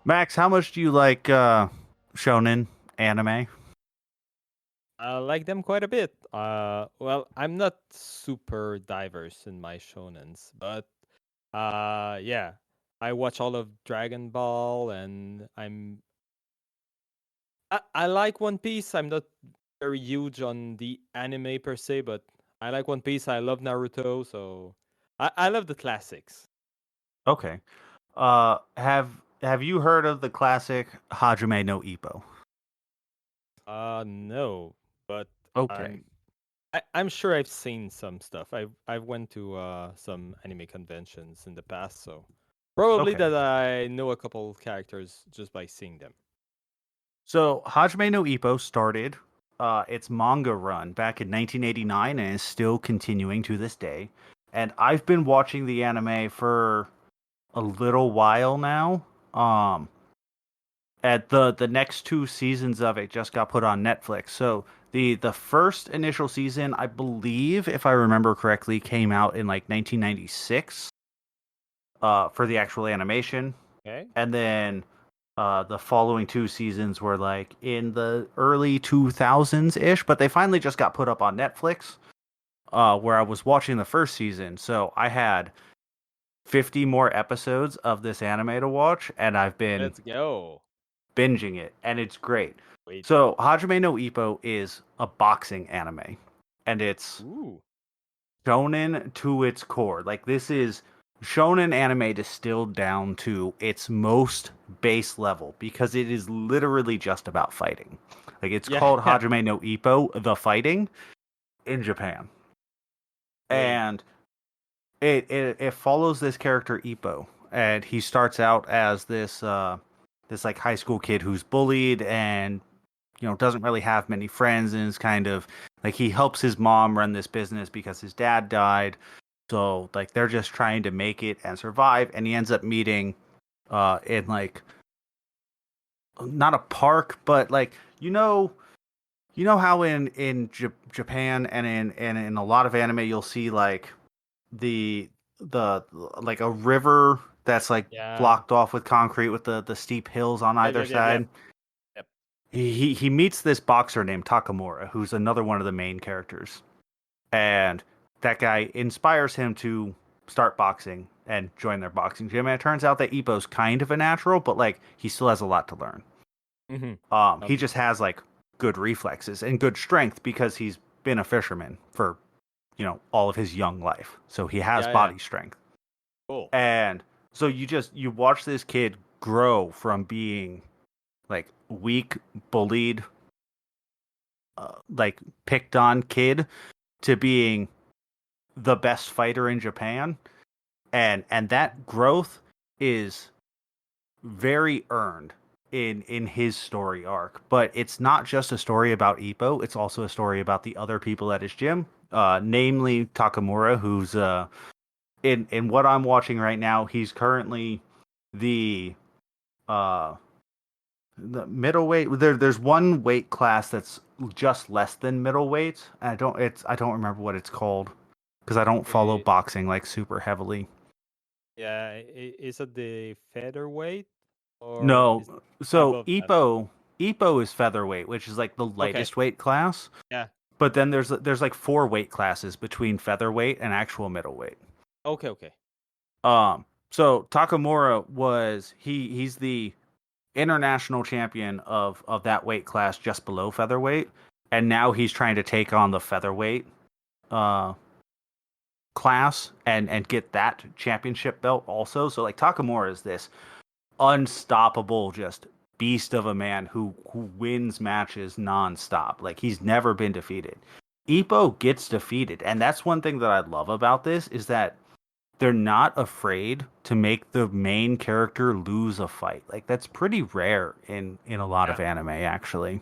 Max, how much do you like shonen anime? I like them quite a bit. Well, I'm not super diverse in my shonens, but yeah, I watch all of Dragon Ball, and I like One Piece. I'm not very huge on the anime per se, but I like One Piece. I love Naruto, so I love the classics. Okay. Have you heard of the classic Hajime no Ippo? No, but Okay. I'm I'm sure I've seen some stuff. I've went to some anime conventions in the past, so probably Okay. that I know a couple characters just by seeing them. So Hajime no Ippo started its manga run back in 1989 and is still continuing to this day. And I've been watching the anime for a little while now. Um, at the next two seasons of it just got put on Netflix. So the first initial season, I believe, if I remember correctly, came out in like 1996 for the actual animation, Okay. and then the following two seasons were like in the early 2000s ish, but they finally just got put up on Netflix. Where I was watching the first season, so I had 50 more episodes of this anime to watch, and I've been Let's go. binging it, and it's great. Wait. So Hajime no Ippo is a boxing anime, and it's Ooh. shonen to its core. Like this is shonen anime distilled down to its most base level because it is literally just about fighting. Like it's Yeah. called Hajime no Ippo, the fighting in Japan, Wait. and it follows this character Ippo, and he starts out as this like high school kid who's bullied and doesn't really have many friends and is kind of like he helps his mom run this business because his dad died. So like they're just trying to make it and survive, and he ends up meeting in like not a park, but like you know how in Japan and in a lot of anime you'll see like the like a river that's like Yeah. blocked off with concrete with the steep hills on Yep. either Yep. Yep. Yep. side. Yep. He meets this boxer named Takamura, who's another one of the main characters, and that guy inspires him to start boxing and join their boxing gym. And it turns out that Ippo's kind of a natural, but like he still has a lot to learn. Mm-hmm. He just has like good reflexes and good strength because he's been a fisherman for all of his young life, so he has Yeah. Yeah. body strength. Cool. And so you watch this kid grow from being like weak, bullied, like picked on kid to being the best fighter in Japan, and that growth is very earned in his story arc. But it's not just a story about Ippo; it's also a story about the other people at his gym, namely Takamura, who's in what I'm watching right now. He's currently the uh the middleweight. There's one weight class that's just less than middleweight. I don't remember what it's called because I don't follow Wait. boxing like super heavily. Yeah. Is it the featherweight or is No, so above that? Ippo is featherweight, which is like the Okay. lightest weight class. Yeah. But then there's like four weight classes between featherweight and actual middleweight. Okay. Okay. So Takamura he's the international champion of that weight class just below featherweight, and now he's trying to take on the featherweight uh class and get that championship belt also. So like Takamura is this unstoppable just beast of a man who wins matches nonstop. Like he's never been defeated. Ippo gets defeated, and that's one thing that I love about this is that they're not afraid to make the main character lose a fight. Like that's pretty rare in a lot Yeah. of anime actually.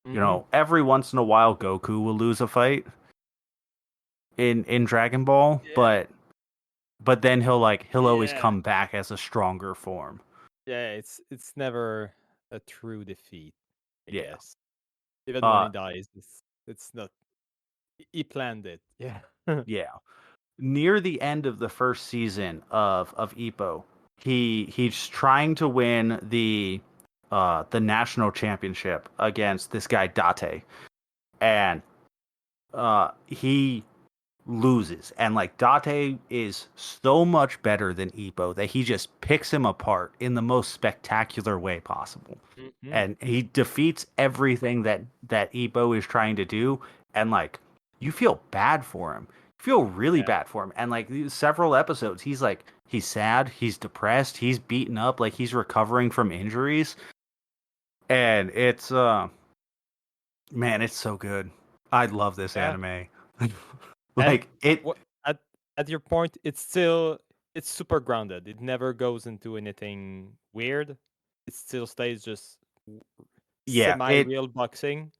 Mm-hmm. Every once in a while Goku will lose a fight in Dragon Ball, Yeah. but then he'll always Yeah. come back as a stronger form. Yeah. It's never a true defeat, I Yeah. guess. Even when Uh he dies, it's not. He planned it. Yeah. yeah. Near the end of the first season of Ippo, he's trying to win the national championship against this guy Date, and he loses, and like Date is so much better than Ippo that he just picks him apart in the most spectacular way possible, Mm-hmm. and he defeats everything that Ippo is trying to do, and like you feel bad for him, you feel really Yeah. bad for him, and like several episodes he's sad, he's depressed, he's beaten up, like he's recovering from injuries, and it's man, it's so good. I love this Yeah. anime. And Like it. what at your point, it's super grounded. It never goes into anything weird. It still stays just Yeah, semi-real boxing.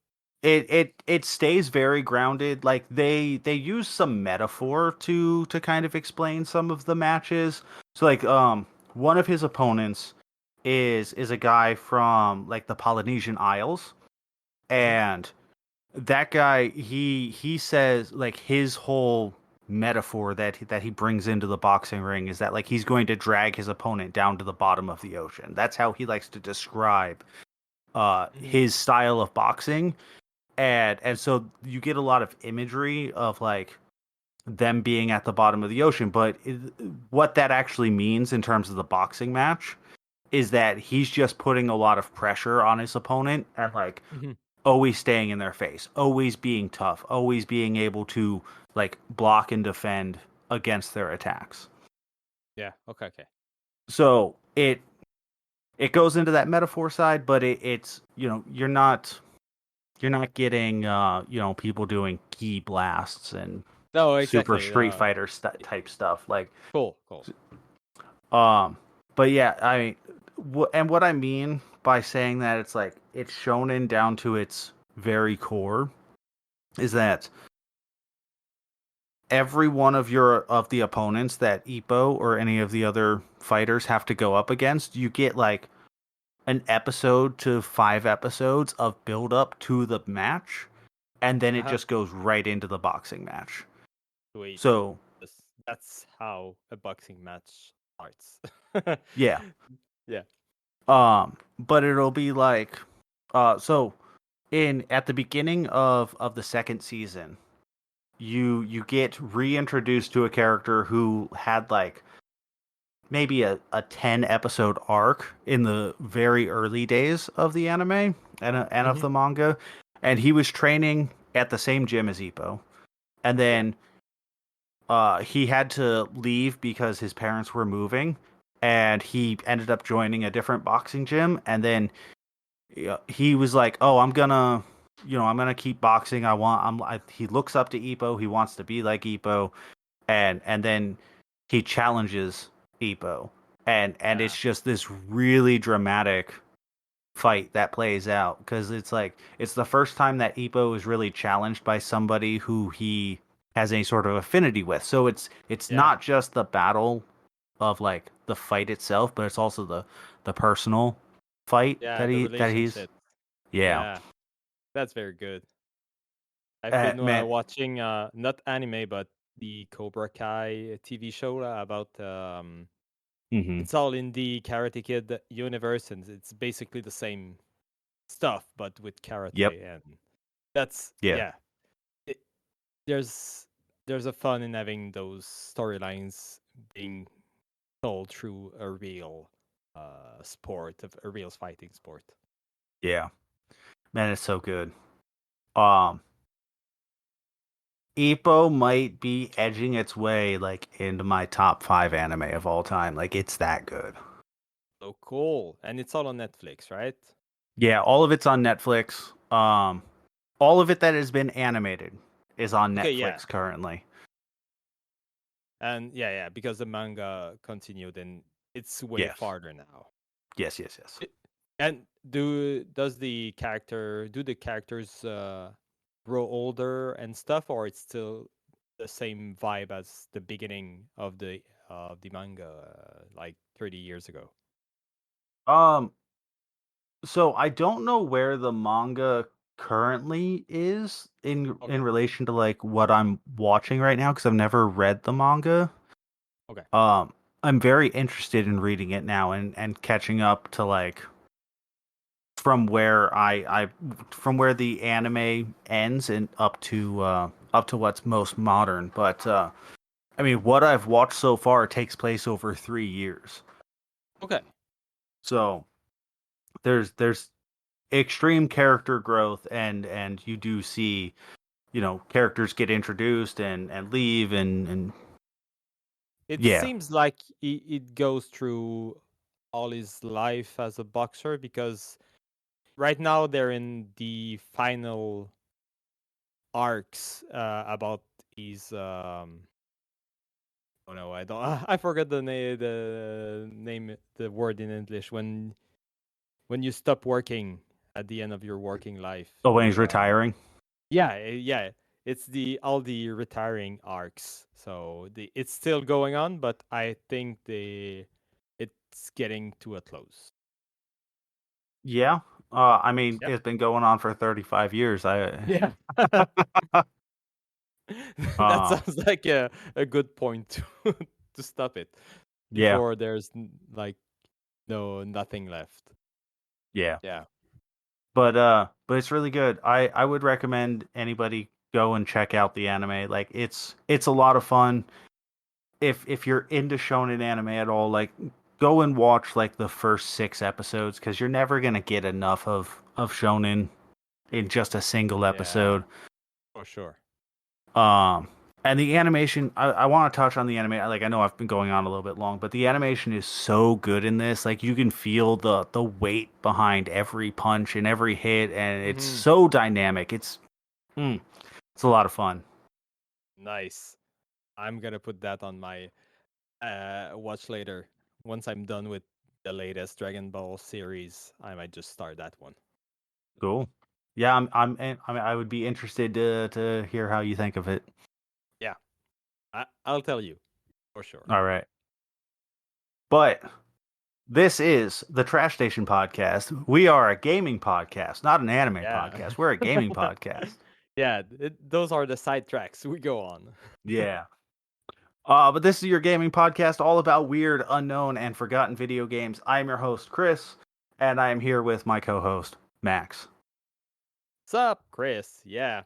it stays very grounded. Like they use some metaphor to kind of explain some of the matches. So like one of his opponents is a guy from like the Polynesian Isles, Mhm. and that guy he says like his whole metaphor that he brings into the boxing ring is that like he's going to drag his opponent down to the bottom of the ocean. That's how he likes to describe Mhm. his style of boxing, and so you get a lot of imagery of like them being at the bottom of the ocean, but what that actually means in terms of the boxing match is that he's just putting a lot of pressure on his opponent and like Mhm. always staying in their face, always being tough, always being able to like block and defend against their attacks. Yeah. Okay. Okay. So it goes into that metaphor side, but it's you're not getting people doing key blasts and No, super exactly. Street No. Fighter type stuff. Like Cool. Cool. um, but yeah, and what I mean by saying that it's like it's shonen down to its very core is that every one of the opponents that Ippo or any of the other fighters have to go up against, you get like an episode to 5 episodes of build up to the match, and then it Uh-huh. just goes right into the boxing match. Sweet. So That's how a boxing match starts. yeah, Yeah. but it'll be like, so in at the beginning of the second season, you get reintroduced to a character who had like maybe a 10 episode arc in the very early days of the anime and of Mhm. the manga, and he was training at the same gym as Ippo, and Yeah. then he had to leave because his parents were moving, and he ended up joining a different boxing gym, and then he was like, "Oh, I'm gonna keep boxing. He looks up to Ippo. He wants to be like Ippo, and then he challenges Ippo, and Yeah. it's just this really dramatic fight that plays out because it's like it's the first time that Ippo is really challenged by somebody who he has any sort of affinity with. So it's Yeah. not just the battle of like the fight itself, but it's also the personal fight Yeah. that The he's relationship. yeah. Yeah. That's very good. I've been Man. watching not anime but the Cobra Kai TV show about Hmm. it's all in the Karate Kid universe and it's basically the same stuff but with Yep. karate and that's Yeah. yeah. It, there's there's a fun in having those storylines being told through a real sport of a real fighting sport. Yeah. Man, it's so good. Um Ippo might be edging its way like into my top 5 anime of all time. Like it's that good. So cool. And it's all on Netflix, right? Yeah, all of it's on Netflix. All of it that has been animated is on Okay, yeah. Netflix currently. And yeah, because the manga continued and it's way Yes. farther now. Yes, yes, yes. And do the characters grow older and stuff, or it's still the same vibe as the beginning of the manga, like 30 years ago? Um so I don't know where the manga currently is in Okay, relation to like what I'm watching right now because I've never read the manga. okay. Um I'm very interested in reading it now and catching up to like from where I from where the anime ends and up to what's most modern. But I mean, what I've watched so far takes place over 3 years. Okay. So there's extreme character growth, and you do see, you know, characters get introduced and leave and It yeah. seems like it goes through all his life as a boxer because right now they're in the final arcs about his oh no, I don't I forgot the word in English when you stop working at the end of your working life. Oh, when he's You retiring. yeah, yeah, it's the all the retiring arcs. So it's still going on, but I think it's getting to a close. Yeah. I mean, Yep. it's been going on for 35 years. Yeah. That uh, sounds like a good point to to stop it yeah, before there's like nothing left. yeah. Yeah. But it's really good. I would recommend anybody go and check out the anime. Like it's a lot of fun. If you're into shonen anime at all, like go and watch like the first 6 episodes because you're never gonna get enough of shonen in just a single Yeah. episode. For sure. Um, and the animation, I want to touch on the anime. Like I know I've been going on a little bit long, but the animation is so good in this. Like you can feel the weight behind every punch and every hit, and it's Hmm. so dynamic. It's a lot of fun. Nice. I'm gonna put that on my watch later. Once I'm done with the latest Dragon Ball series, I might just start that one. Cool. Yeah, I mean, I would be interested to hear how you think of it. Yeah, I'll tell you for sure. All right, but this is the Trash Station podcast. We are a gaming podcast, not an anime Yeah. podcast. We're a gaming podcast. Yeah, those are the side tracks. We go on. Yeah. But this is your gaming podcast all about weird, unknown, and forgotten video games. I am your host, Chris, and I am here with my co-host, Max. Sup, Chris? Yeah.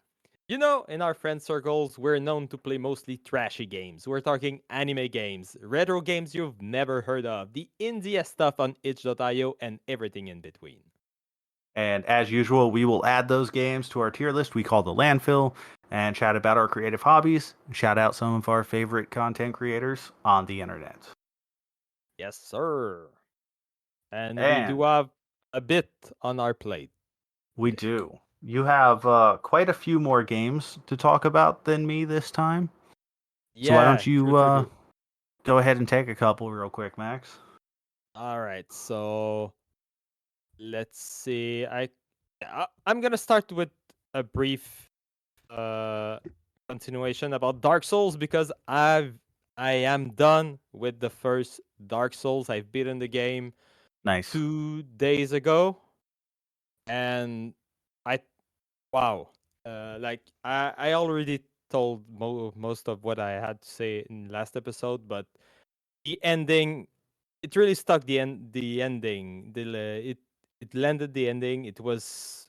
You know, in our friend circles, we're known to play mostly trashy games. We're talking anime games, retro games you've never heard of, the indie stuff on itch.io, and everything in between. And as usual, we will add those games to our tier list we call the Landfill and chat about our creative hobbies, shout out some of our favorite content creators on the internet. Yes, sir. And we do And have a bit on our plate we this week. do. You have quite a few more games to talk about than me this time. So why Yeah, don't you true. go ahead and take a couple real quick, Max? All right, so let's see. I'm gonna start with a brief uh continuation about Dark Souls because I am done with the first Dark Souls. I've beaten the game Nice. 2 days ago, and I wow, like I already told most of what I had to say in last episode, but the ending it really stuck the ending it landed the ending. It was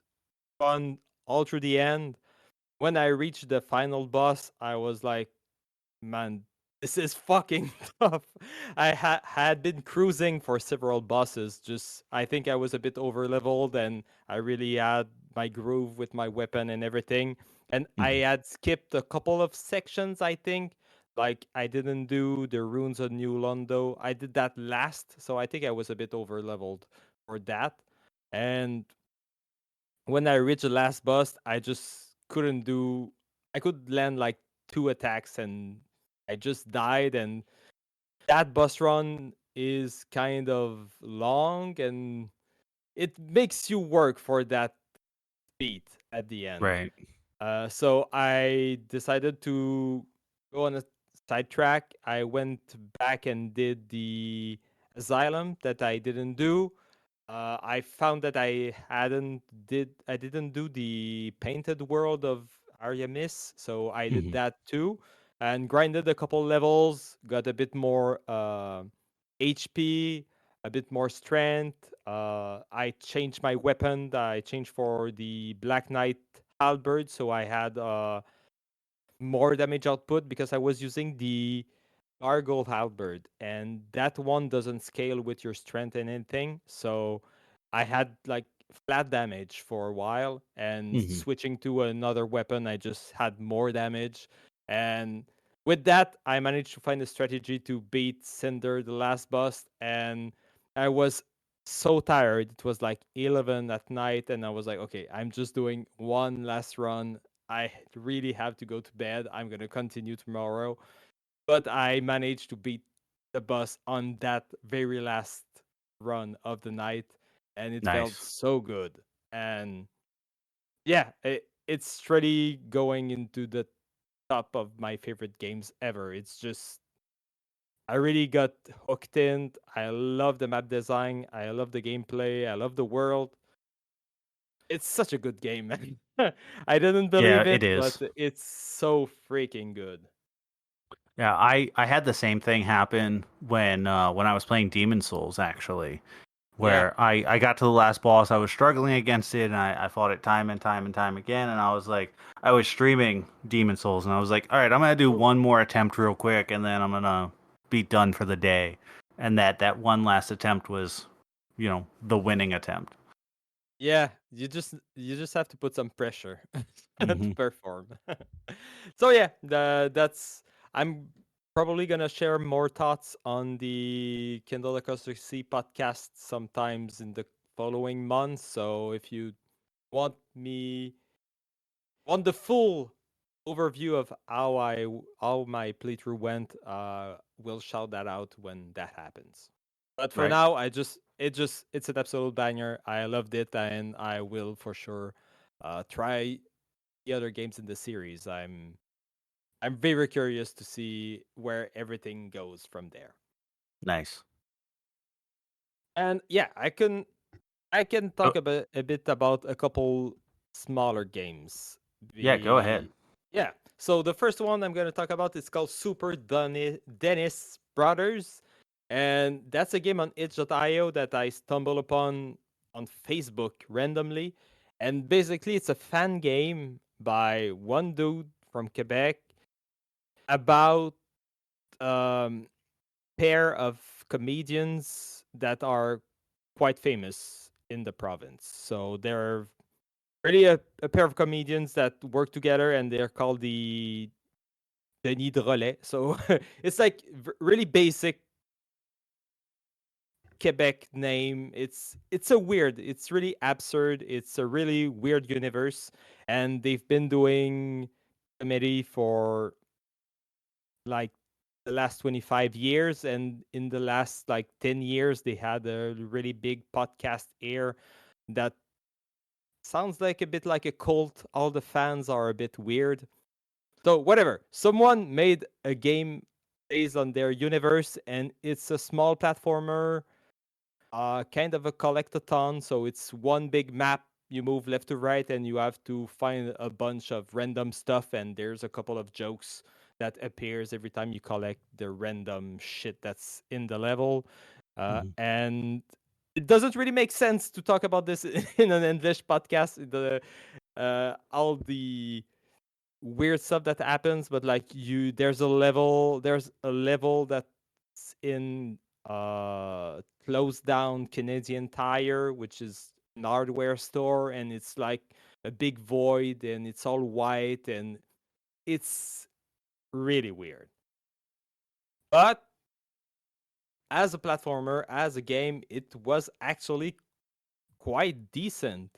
fun all through the end. When I reached the final boss, I was like, man, this is fucking tough. I had been cruising for several bosses. Just I think I was a bit over leveled, and I really had my groove with my weapon and everything. And I Mhm. had skipped a couple of sections. I think, like I didn't do the runes of New Londo. I did that last, so I think I was a bit over leveled for that. And when I reached the last boss, I just couldn't do. I could land like 2 attacks and I just died. And that boss run is kind of long and it makes you work for that speed at the end. Right. So I decided to go on a sidetrack. I went back and did the asylum that I didn't do. I found that I didn't do the painted world of Aryamis, so I did Mhm. that too, and grinded a couple levels, got a bit more HP, a bit more strength. I changed my weapon. I changed for the Black Knight halberd, so I had more damage output because I was using the Gargoyle halberd, and that one doesn't scale with your strength and anything. So I had like flat damage for a while, and Hmm. switching to another weapon, I just had more damage. And with that, I managed to find a strategy to beat Cinder, the last boss, and I was so tired. It was like 11 at night, and I was like, okay, I'm just doing one last run. I really have to go to bed. I'm going to continue tomorrow. But I managed to beat the boss on that very last run of the night, and it felt Nice. so good. And yeah, it's really going into the top of my favorite games ever. It's just I really got hooked in. I love the map design. I love the gameplay. I love the world. It's such a good game, man. I didn't Yeah, believe it it, but is. it's so freaking good. Yeah, I had the same thing happen when I was playing Demon Souls actually, Yeah. where I got to the last boss. I was struggling against it, and I fought it time and time and time again. And I was like, I was streaming Demon Souls, and I was like, all right, I'm gonna do one more attempt real quick, and then I'm gonna be done for the day. And that one last attempt was, the winning attempt. Yeah, you just have to put some pressure to Hmm. perform. So yeah, that's I'm probably gonna share more thoughts on the Kindle Acoustic C podcast sometimes in the following months. So if you want me want the full overview of how my playthrough went, we'll shout that out when that happens. But for Right? now, it's an absolute banger. I loved it, and I will for sure try the other games in the series. I'm very curious to see where everything goes from there. Nice. And yeah, I can Oh, talk a bit about a couple smaller games. yeah, go ahead. Yeah. So the first one I'm going to talk about is called Denis Brothers, and that's a game on itch.io that I stumbled upon on Facebook randomly. And basically, it's a fan game by one dude from Quebec about um pair of comedians that are quite famous in the province. So they're really a pair of comedians that work together, and they're called the Denis Drolet. So it's like really basic Quebec name. It's really absurd. It's a really weird universe, and they've been doing comedy for like the last 25 years, and in the last like 10 years they had a really big podcast air that sounds like a bit like a cult. All the fans are a bit weird. So whatever. Someone made a game based on their universe, and it's a small platformer, kind of a collectathon. So it's one big map. You move left to right, and you have to find a bunch of random stuff. And there's a couple of jokes that appears every time you collect the random shit that's in the level. Hmm. And it doesn't really make sense to talk about this in an English podcast. All the weird stuff that happens, but like there's a level that's in closed down Canadian Tire, which is an hardware store, and it's like a big void, and it's all white, and it's really weird. But as a platformer, as a game, it was actually quite decent.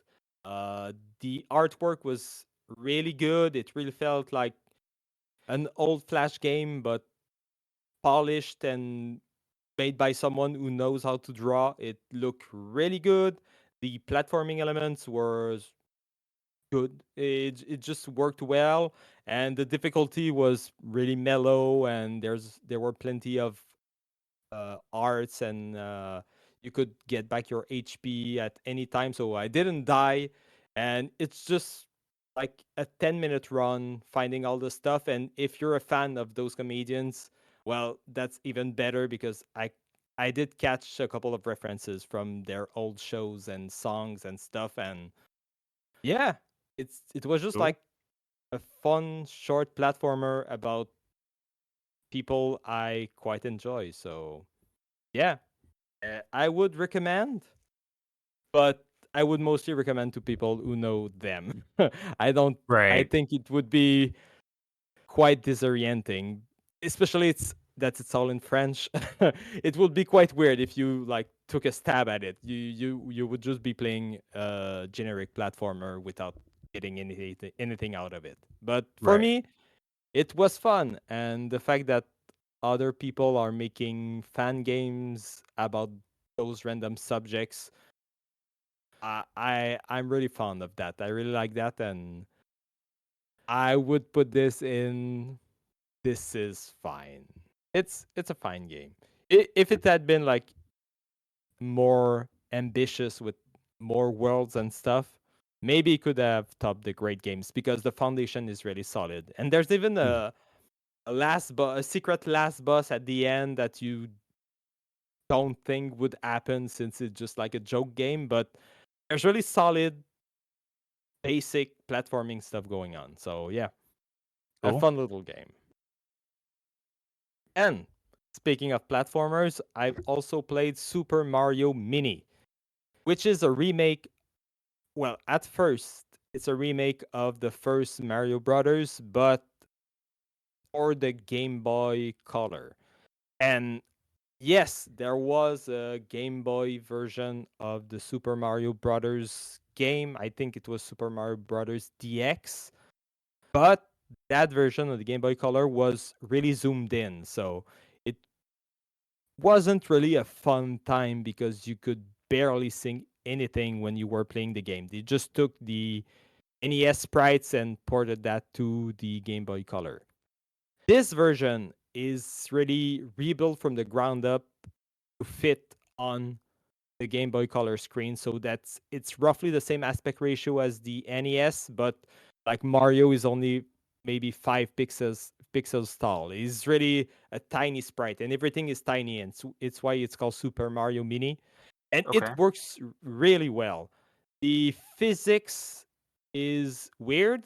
uh the artwork was really good. It really felt like an old Flash game, but polished and made by someone who knows how to draw. It looked really good. The platforming elements were good. It just worked well, and the difficulty was really mellow. And there were plenty of arts, and you could get back your HP at any time. So I didn't die, and it's just like a 10-minute run finding all the stuff. And if you're a fan of those comedians, well, that's even better because I did catch a couple of references from their old shows and songs and stuff, and yeah, it was just Cool. like a fun short platformer about people I quite enjoy. So yeah, I would recommend, but I would mostly recommend to people who know them. I don't. I Right. think it would be quite disorienting, especially it's all in French. It would be quite weird if you like took a stab at it. You would just be playing a generic platformer without getting anything out of it. But for Right. me, it was fun, and the fact that other people are making fan games about those random subjects, I'm really fond of that. I really like that, and I would put this in. This is fine. It's a fine game. If it had been like more ambitious with more worlds and stuff, maybe it could have topped the great games because the foundation is really solid. And there's even Mhm. a secret last boss at the end that you don't think would happen since it's just like a joke game, but there's really solid basic platforming stuff going on. So yeah, a Cool. fun little game. And speaking of platformers, I've also played Super Mario Mini, which is a remake. Well, at first, it's a remake of the first Mario Brothers, but for the Game Boy Color. And yes, there was a Game Boy version of the Super Mario Brothers game. I think it was Super Mario Brothers DX, but that version of the Game Boy Color was really zoomed in. So it wasn't really a fun time because you could barely see anything when you were playing the game. They just took the NES sprites and ported that to the Game Boy Color. This version is really rebuilt from the ground up to fit on the Game Boy Color screen, so that's it's roughly the same aspect ratio as the NES, but like Mario is only maybe 5 pixels tall. He's really a tiny sprite, and everything is tiny, and so it's why it's called Super Mario Mini, and it Okay. works really well. The physics is weird,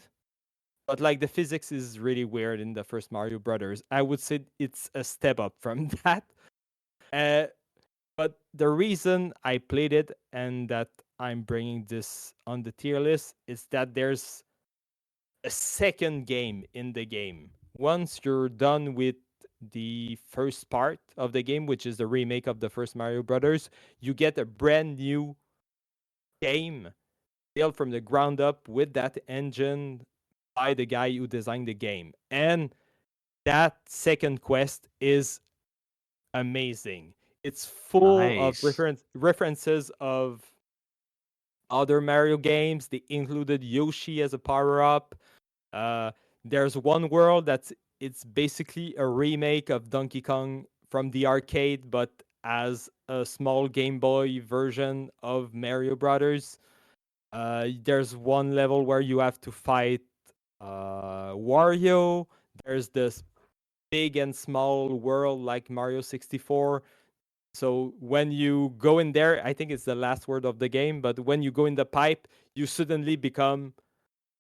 but like the physics is really weird in the first Mario Brothers. I would say it's a step up from that. Uh, but the reason I played it and that I'm bringing this on the tier list is that there's a second game in the game. Once you're done with the first part of the game, which is the remake of the first Mario Brothers, you get a brand new game built from the ground up with that engine by the guy who designed the game. And that second quest is amazing. It's full of Nice. references of other Mario games. They included Yoshi as a power up. Uh, there's one world that's it's basically a remake of Donkey Kong from the arcade, but as a small Game Boy version of Mario Brothers. There's one level where you have to fight Wario. There's this big and small world like Mario 64. So when you go in there, I think it's the last word of the game, but when you go in the pipe, you suddenly become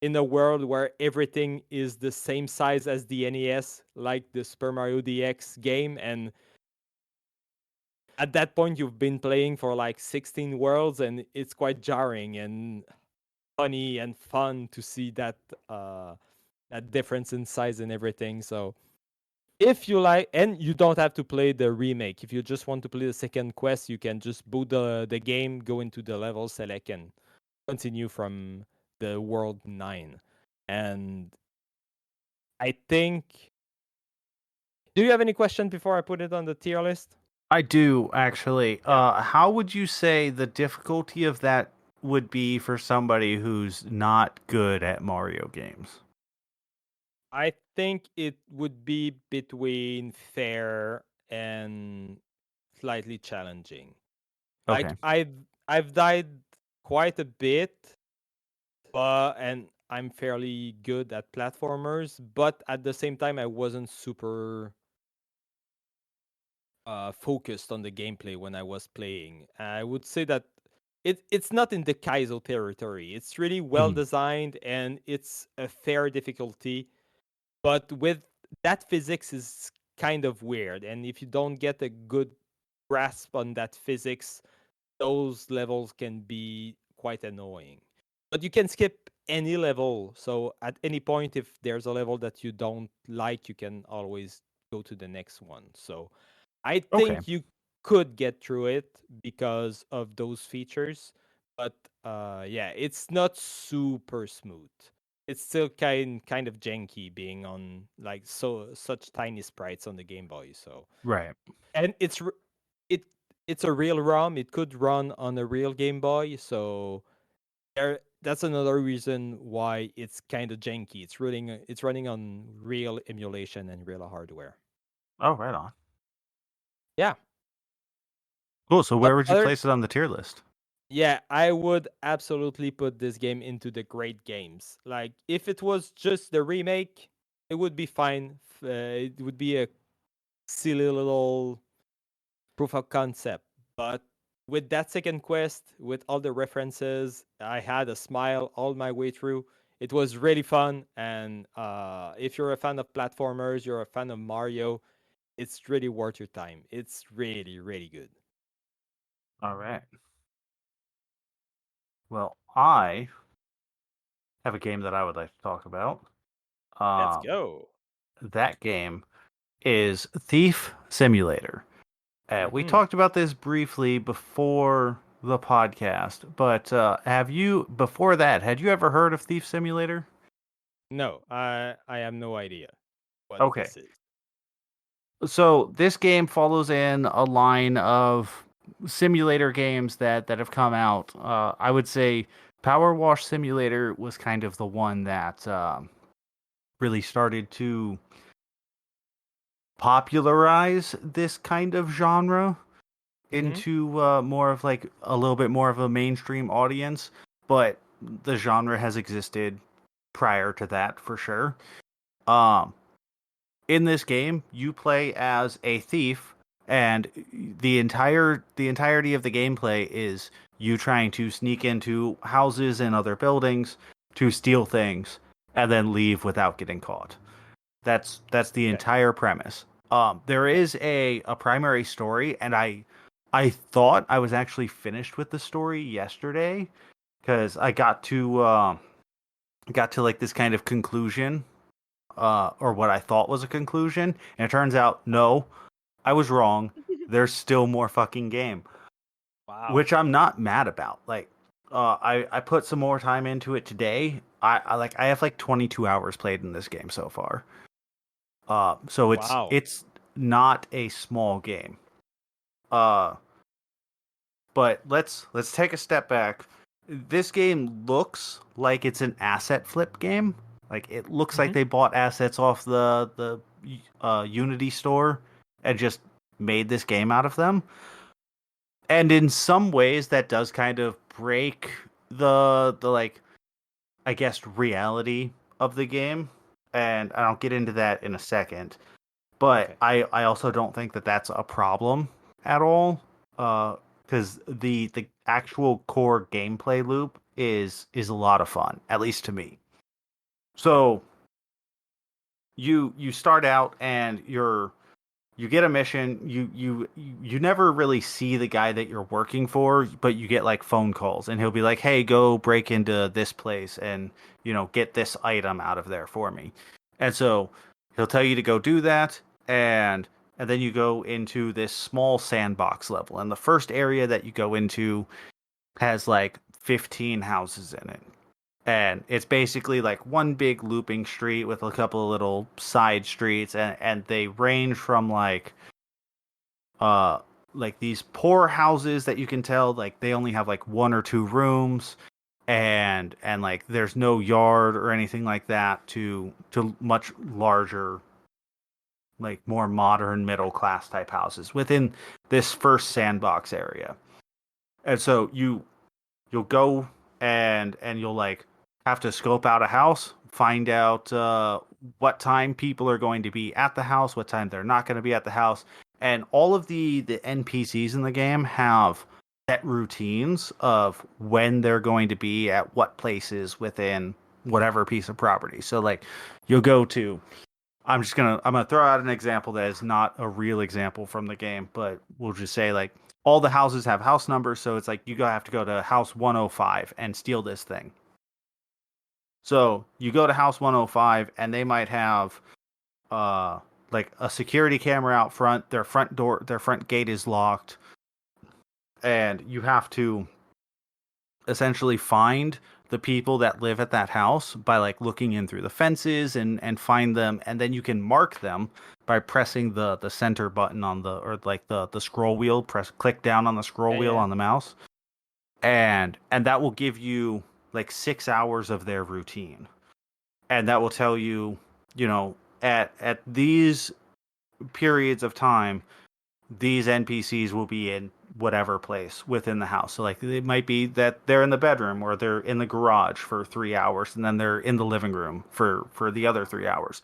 in a world where everything is the same size as the NES, like the Super Mario DX game. And at that point, you've been playing for like 16 worlds, and it's quite jarring and funny and fun to see that difference in size and everything. So if you like, and you don't have to play the remake. If you just want to play the second quest, you can just boot the game, go into the level select, and continue from the world 9. And I think, do you have any question before I put it on the tier list? I do actually. Yeah. How would you say the difficulty of that would be for somebody who's not good at Mario games? I think it would be between fair and slightly challenging. Like Okay. I've died quite a bit, but and I'm fairly good at platformers, but at the same time I wasn't super focused on the gameplay when I was playing. I would say that it's not in the Kaizo territory. It's really well Mhm. designed and it's a fair difficulty, but with that physics is kind of weird. And if you don't get a good grasp on that physics, those levels can be quite annoying. But you can skip any level. So at any point, if there's a level that you don't like, you can always go to the next one. So I Okay. think you could get through it because of those features. But yeah, it's not super smooth. It's still kind of janky being on like such tiny sprites on the Game Boy. So Right. and it it's a real ROM. It could run on a real Game Boy, so that's another reason why it's kind of janky. It's running on real emulation and real hardware. Oh, right on. Yeah, Cool. So but where would you other place it on the tier list? yeah, I would absolutely put this game into the great games. Like if it was just the remake, it would be fine. It would be a silly little proof of concept. But with that second quest, with all the references, I had a smile all my way through. It was really fun. And if you're a fan of platformers, you're a fan of Mario, it's really worth your time. It's really, really good. All right. Well, I have a game that I would like to talk about. Let's Um, go. that game is Thief Simulator. We Hmm. talked about this briefly before the podcast, but have you, before that, had you ever heard of Thief Simulator? No, I have no idea what Okay. this is. So this game follows in a line of simulator games that have come out. I would say Power Wash Simulator was kind of the one that really started to popularize this kind of genre Hmm. into more of like a little bit more of a mainstream audience, but the genre has existed prior to that for sure. Um, in this game, you play as a thief, and the entirety of the gameplay is you trying to sneak into houses and other buildings to steal things and then leave without getting caught. That's the Okay. entire premise. There is a primary story, and I thought I was actually finished with the story yesterday because I got to like this kind of conclusion, or what I thought was a conclusion, and it turns out no, I was wrong. There's still more fucking game, Wow. which I'm not mad about. Like, I put some more time into it today. I have like 22 hours played in this game so far. So Wow. it's not a small game. Uh, but let's take a step back. This game looks like it's an asset flip game. Like it looks like Hmm. they bought assets off the Unity store and just made this game out of them. And in some ways, that does kind of break the like, I guess, reality of the game. And I'll get into that in a second. But Okay. I also don't think that that's a problem at all. Because the actual core gameplay loop is a lot of fun, at least to me. So you start out and you get a mission. You never really see the guy that you're working for, but you get like phone calls, and he'll be like, "Hey, go break into this place and get this item out of there for me." And so he'll tell you to go do that, and then you go into this small sandbox level, and the first area that you go into has like 15 houses in it. And it's basically like one big looping street with a couple of little side streets, and they range from uh like these poor houses that you can tell like they only have like one or two rooms, and like there's no yard or anything like that, to much larger, like more modern middle class type houses within this first sandbox area. And so you'll go and you'll like have to scope out a house, find out what time people are going to be at the house, what time they're not going to be at the house, And all of the NPCs in the game have set routines of when they're going to be at what places within whatever piece of property. So like you'll go to I'm gonna throw out an example that is not a real example from the game, but we'll just say like all the houses have house numbers, so it's like have to go to house 105 and steal this thing. So you go to house 105 and they might have like a security camera out front, their front gate is locked, and you have to essentially find the people that live at that house by like looking in through the fences and find them, and then you can mark them by pressing the center button on the scroll wheel, click down on the scroll wheel on the mouse, and that will give you like 6 hours of their routine, and that will tell you, at these periods of time these NPCs will be in whatever place within the house. So like it might be that they're in the bedroom or they're in the garage for 3 hours and then they're in the living room for the other 3 hours.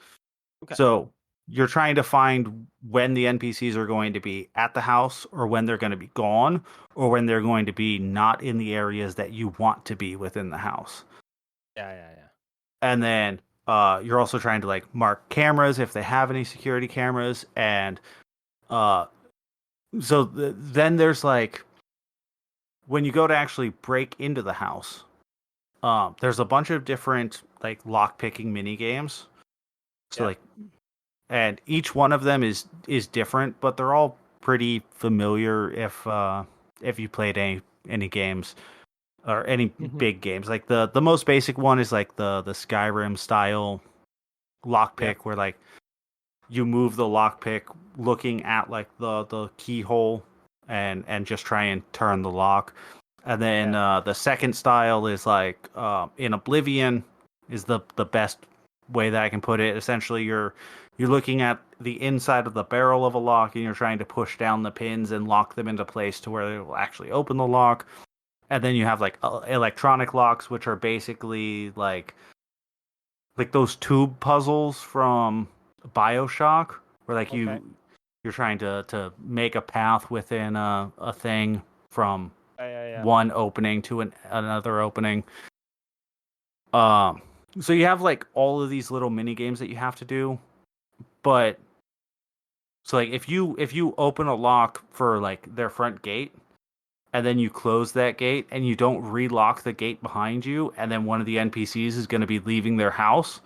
Okay. So you're trying to find when the NPCs are going to be at the house or when they're going to be gone or when they're going to be not in the areas that you want to be within the house. Yeah. And then you're also trying to like mark cameras if they have any security cameras, and so then there's like when you go to actually break into the house, there's a bunch of different like lock picking mini games. So like, and each one of them is different, but they're all pretty familiar if you played any games or any big games. Like the most basic one is like the Skyrim style lockpick where like you move the lockpick looking at like the keyhole and just try and turn the lock. And then the second style is like in Oblivion is the best way that I can put it. Essentially you're looking at the inside of the barrel of a lock and you're trying to push down the pins and lock them into place to where they will actually open the lock. And then you have like electronic locks, which are basically like those tube puzzles from BioShock, where like you're trying to make a path within a thing from one opening to another opening. So you have like all of these little mini games that you have to do, but so like if you open a lock for like their front gate, and then you close that gate and you don't relock the gate behind you, and then one of the NPCs is going to be leaving their house,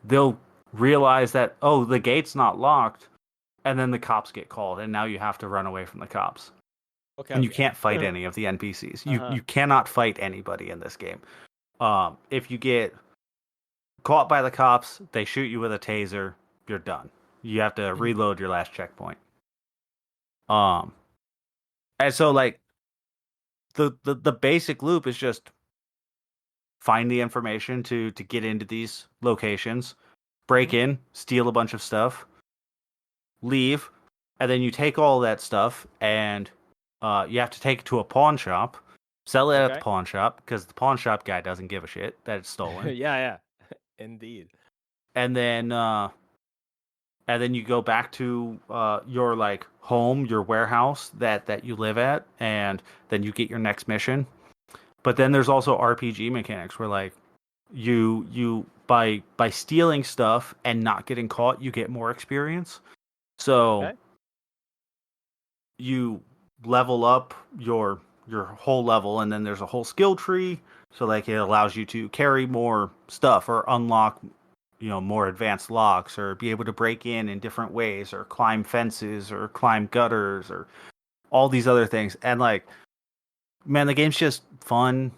they'll realize that, oh, the gate's not locked, and then the cops get called, and now you have to run away from the cops. And you can't fight any of the NPCs. You cannot fight anybody in this game. If you get caught by the cops, they shoot you with a taser, you're done. You have to reload your last checkpoint. And so like the basic loop is just find the information to get into these locations, break in, steal a bunch of stuff, leave, and then you take all that stuff and you have to take it to a pawn shop, sell it at the pawn shop because the pawn shop guy doesn't give a shit that it's stolen. Yeah, indeed. And then you go back to your like home, your warehouse that you live at, and then you get your next mission. But then there's also RPG mechanics where like you by stealing stuff and not getting caught, you get more experience. So you level up your whole level, and then there's a whole skill tree. So like it allows you to carry more stuff or unlock more advanced locks or be able to break in different ways or climb fences or climb gutters or all these other things. And like, man, the game's just fun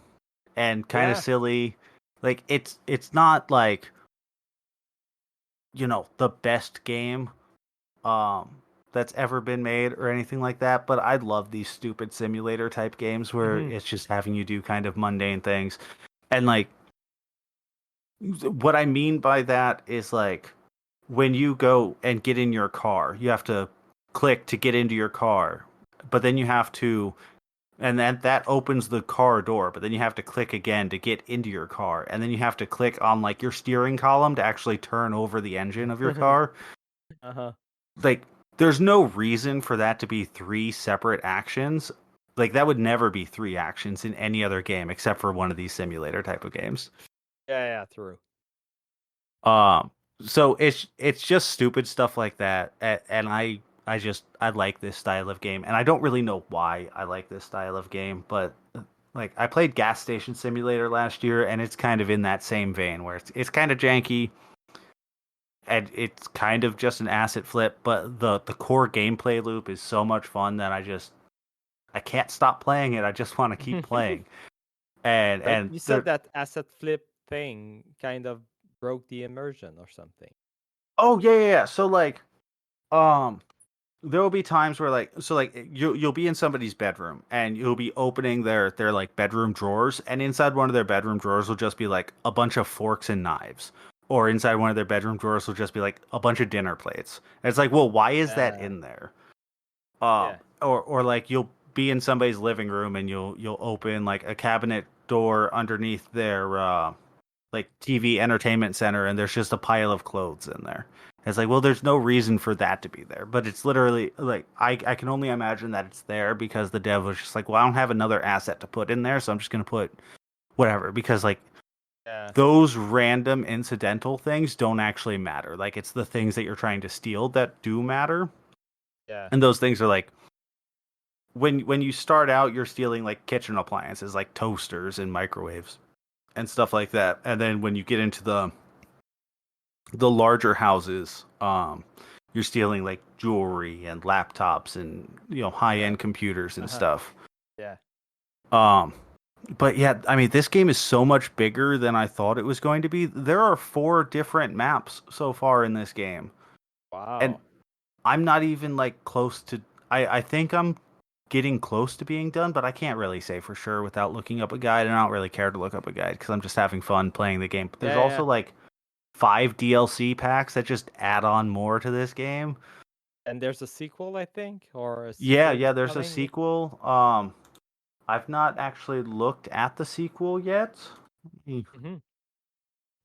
and kind of silly. Like it's not like the best game that's ever been made or anything like that, but I love these stupid simulator type games where it's just having you do kind of mundane things. And like what I mean by that is like when you go and get in your car, you have to click to get into your car, but then you have to, and then that opens the car door, but then you have to click again to get into your car, and then you have to click on like your steering column to actually turn over the engine of your car. Uh-huh. Like there's no reason for that to be 3 separate actions. Like that would never be 3 actions in any other game except for one of these simulator type of games. Yeah, true. Um, so it's just stupid stuff like that, and I like this style of game, and I don't really know why I like this style of game, but like I played Gas Station Simulator last year, and it's kind of in that same vein where it's kind of janky, and it's kind of just an asset flip, but the core gameplay loop is so much fun that I can't stop playing it. I just want to keep playing, and But and you there, said that asset flip thing kind of broke the immersion or something. oh yeah. So like, um. there will be times where you'll be in somebody's bedroom and you'll be opening their like bedroom drawers, and inside one of their bedroom drawers will just be like a bunch of forks and knives, or inside one of their bedroom drawers will just be like a bunch of dinner plates, and it's like, well, why is that Yeah, in there? yeah, Or like you'll be in somebody's living room and you'll open like a cabinet door underneath their like TV entertainment center, and there's just a pile of clothes in there. It's like, well, there's no reason for that to be there, but it's literally like I can only imagine that it's there because the dev was just like, well, I don't have another asset to put in there, so I'm just gonna put whatever, because like yeah, those random incidental things don't actually matter. Like it's the things that you're trying to steal that do matter, yeah. and those things are like when you start out, you're stealing like kitchen appliances, like toasters and microwaves and stuff like that, and then when you get into the larger houses, you're stealing like jewelry and laptops and high Yeah. end computers and Uh-huh. stuff. Yeah. Um, but yeah, I mean, this game is so much bigger than I thought it was going to be. There are 4 different maps so far in this game, and Wow. I'm not even like close to. I think I'm getting close to being done, but I can't really say for sure without looking up a guide. And I don't really care to look up a guide because I'm just having fun playing the game. But there's Yeah, also yeah. like 5 DLC packs that just add on more to this game. And there's a sequel, I think, or a Yeah, sequel yeah, there's a coming. sequel. I've not actually looked at the sequel yet. Mm-hmm. Let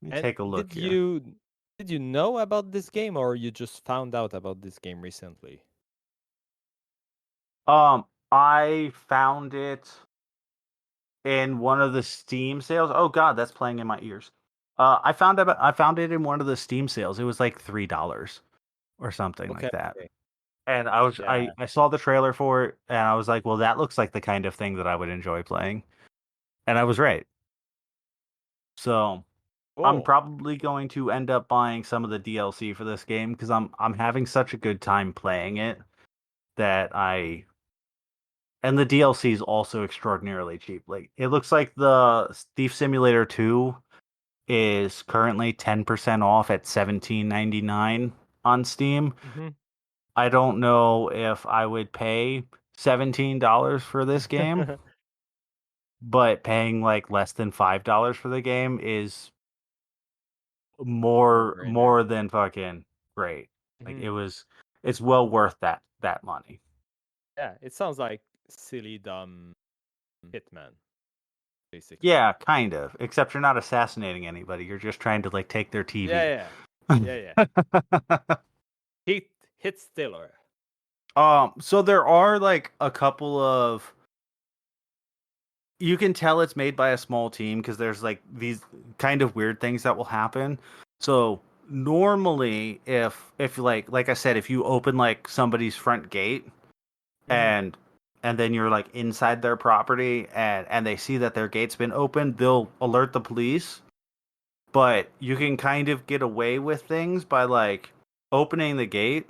me And take a look did here. you know about this game, or you just found out about this game recently? I found it in one of the Steam sales. Oh God, that's playing in my ears. I found it in one of the Steam sales. It was like $3 or something Okay. like that. Okay. And Yeah. I saw the trailer for it and I was like, well, that looks like the kind of thing that I would enjoy playing. And I was right. So I'm Cool. probably going to end up buying some of the DLC for this game because I'm having such a good time playing it that I and the DLC is also extraordinarily cheap. Like it looks like the Thief Simulator 2 is currently 10% off at 17.99 on Steam. Mm-hmm. I don't know if I would pay $17 for this game, but paying like less than $5 for the game is No-brainer. more than fucking great. Like Mm-hmm. it's well worth that money. Yeah, it sounds like silly, dumb Hitman, basically. Yeah, kind of. Except you're not assassinating anybody. You're just trying to like take their TV. Yeah, yeah. Hit hit Stiller. So there are like a couple of you can tell it's made by a small team because there's like these kind of weird things that will happen. So normally if like I said, if you open like somebody's front gate Mm-hmm. and then you're like inside their property and they see that their gate's been opened, they'll alert the police. But you can kind of get away with things by like opening the gate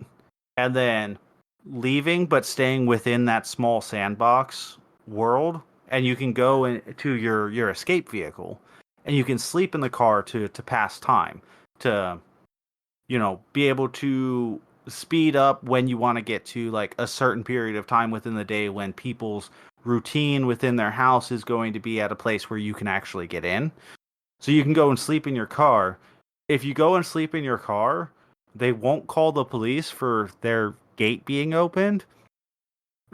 and then leaving but staying within that small sandbox world, and you can go into your escape vehicle and you can sleep in the car to pass time, to be able to speed up when you want to get to like a certain period of time within the day when people's routine within their house is going to be at a place where you can actually get in. So you can go and sleep in your car. If you go and sleep in your car, they won't call the police for their gate being opened.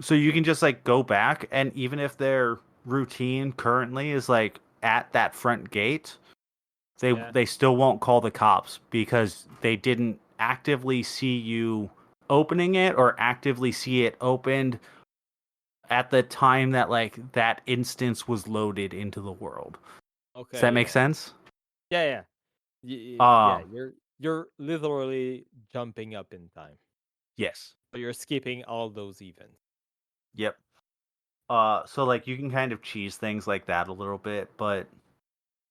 So you can just like go back, and even if their routine currently is like at that front gate, Yeah. they still won't call the cops because they didn't actively see you opening it or actively see it opened at the time that like that instance was loaded into the world. Does that Okay, make yeah. sense? Yeah. Yeah, Um, you're literally jumping up in time. yes. So you're skipping all those events. Yep. So like you can kind of cheese things like that a little bit, but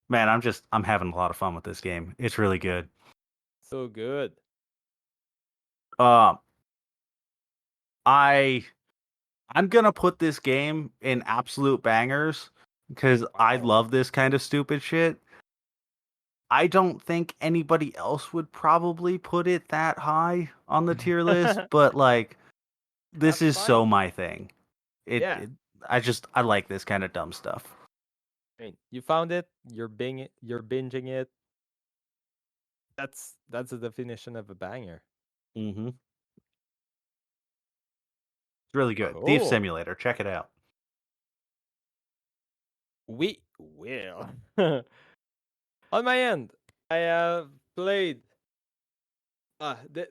man, I'm having a lot of fun with this game. It's really good. So good. Um, I I'm gonna put this game in absolute bangers because I Wow. love this kind of stupid shit. I don't think anybody else would probably put it that high on the tier list, but like this That's is so fine. my thing. It, Yeah. it I like this kind of dumb stuff. I mean, you found it, you're binging it. That's the definition of a banger. Mm-hmm. It's really good. Thief Cool. Simulator, check it out. We will. On my end, I have played uh the,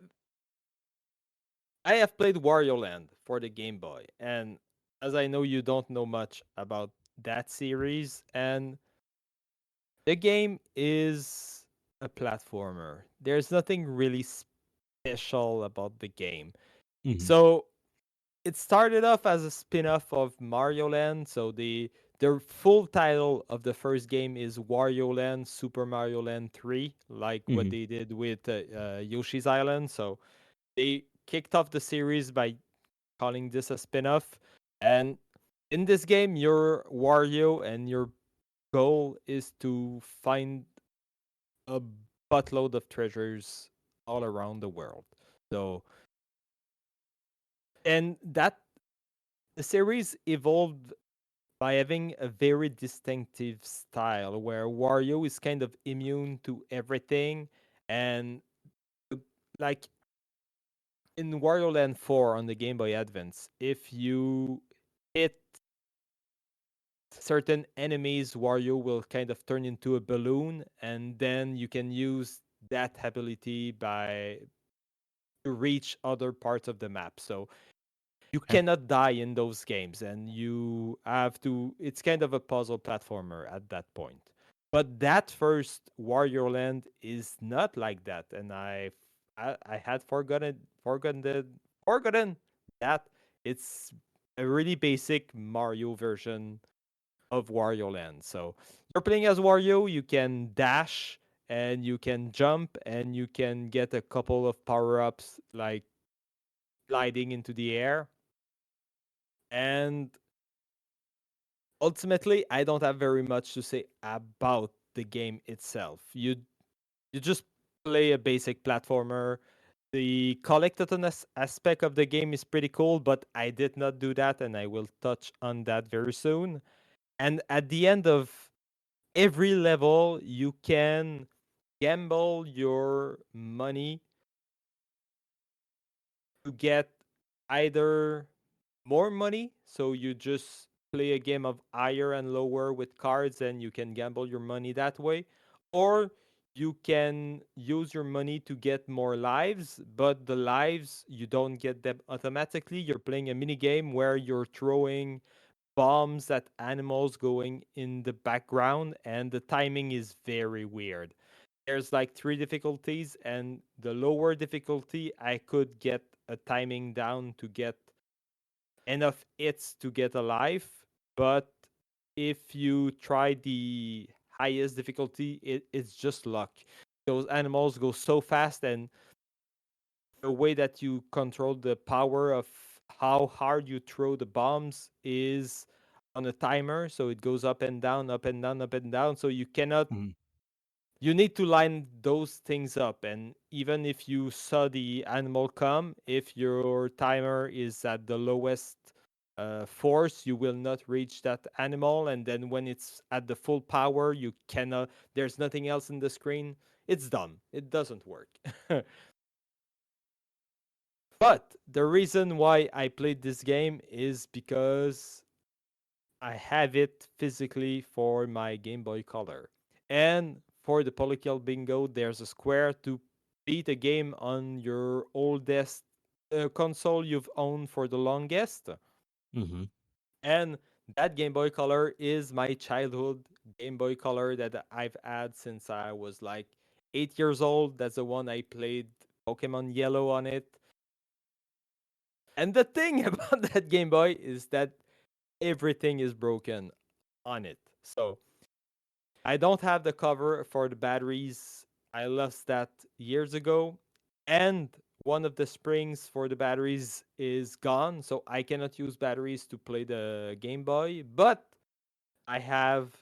I have played Warioland for the Game Boy, and as I know you don't know much about that series, and the game is a platformer. There's nothing really special about the game. Mm-hmm. So it started off as a spin-off of Mario Land. So the full title of the first game is Wario Land Super Mario Land 3, like what Mm-hmm. they did with Yoshi's Island. So they kicked off the series by calling this a spin-off. And in this game, you're Wario, and your goal is to find a buttload of treasures all around the world. So, and that the series evolved by having a very distinctive style where Wario is kind of immune to everything. And like in Wario Land 4 on the Game Boy Advance, if you hit certain enemies, Wario will kind of turn into a balloon, and then you can use that ability by to reach other parts of the map. So you Okay. cannot die in those games, and you have to. It's kind of a puzzle platformer at that point. But that first Wario Land is not like that, and I had forgotten that it's a really basic Mario version of Wario Land. So you're playing as Wario, you can dash and you can jump and you can get a couple of power ups like gliding into the air. And ultimately, I don't have very much to say about the game itself. You just play a basic platformer. The collectathon aspect of the game is pretty cool, but I did not do that, and I will touch on that very soon. And at the end of every level, you can gamble your money to get either more money, so you just play a game of higher and lower with cards and you can gamble your money that way, or you can use your money to get more lives, but the lives you don't get them automatically. You're playing a mini game where you're throwing bombs at animals going in the background, and the timing is very weird. There's like three difficulties, and the lower difficulty, I could get a timing down to get enough hits to get a life. But if you try the highest difficulty, it's just luck. Those animals go so fast, and the way that you control the power of how hard you throw the bombs is on a timer. So it goes up and down, up and down, up and down. So you cannot Mhm. you need to line those things up, and even if you saw the animal come, if your timer is at the lowest force, you will not reach that animal, and then when it's at the full power, you cannot there's nothing else in the screen. It's dumb, it doesn't work. But the reason why I played this game is because I have it physically for my Game Boy Color. And for the Polykill Bingo, there's a square to beat a game on your oldest console you've owned for the longest. Mm-hmm. And that Game Boy Color is my childhood Game Boy Color that I've had since I was like 8 years old. That's the one I played Pokemon Yellow on it. And the thing about that Game Boy is that everything is broken on it. So I don't have the cover for the batteries. I lost that years ago. And one of the springs for the batteries is gone. So I cannot use batteries to play the Game Boy. But I have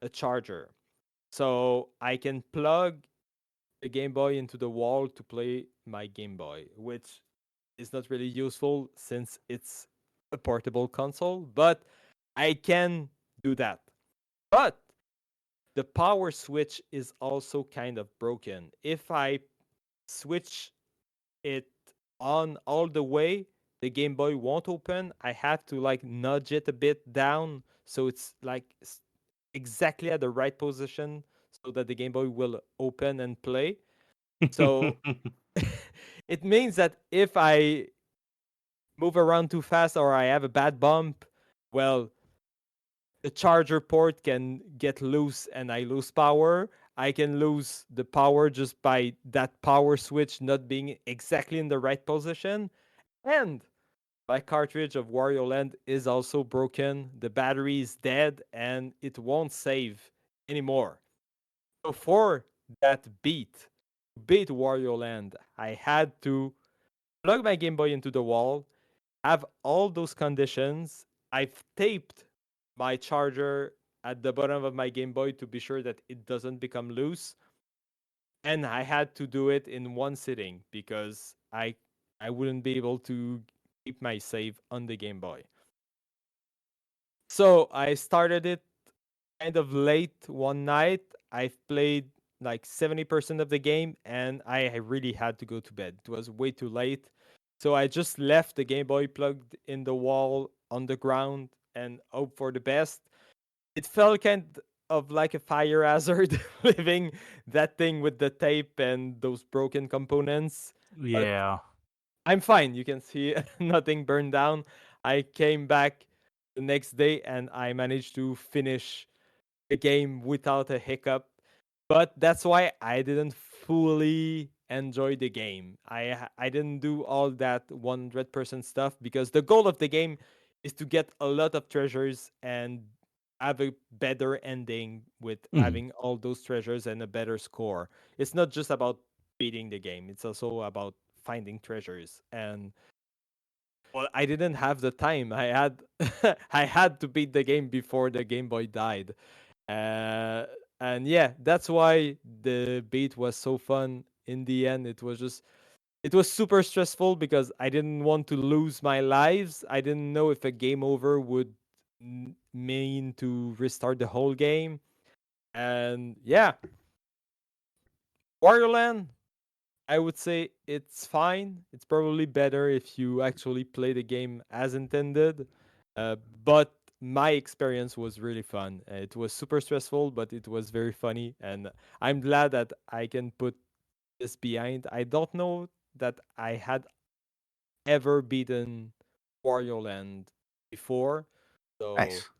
a charger. So I can plug the Game Boy into the wall to play my Game Boy, which is not really useful since it's a portable console, but I can do that. But the power switch is also kind of broken. If I switch it on all the way, the Game Boy won't open. I have to like nudge it a bit down so it's like exactly at the right position so that the Game Boy will open and play. So it means that if I move around too fast or I have a bad bump, well, the charger port can get loose and I lose power. I can lose the power just by that power switch not being exactly in the right position. And my cartridge of Warioland is also broken. The battery is dead and it won't save anymore. So for that beat Warioland, I had to plug my Game Boy into the wall, have all those conditions. I've taped my charger at the bottom of my Game Boy to be sure that it doesn't become loose. And I had to do it in one sitting because I wouldn't be able to keep my save on the Game Boy. So I started it kind of late one night. I've played like 70% of the game and I really had to go to bed. It was way too late. So I just left the Game Boy plugged in the wall on the ground and hope for the best. It felt kind of like a fire hazard leaving that thing with the tape and those broken components. But Yeah. I'm fine. You can see nothing burned down. I came back the next day and I managed to finish the game without a hiccup. But that's why I didn't fully enjoy the game. I didn't do all that 100% stuff because the goal of the game is to get a lot of treasures and have a better ending with Mhm. having all those treasures and a better score. It's not just about beating the game. It's also about finding treasures. And well, I didn't have the time. I had I had to beat the game before the Game Boy died. Uh, and yeah, that's why the beat was so fun. In the end, it was super stressful because I didn't want to lose my lives. I didn't know if a game over would mean to restart the whole game. And yeah, Wario Land, I would say it's fine. It's probably better if you actually play the game as intended. Uh, but my experience was really fun. It was super stressful, but it was very funny. And I'm glad that I can put this behind. I don't know that I had ever beaten Wario Land before. So Nice.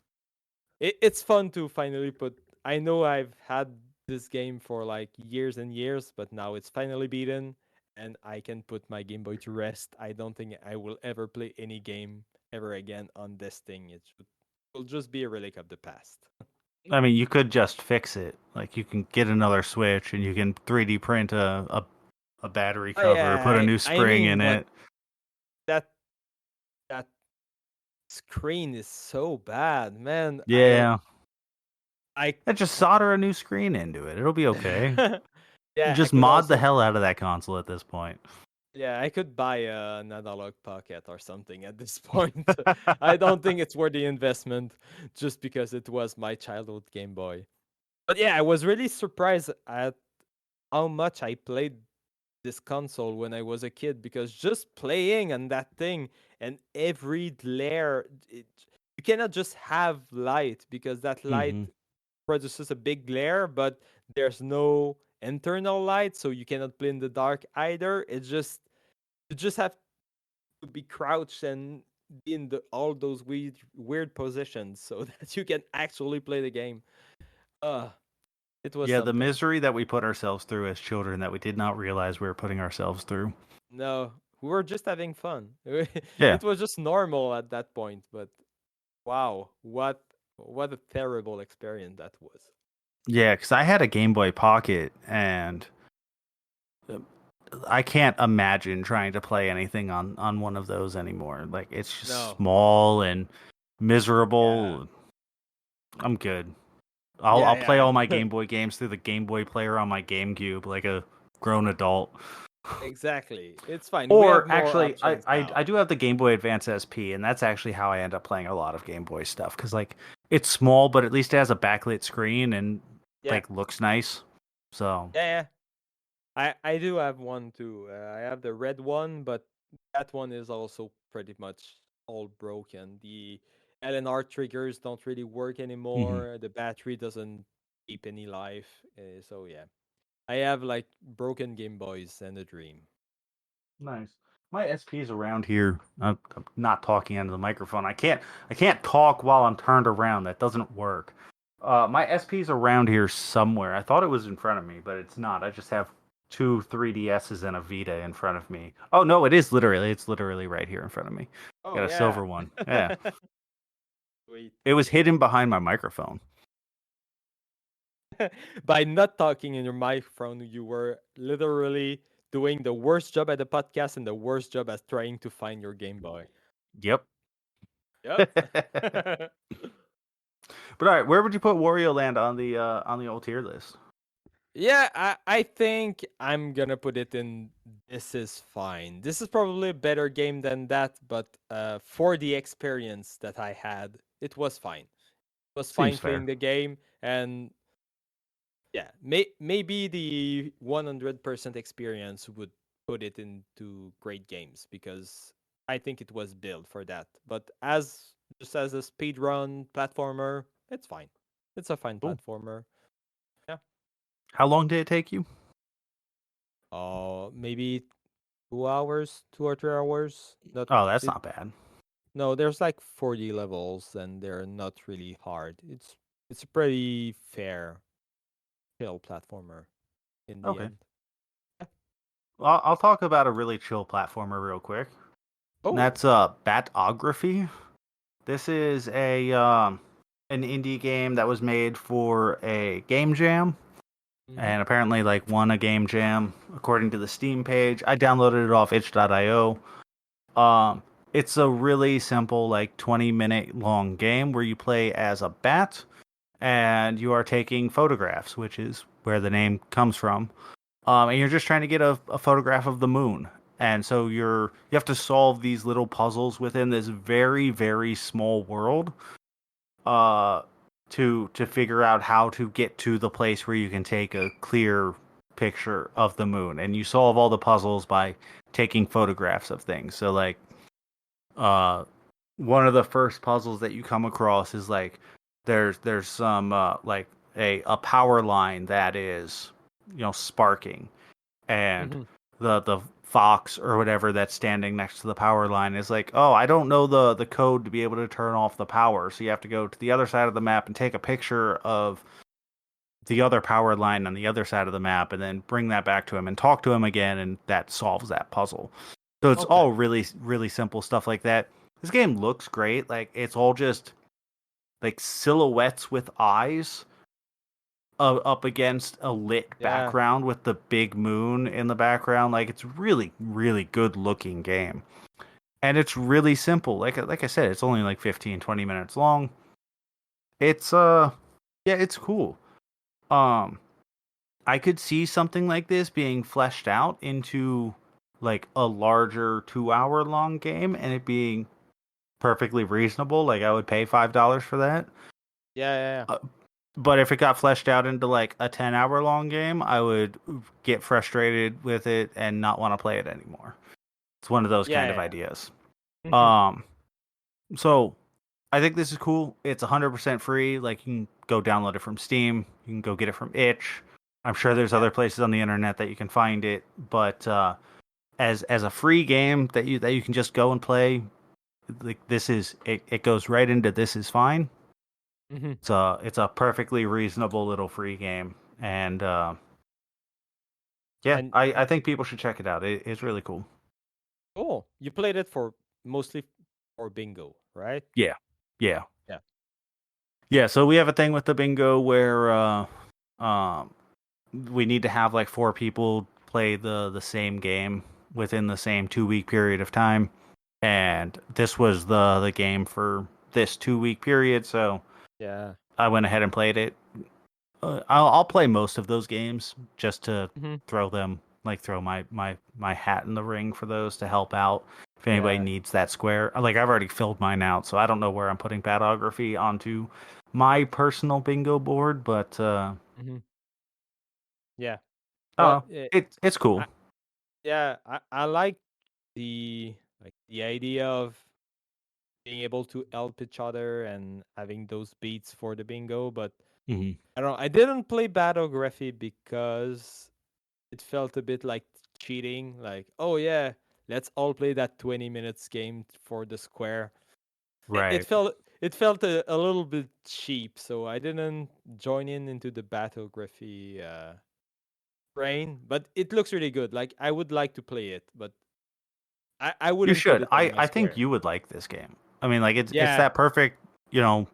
it's fun to finally put. I know I've had this game for like years and years, but now it's finally beaten, and I can put my Game Boy to rest. I don't think I will ever play any game ever again on this thing. Will just be a relic of the past. I mean, you could just fix it. Like you can get another Switch and you can 3D print a battery Oh cover, yeah, put a new I spring mean, in but it. that that screen is so bad, man. Yeah. I And just solder a new screen into it. It'll be okay. yeah, I Just could mod the also hell out of that console at this point. yeah, I could buy an analog pocket or something at this point. I don't think it's worth the investment just because it was my childhood Game Boy. But yeah, I was really surprised at how much I played this console when I was a kid because just playing on that thing and every glare, you cannot just have light because that light Hmm. produces a big glare, but there's no internal light, so you cannot play in the dark either. It's just You just have to be crouched and be in all those weird positions so that you can actually play the game. Uh it was Yeah, the something. misery that we put ourselves through as children that we did not realize we were putting ourselves through. No, we were just having fun. Yeah. It was just normal at that point, but wow, what a terrible experience that was. Yeah, because I had a Game Boy Pocket, and I can't imagine trying to play anything on one of those anymore. Like, it's just No. small and Yeah. miserable. I'm good. I'll play all my Yeah. Game Boy games through the Game Boy player on my GameCube like a grown adult. Exactly. It's fine. We have Or more actually, options I now. do have the Game Boy Advance SP, and that's actually how I end up playing a lot of Game Boy stuff because like it's small, but at least it has a backlit screen and Yeah. like looks nice. So Yeah, yeah. I do have one too. I have the red one, but that one is also pretty much all broken. The LNR triggers don't really work mhm. anymore. The battery doesn't keep any life. So yeah, I have like broken Game Boys and a dream. Nice. My SP's around here. I'm not talking into the microphone. I can't talk while I'm turned around. That doesn't work. My SP's around here somewhere. I thought it was in front of me, but it's not. I just have two 3DSs and a Vita in front of me. Oh no, it's literally right here in front of me. Oh Got a yeah. silver one. Yeah. Sweet. It was hidden behind my microphone. By not talking in your microphone, you were literally doing the worst job at the podcast and the worst job at trying to find your Game Boy. Yep. Yep. But all right, where would you put Warioland on the old tier list? Yeah, I think I'm gonna put it in. This is fine. This is probably a better game than that, but for the experience that I had, it was fine. It was Seems fine fair. playing the game, and yeah, maybe the 100% experience would put it into great games because I think it was built for that. But just as a speedrun platformer, it's fine. It's a fine Cool. platformer. Yeah. How long did it take you? Maybe 2 hours, 2 or 3 hours. Not Oh, that's it. not bad. No, there's like 40 levels, and they're not really hard. It's a pretty fair, chill platformer in the Okay. end. Well, I'll talk about a really chill platformer real quick. And Oh. that's Batography. This is a an indie game that was made for a game jam, Mm-hmm. and apparently like won a game jam according to the Steam page. I downloaded it off itch.io. Um, it's a really simple like 20-minute long game where you play as a bat and you are taking photographs, which is where the name comes from. And you're just trying to get a photograph of the moon. And so you have to solve these little puzzles within this very very small world, uh, to figure out how to get to the place where you can take a clear picture of the moon. And you solve all the puzzles by taking photographs of things. So like, uh, one of the first puzzles that you come across is like there's some like a power line that is sparking, and Mm-hmm. the fox or whatever that's standing next to the power line is like, oh, I don't know the code to be able to turn off the power, so you have to go to the other side of the map and take a picture of the other power line on the other side of the map and then bring that back to him and talk to him again, and that solves that puzzle. So it's Okay. all really really simple stuff like that. This game looks great. Like, it's all just like silhouettes with eyes up against a lit Yeah. background with the big moon in the background. Like, it's really really good looking game, and it's really simple. Like I said, it's only like 15-20 minutes long. It's yeah, it's cool. um I could see something like this being fleshed out into like a larger 2 hour long game and it being perfectly reasonable. Like, I would pay $5 for that. Yeah. Yeah. Uh, but if it got fleshed out into like a 10-hour long game, I would get frustrated with it and not want to play it anymore. It's one of those Yeah. kind of Yeah. ideas. Yeah. Mm-hmm. Um, so I think this is cool. It's 100% free. Like, you can go download it from Steam. You can go get it from Itch. I'm sure there's Yeah. other places on the internet that you can find it, but as a free game that you can just go and play. Like this is it goes right into this is fine. Hmm. It's a perfectly reasonable little free game, and yeah, And I think people should check it out. It's really cool. cool. You played it for mostly for bingo, right? Yeah, yeah, Yeah. yeah. So we have a thing with the bingo where um we need to have like 4 people play the same game within the same 2 week period of time, and this was the game for this 2 week period. So Yeah. I went ahead and played it. I'll play most of those games just to Hmm. throw my hat in the ring for those to help out if anybody Yeah. needs that square. Like I've already filled mine out, so I don't know where I'm putting Batography onto my personal bingo board, but Hmm. Yeah. I Well, don't know. It's cool. I, yeah, I like the idea of being able to help each other and having those beats for the bingo, but Hmm. I don't know. I didn't play Batography because it felt a bit like cheating. Like, oh yeah, let's all play that 20 minutes game for the square. It Right. felt a little bit cheap, so I didn't join into the Batography train. But it looks really good. Like I would like to play it, but I You wouldn't put should. it on my I think square. you would like this game. I mean, like it's Yeah, that perfect. You know,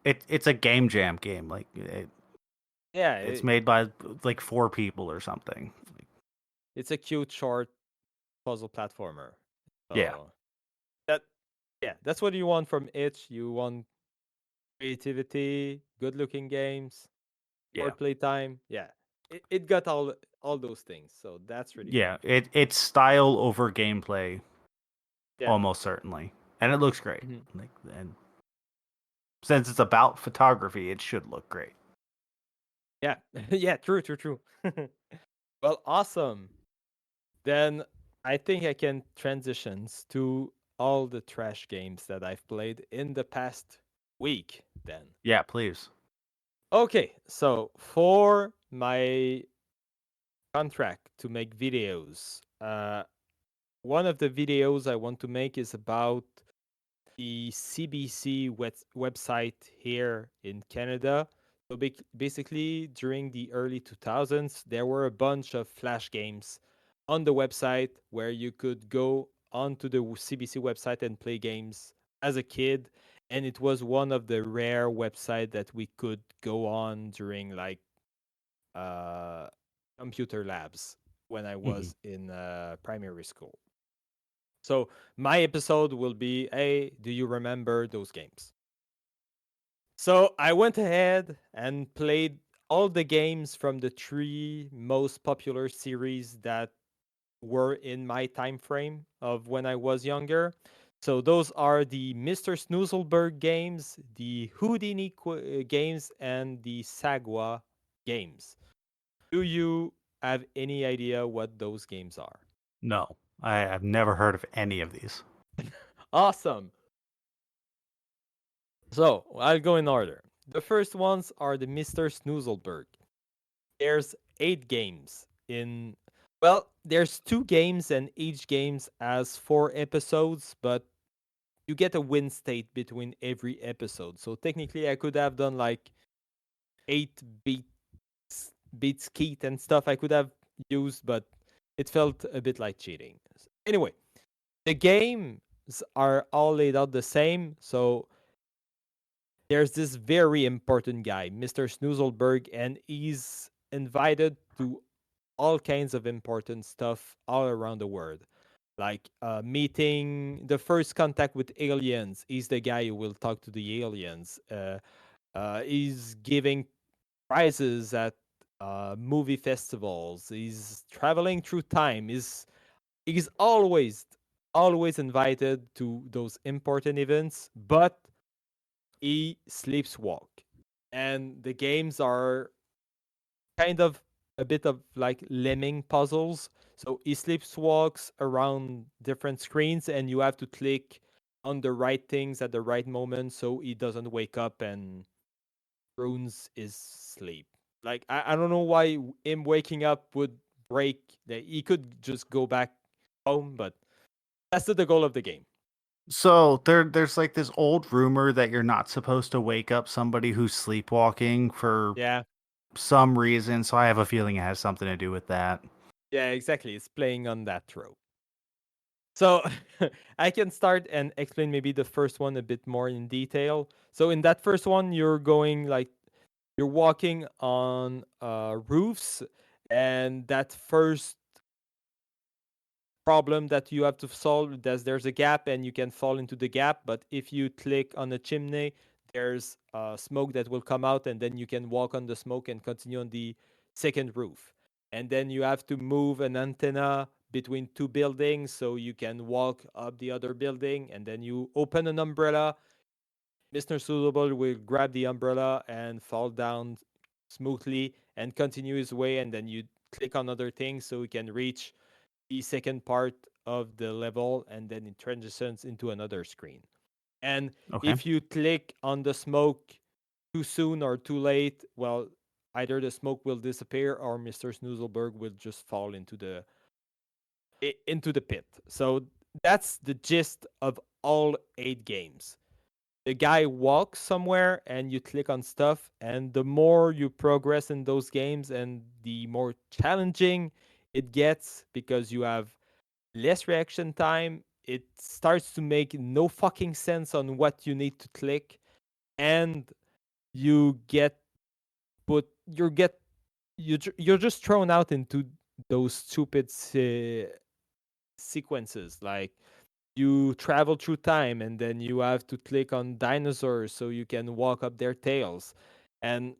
it's a game jam game. Like yeah. it's made by like 4 people or something. It's a cute short puzzle platformer. Yeah. So that yeah, that's what you want from it. You want creativity, good looking games, Yeah. short playtime. Yeah. It got all those things. So that's really Yeah. cool. It's style over gameplay Yeah. almost certainly, and it looks great. Mhm. Like and since it's about photography, it should look great. Yeah. Yeah, true. Well, awesome. Then I think I can transitions to all the trash games that I've played in the past week then. Yeah, please. Okay, so for my contract to make videos, one of the videos I want to make is about the CBC website here in Canada. So basically, during the early 2000s, there were a bunch of Flash games on the website where you could go onto the CBC website and play games as a kid. And it was one of the rare websites that we could go on during like uh, computer labs when I Hmm. was in primary school. So my episode will be, hey, do you remember those games? So I went ahead and played all the games from the 3 most popular series that were in my time frame of when I was younger. So those are the Mr. Snoozleberg games, the Houdini games, and the Sagwa games. Do you have any idea what those games are? No, I've never heard of any of these. Awesome. So I'll go in order. The first ones are the Mr. Snoozleberg. There's 8 games in. Well, there's 2 games, and each games has 4 episodes, but you get a win state between every episode. So technically, I could have done like 8 beats keat and stuff I could have used, but it felt a bit like cheating. Anyway, the games are all laid out the same. So there's this very important guy, Mr. Snoozleberg, and he's invited to all kinds of important stuff all around the world. Like meeting the first contact with aliens. He's the guy who will talk to the aliens. He's giving prizes at movie festivals. He's traveling through time. He's always invited to those important events, but he sleepwalk. And the games are kind of a bit of like lemming puzzles. So he sleepwalks around different screens, and you have to click on the right things at the right moment so he doesn't wake up and ruins his sleep. Like I don't know why him waking up would break. He could just go back home, but that's the goal of the game. So there's like this old rumor that you're not supposed to wake up somebody who's sleepwalking for Yeah, some reason. So I have a feeling it has something to do with that. yeah, exactly. It's playing on that trope. So I can start and explain maybe the first one a bit more in detail. So in that first one, you're going like you're walking on roofs, and that first problem that you have to solve is there's a gap and you can fall into the gap. But if you click on a chimney, there's smoke that will come out, and then you can walk on the smoke and continue on the second roof. And then you have to move an antenna between two buildings so you can walk up the other building, and then you open an umbrella. Mr. Snoozleberg will grab the umbrella and fall down smoothly and continue his way, and then you click on other things so he can reach the second part of the level, and then it transitions into another screen. And Okay. if you click on the smoke too soon or too late, well, either the smoke will disappear or Mr. Snoozleberg will just fall into the pit. So that's the gist of all 8 games. The guy walks somewhere and you click on stuff, and the more you progress in those games and the more challenging it gets because you have less reaction time. It starts to make no fucking sense on what you need to click, and you get put you're just thrown out into those stupid sequences. Like you travel through time, and then you have to click on dinosaurs so you can walk up their tails, and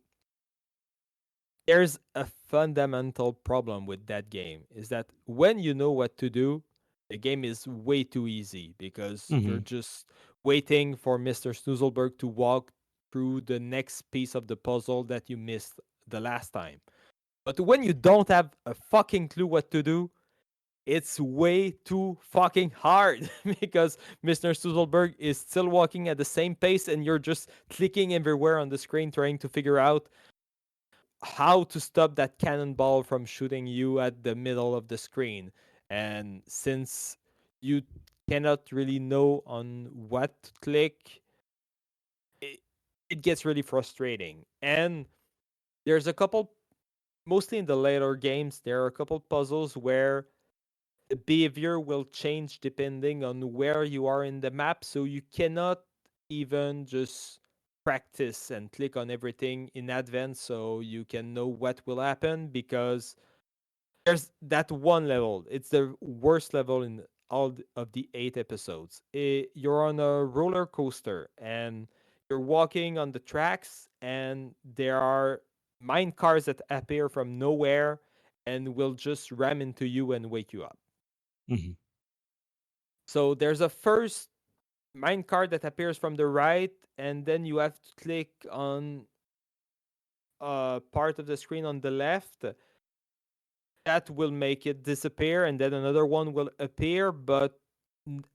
there's a fundamental problem with that game is that when you know what to do, the game is way too easy because you're Hmm. just waiting for Mr. Snoozleberg to walk through the next piece of the puzzle that you missed the last time. But when you don't have a fucking clue what to do, it's way too fucking hard because Mr. Snoozleberg is still walking at the same pace and you're just clicking everywhere on the screen trying to figure out how to stop that cannonball from shooting you at the middle of the screen. And since you cannot really know on what to click, it, it gets really frustrating. And there's a couple, mostly in the later games, there are a couple puzzles where the behavior will change depending on where you are in the map. So you cannot even just practice and click on everything in advance so you can know what will happen because there's that one level. It's the worst level in all of the 8 episodes. You're on a roller coaster and you're walking on the tracks, and there are mine cars that appear from nowhere and will just ram into you and wake you up. Hmm. So there's a first mine card that appears from the right, and then you have to click on a part of the screen on the left. That will make it disappear, and then another one will appear. But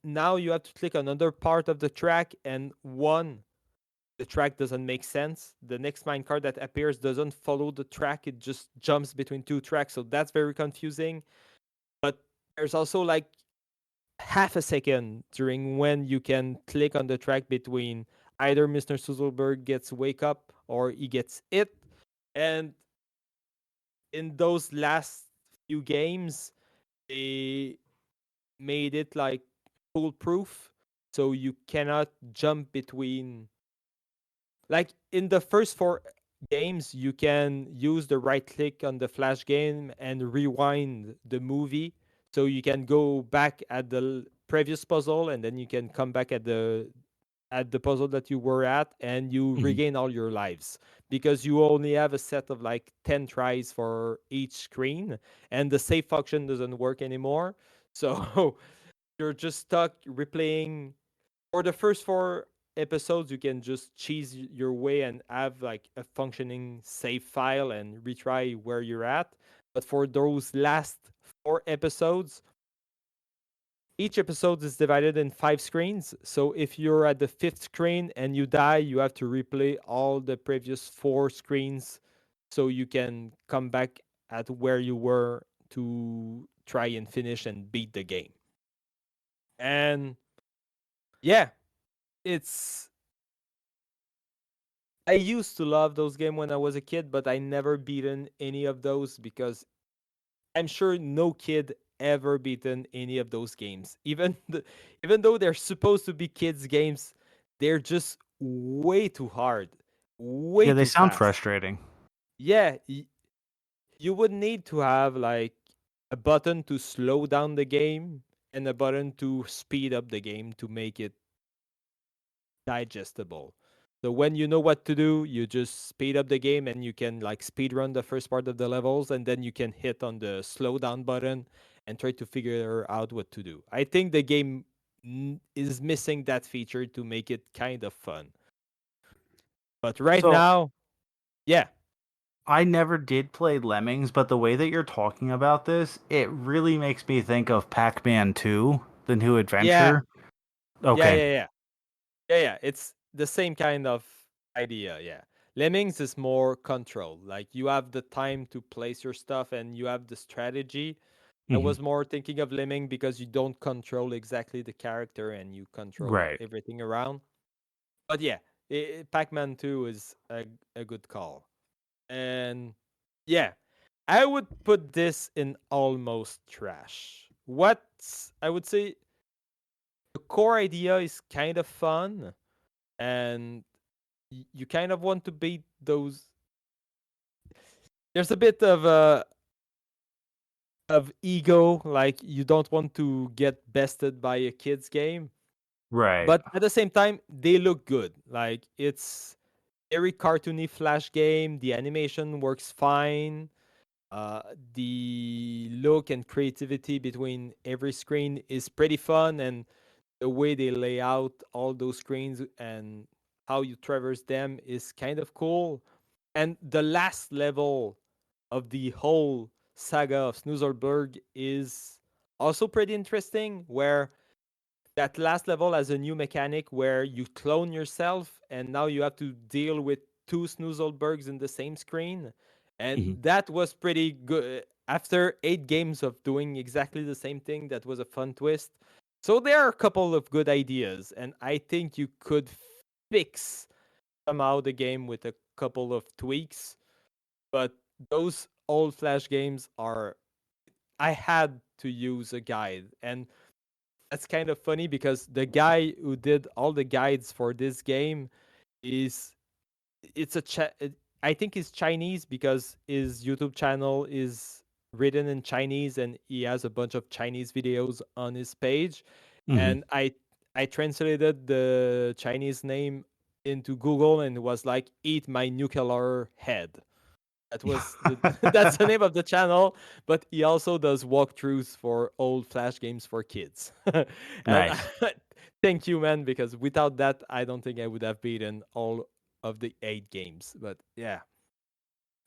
now you have to click another part of the track, and the track doesn't make sense. The next mine card that appears doesn't follow the track; it just jumps between two tracks. So that's very confusing. But there's also like half a second during when you can click on the track between either Mr. Snoozleberg gets wake up or he gets it. And in those last few games, they made it like foolproof. So you cannot jump between, like in the first 4 games, you can use the right click on the flash game and rewind the movie. So you can go back at the previous puzzle, and then you can come back at the puzzle that you were at, and you Hmm. regain all your lives because you only have a set of like 10 tries for each screen, and the save function doesn't work anymore. So you're just stuck replaying. For the first 4 episodes, you can just cheese your way and have like a functioning save file and retry where you're at. But for those last 4 episodes, each episode is divided in 5 screens. So if you're at the 5th screen and you die, you have to replay all the previous 4 screens so you can come back at where you were to try and finish and beat the game. And yeah, it's I used to love those games when I was a kid, but I never beaten any of those because I'm sure no kid ever beaten any of those games. Even though they're supposed to be kids games, they're just way too hard, way Yeah, they too sound fast. frustrating. Yeah, you would need to have like a button to slow down the game and a button to speed up the game to make it digestible. So when you know what to do, you just speed up the game and you can like speed run the first part of the levels, and then you can hit on the slow down button and try to figure out what to do. I think the game is missing that feature to make it kind of fun. But right So now, yeah. I never did play Lemmings, but the way that you're talking about this, it really makes me think of Pac-Man 2, The New Yeah. Adventure. Yeah, Okay. yeah, yeah. Yeah. It's the same kind of idea. Yeah. Lemmings is more control. Like you have the time to place your stuff and you have the strategy. I Hmm. was more thinking of Lemming because you don't control exactly the character and you control Right. everything around. But yeah, Pac-Man 2 is a good call. And yeah, I would put this in almost trash. I would say the core idea is kind of fun and you kind of want to beat those. There's a bit of ego, like you don't want to get bested by a kid's game, Right. but at the same time they look good. Like it's very cartoony flash game, the animation works fine, uh, the look and creativity between every screen is pretty fun, and the way they lay out all those screens and how you traverse them is kind of cool. And the last level of the whole saga of Snoozleberg is also pretty interesting, where that last level has a new mechanic where you clone yourself and now you have to deal with two Snoozlebergs in the same screen. And Hmm. that was pretty good. After 8 games of doing exactly the same thing, that was a fun twist. So there are a couple of good ideas, and I think you could fix somehow the game with a couple of tweaks. But those old Flash games are. I had to use a guide, and that's kind of funny because the guy who did all the guides for this game is it's a I think he's Chinese because his YouTube channel is written in Chinese and he has a bunch of Chinese videos on his page. Hmm. And I translated the Chinese name into Google and it was like "Eat my nuclear head." That was the that's the name of the channel, but he also does walkthroughs for old Flash games for kids. And Nice. thank you, man, because without that, I don't think I would have beaten all of the 8 games. But yeah.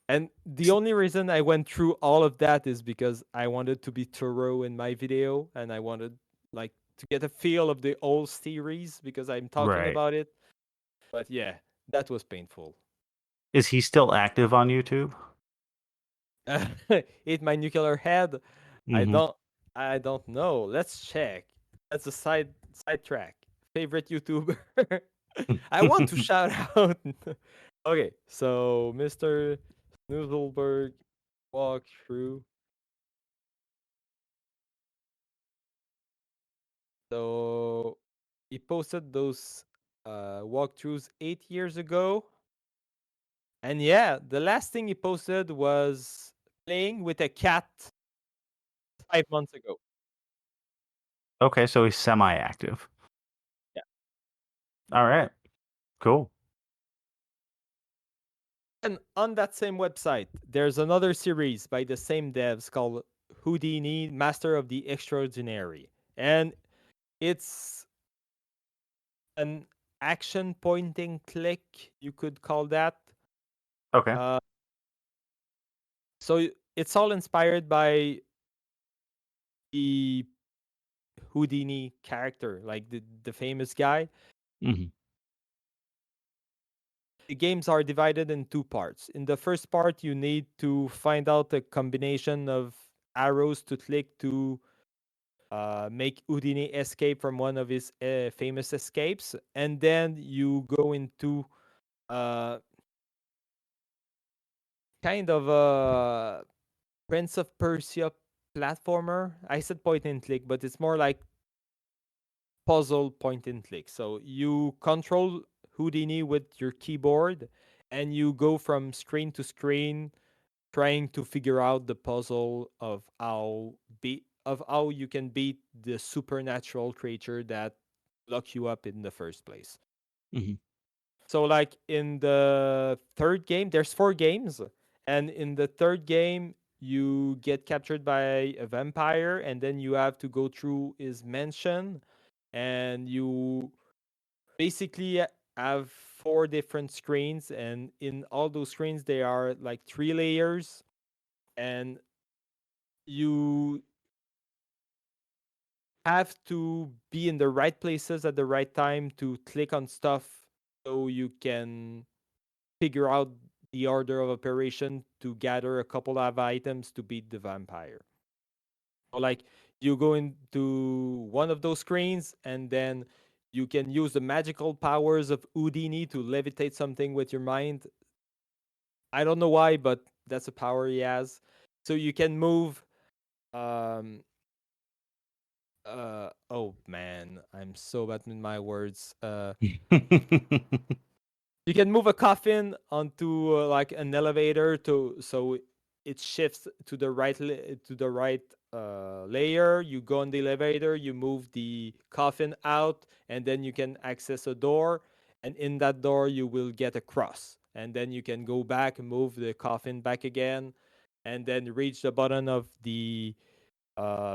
And the only reason I went through all of that is because I wanted to be thorough in my video and I wanted like to get a feel of the old series because I'm talking Right. about it. But yeah, that was painful. Is he still active on YouTube? Eat my nuclear head. I Hmm. don't I don't know. Let's check. That's a sidetrack. Favorite YouTuber. I want to shout out. Okay, so Mr. Snoozleberg walkthrough. So he posted those walkthroughs 8 years ago. And yeah, the last thing he posted was playing with a cat 5 months ago. Okay, so he's semi-active. Yeah. All right. Cool. And on that same website, there's another series by the same devs called Houdini, Master of the Extraordinary. And it's an action pointing click, you could call that. Okay. Uh, so it's all inspired by the Houdini character, like the famous guy. Hmm. The games are divided in 2 parts. In the first part, you need to find out a combination of arrows to click to make Houdini escape from one of his famous escapes, and then you go into uh, kind of a Prince of Persia platformer. I said point and click, but it's more like puzzle point and click. So you control Houdini with your keyboard, and you go from screen to screen trying to figure out the puzzle of how you can beat the supernatural creature that lock you up in the first place. Mm-hmm. So like in the third game, there's 4 games, and in the third game you get captured by a vampire, and then you have to go through his mansion, and you basically have 4 different screens, and in all those screens there are like 3 layers, and you have to be in the right places at the right time to click on stuff so you can figure out the order of operation to gather a couple of items to beat the vampire. So like you go into one of those screens, and then you can use the magical powers of Houdini to levitate something with your mind. I don't know why, but that's a power he has. So you can move um oh man, I'm so bad with my words. You can move a coffin onto like an elevator to so it shifts to the right layer. You go on the elevator, you move the coffin out, and then you can access a door. And in that door, you will get a cross, and then you can go back, move the coffin back again, and then reach the button of the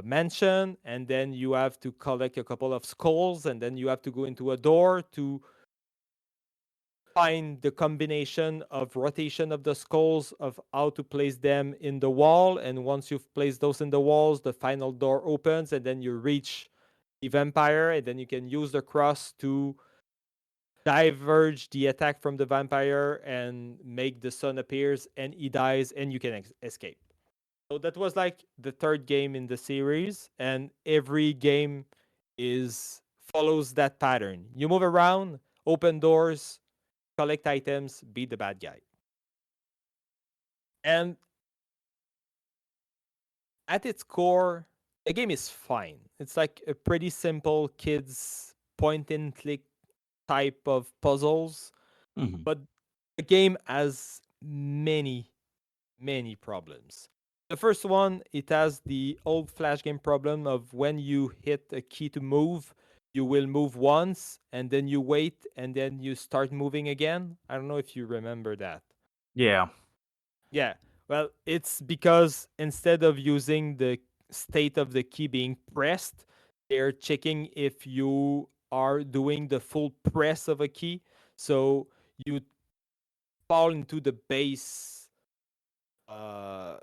mansion. And then you have to collect a couple of skulls, and then you have to go into a door to find the combination of rotation of the skulls of how to place them in the wall. And once you've placed those in the walls, the final door opens, and then you reach the vampire, and then you can use the cross to diverge the attack from the vampire and make the sun appears, and he dies, and you can escape. So that was like the third game in the series, and every game is follows that pattern. You move around, open doors, collect items, beat the bad guy. And at its core, the game is fine. It's like a pretty simple kids point and click type of puzzles, Mm-hmm. but the game has many problems. The first one, it has the old Flash game problem of when you hit a key to move, you will move once and then you wait and then you start moving again. I don't know if you remember that. Yeah. Yeah. Well, it's because instead of using the state of the key being pressed, they're checking if you are doing the full press of a key. So you fall into the base uh,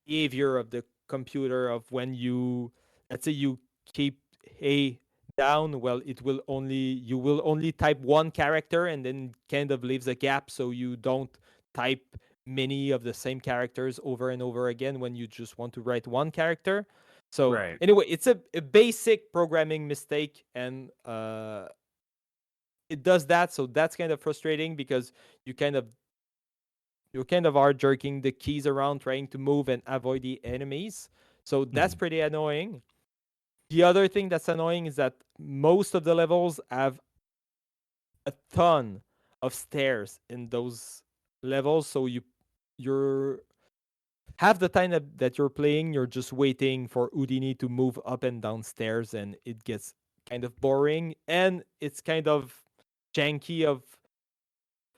behavior of the computer of when you, let's say you keep A down, well, you will only type one character and then kind of leaves a gap so you don't type many of the same characters over and over again when you just want to write one character. So Right. anyway, it's a basic programming mistake, and it does that. So that's kind of frustrating because you kind of are jerking the keys around trying to move and avoid the enemies. So that's Mm-hmm. pretty annoying. The other thing that's annoying is that most of the levels have a ton of stairs in those levels. So you're half the time that you're playing, you're just waiting for Houdini to move up and down stairs, and it gets kind of boring, and it's kind of janky of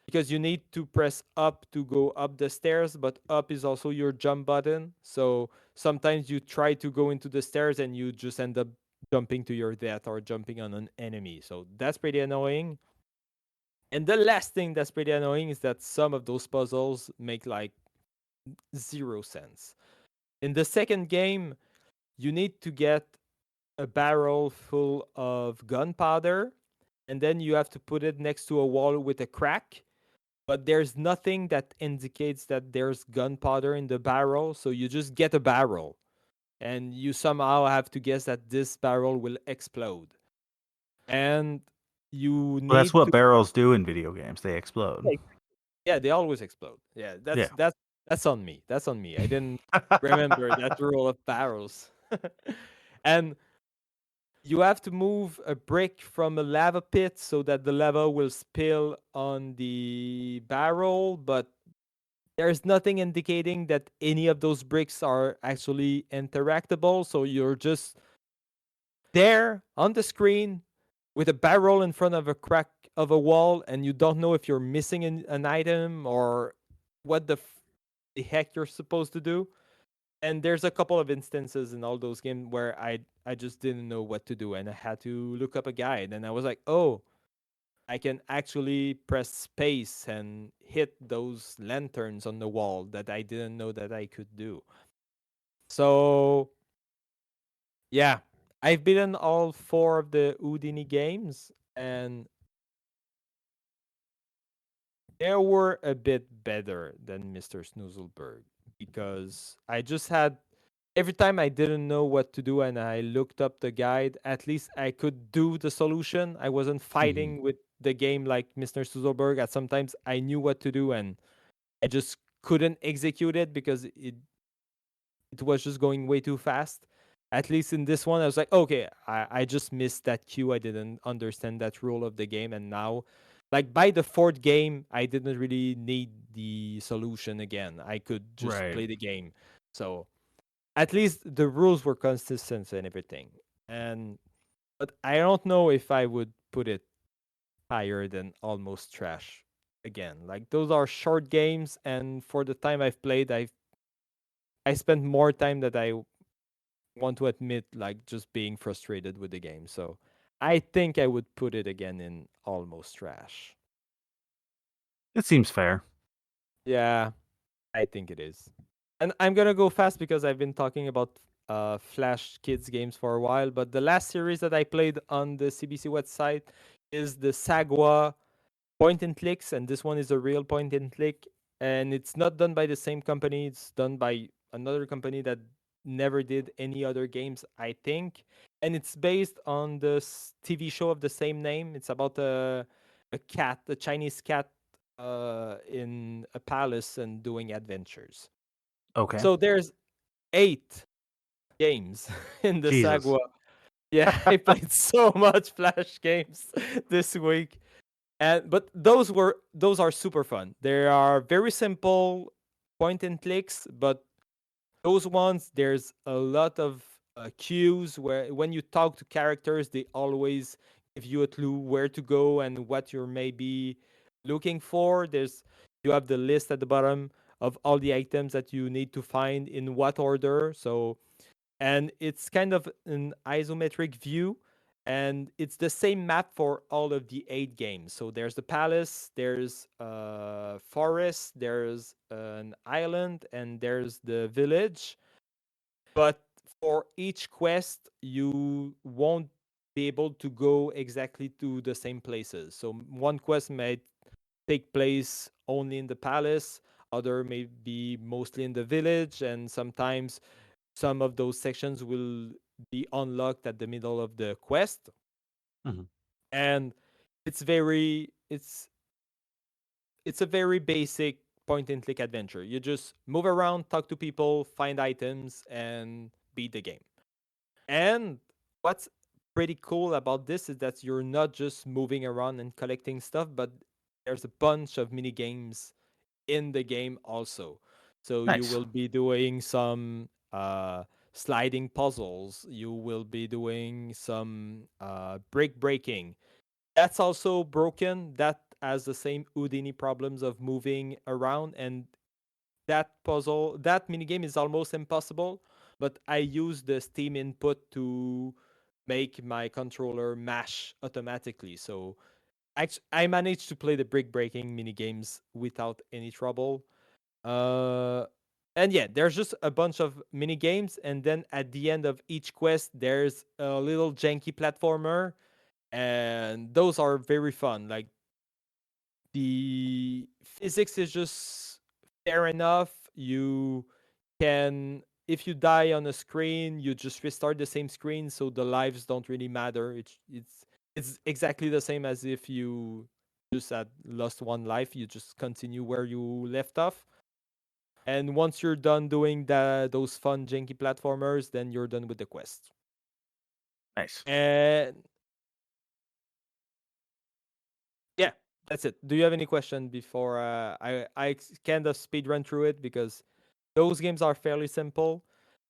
because you need to press up to go up the stairs, but up is also your jump button. So sometimes you try to go into the stairs and you just end up jumping to your death or jumping on an enemy. So that's pretty annoying. And the last thing that's pretty annoying is that some of those puzzles make like 0 sense. In the second game, you need to get a barrel full of gunpowder, and then you have to put it next to a wall with a crack, but there's nothing that indicates that there's gunpowder in the barrel, so you just get a barrel. and you somehow have to guess that this barrel will explode. And you Well, that's need what to barrels do in video games. They explode. yeah, they always explode. Yeah, Yeah. that's on me. That's on me. I didn't remember that rule of barrels. And you have to move a brick from a lava pit so that the lava will spill on the barrel, but there's nothing indicating that any of those bricks are actually interactable. So you're just there on the screen with a barrel in front of a crack of a wall, and you don't know if you're missing an item or what the heck you're supposed to do. And there's a couple of instances in all those games where I just didn't know what to do, and I had to look up a guide, and I was like, oh, I can actually press space and hit those lanterns on the wall that I didn't know that I could do. So yeah, I've beaten all 4 of the Houdini games, and they were a bit better than Mr. Snoozleberg because I just had every time I didn't know what to do and I looked up the guide, at least I could do the solution. I wasn't Mhm. fighting with the game like Mr. Snoozleberg. At sometimes I knew what to do and I just couldn't execute it because it was just going way too fast. At least in this one, I was like, okay, I just missed that cue. I didn't understand that rule of the game. And now, like by the 4th game, I didn't really need the solution again. I could just Right. play the game. So at least the rules were consistent and everything. And but I don't know if I would put it higher than Almost Trash again. Like those are short games, and for the time I've played, I spent more time that I want to admit, like just being frustrated with the game. So I think I would put it again in Almost Trash. It seems fair. Yeah, I think it is. And I'm gonna go fast because I've been talking about Flash Kids games for a while. But the last series that I played on the CBC website is the Sagwa point and clicks, and this one is a real point and click. And it's not done by the same company. It's done by another company that never did any other games, I think. And it's based on the TV show of the same name. It's about a cat, a Chinese cat, in a palace and doing adventures. Okay. So there's 8 games in the Jesus. Sagwa. Yeah, I played so much Flash games this week. And but those are super fun. They are very simple point and clicks, but those ones there's a lot of cues where when you talk to characters, they always give you a clue where to go and what you're maybe looking for. There's you have the list at the bottom of all the items that you need to find in what order. So and it's kind of an isometric view, and it's the same map for all of the 8 games. So there's the palace, there's a forest, there's an island, and there's the village. But for each quest you won't be able to go exactly to the same places. So one quest may take place only in the palace, other may be mostly in the village, and sometimes some of those sections will be unlocked at the middle of the quest. Mhm. And it's very it's a very basic point and click adventure. You just move around, talk to people, find items, and beat the game. And what's pretty cool about this is that you're not just moving around and collecting stuff, but there's a bunch of mini games in the game also. So you Nice. will be doing some sliding puzzles. You will be doing some brick breaking. That's also broken. That has the same Houdini problems of moving around, and that minigame is almost impossible. But I use the Steam input to make my controller mash automatically. So I managed to play the brick breaking mini games without any trouble. Uh, and yeah, there's just a bunch of mini games, and then at the end of each quest, there's a little janky platformer, and those are very fun. Like the physics is just fair enough. You can if you die on a screen, you just restart the same screen, so the lives don't really matter. It's exactly the same as if you just had lost one life. You just continue where you left off. And once you're done doing those fun janky platformers, then you're done with the quest. Nice. And yeah, that's it. Do you have any question before I kind of speed run through it, because those games are fairly simple,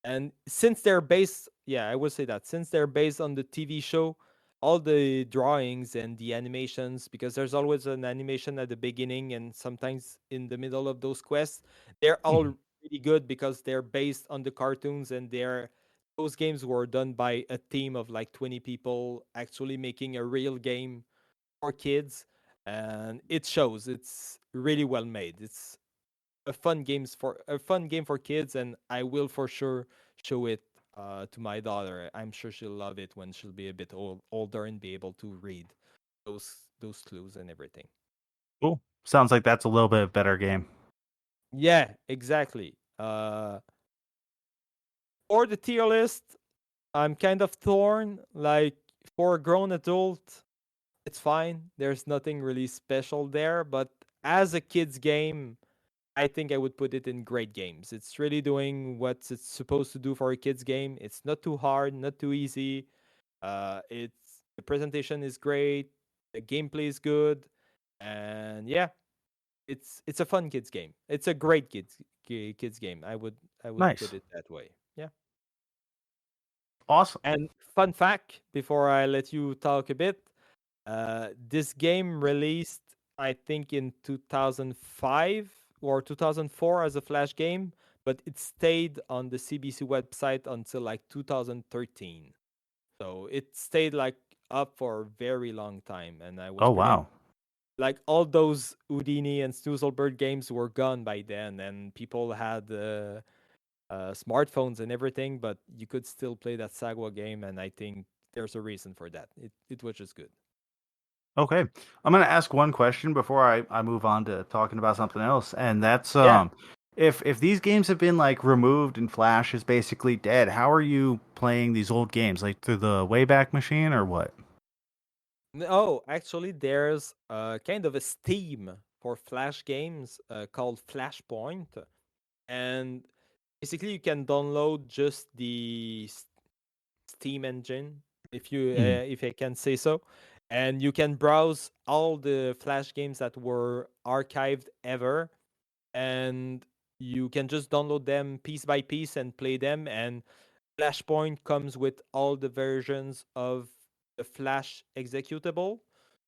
and since they're based, yeah, I would say that since they're based on the TV show, all the drawings and the animations, because there's always an animation at the beginning and sometimes in the middle of those quests, they're all Mhm. really good because they're based on the cartoons, and those games were done by a team of like 20 people actually making a real game for kids, and it shows. It's really well made. It's a fun game for kids, and I will for sure show it to my daughter. I'm sure she'll love it when she'll be a bit older and be able to read those clues and everything. Cool. Sounds like that's a little bit better game. Yeah, exactly. For the tier list, I'm kind of torn. Like, for a grown adult, it's fine. There's nothing really special there, but as a kid's game, I think I would put it in great games. It's really doing what it's supposed to do for a kids game. It's not too hard, not too easy. It's the presentation is great, the gameplay is good, and yeah, it's a fun kids game. It's a great kids game. I would put Nice. it that way. Yeah. Awesome. And fun fact, before I let you talk a bit, this game released, I think, in 2005 or 2004 as a Flash game, but it stayed on the CBC website until like 2013. So it stayed like up for a very long time, and I was Oh pretty wow. like all those Houdini and Snoozleberg games were gone by then, and people had smartphones and everything, but you could still play that Sagwa game, and I think there's a reason for that. It was just good. Okay. I'm gonna ask one question before I move on to talking about something else, and that's Yeah. if these games have been like removed and Flash is basically dead, how are you playing these old games? Like through the Wayback Machine or what? No, actually, there's kind of a Steam for Flash games called Flashpoint, and basically you can download just the Steam engine, Mhm. if I can say so, and you can browse all the Flash games that were archived ever, and you can just download them piece by piece and play them. And Flashpoint comes with all the versions of the Flash executable,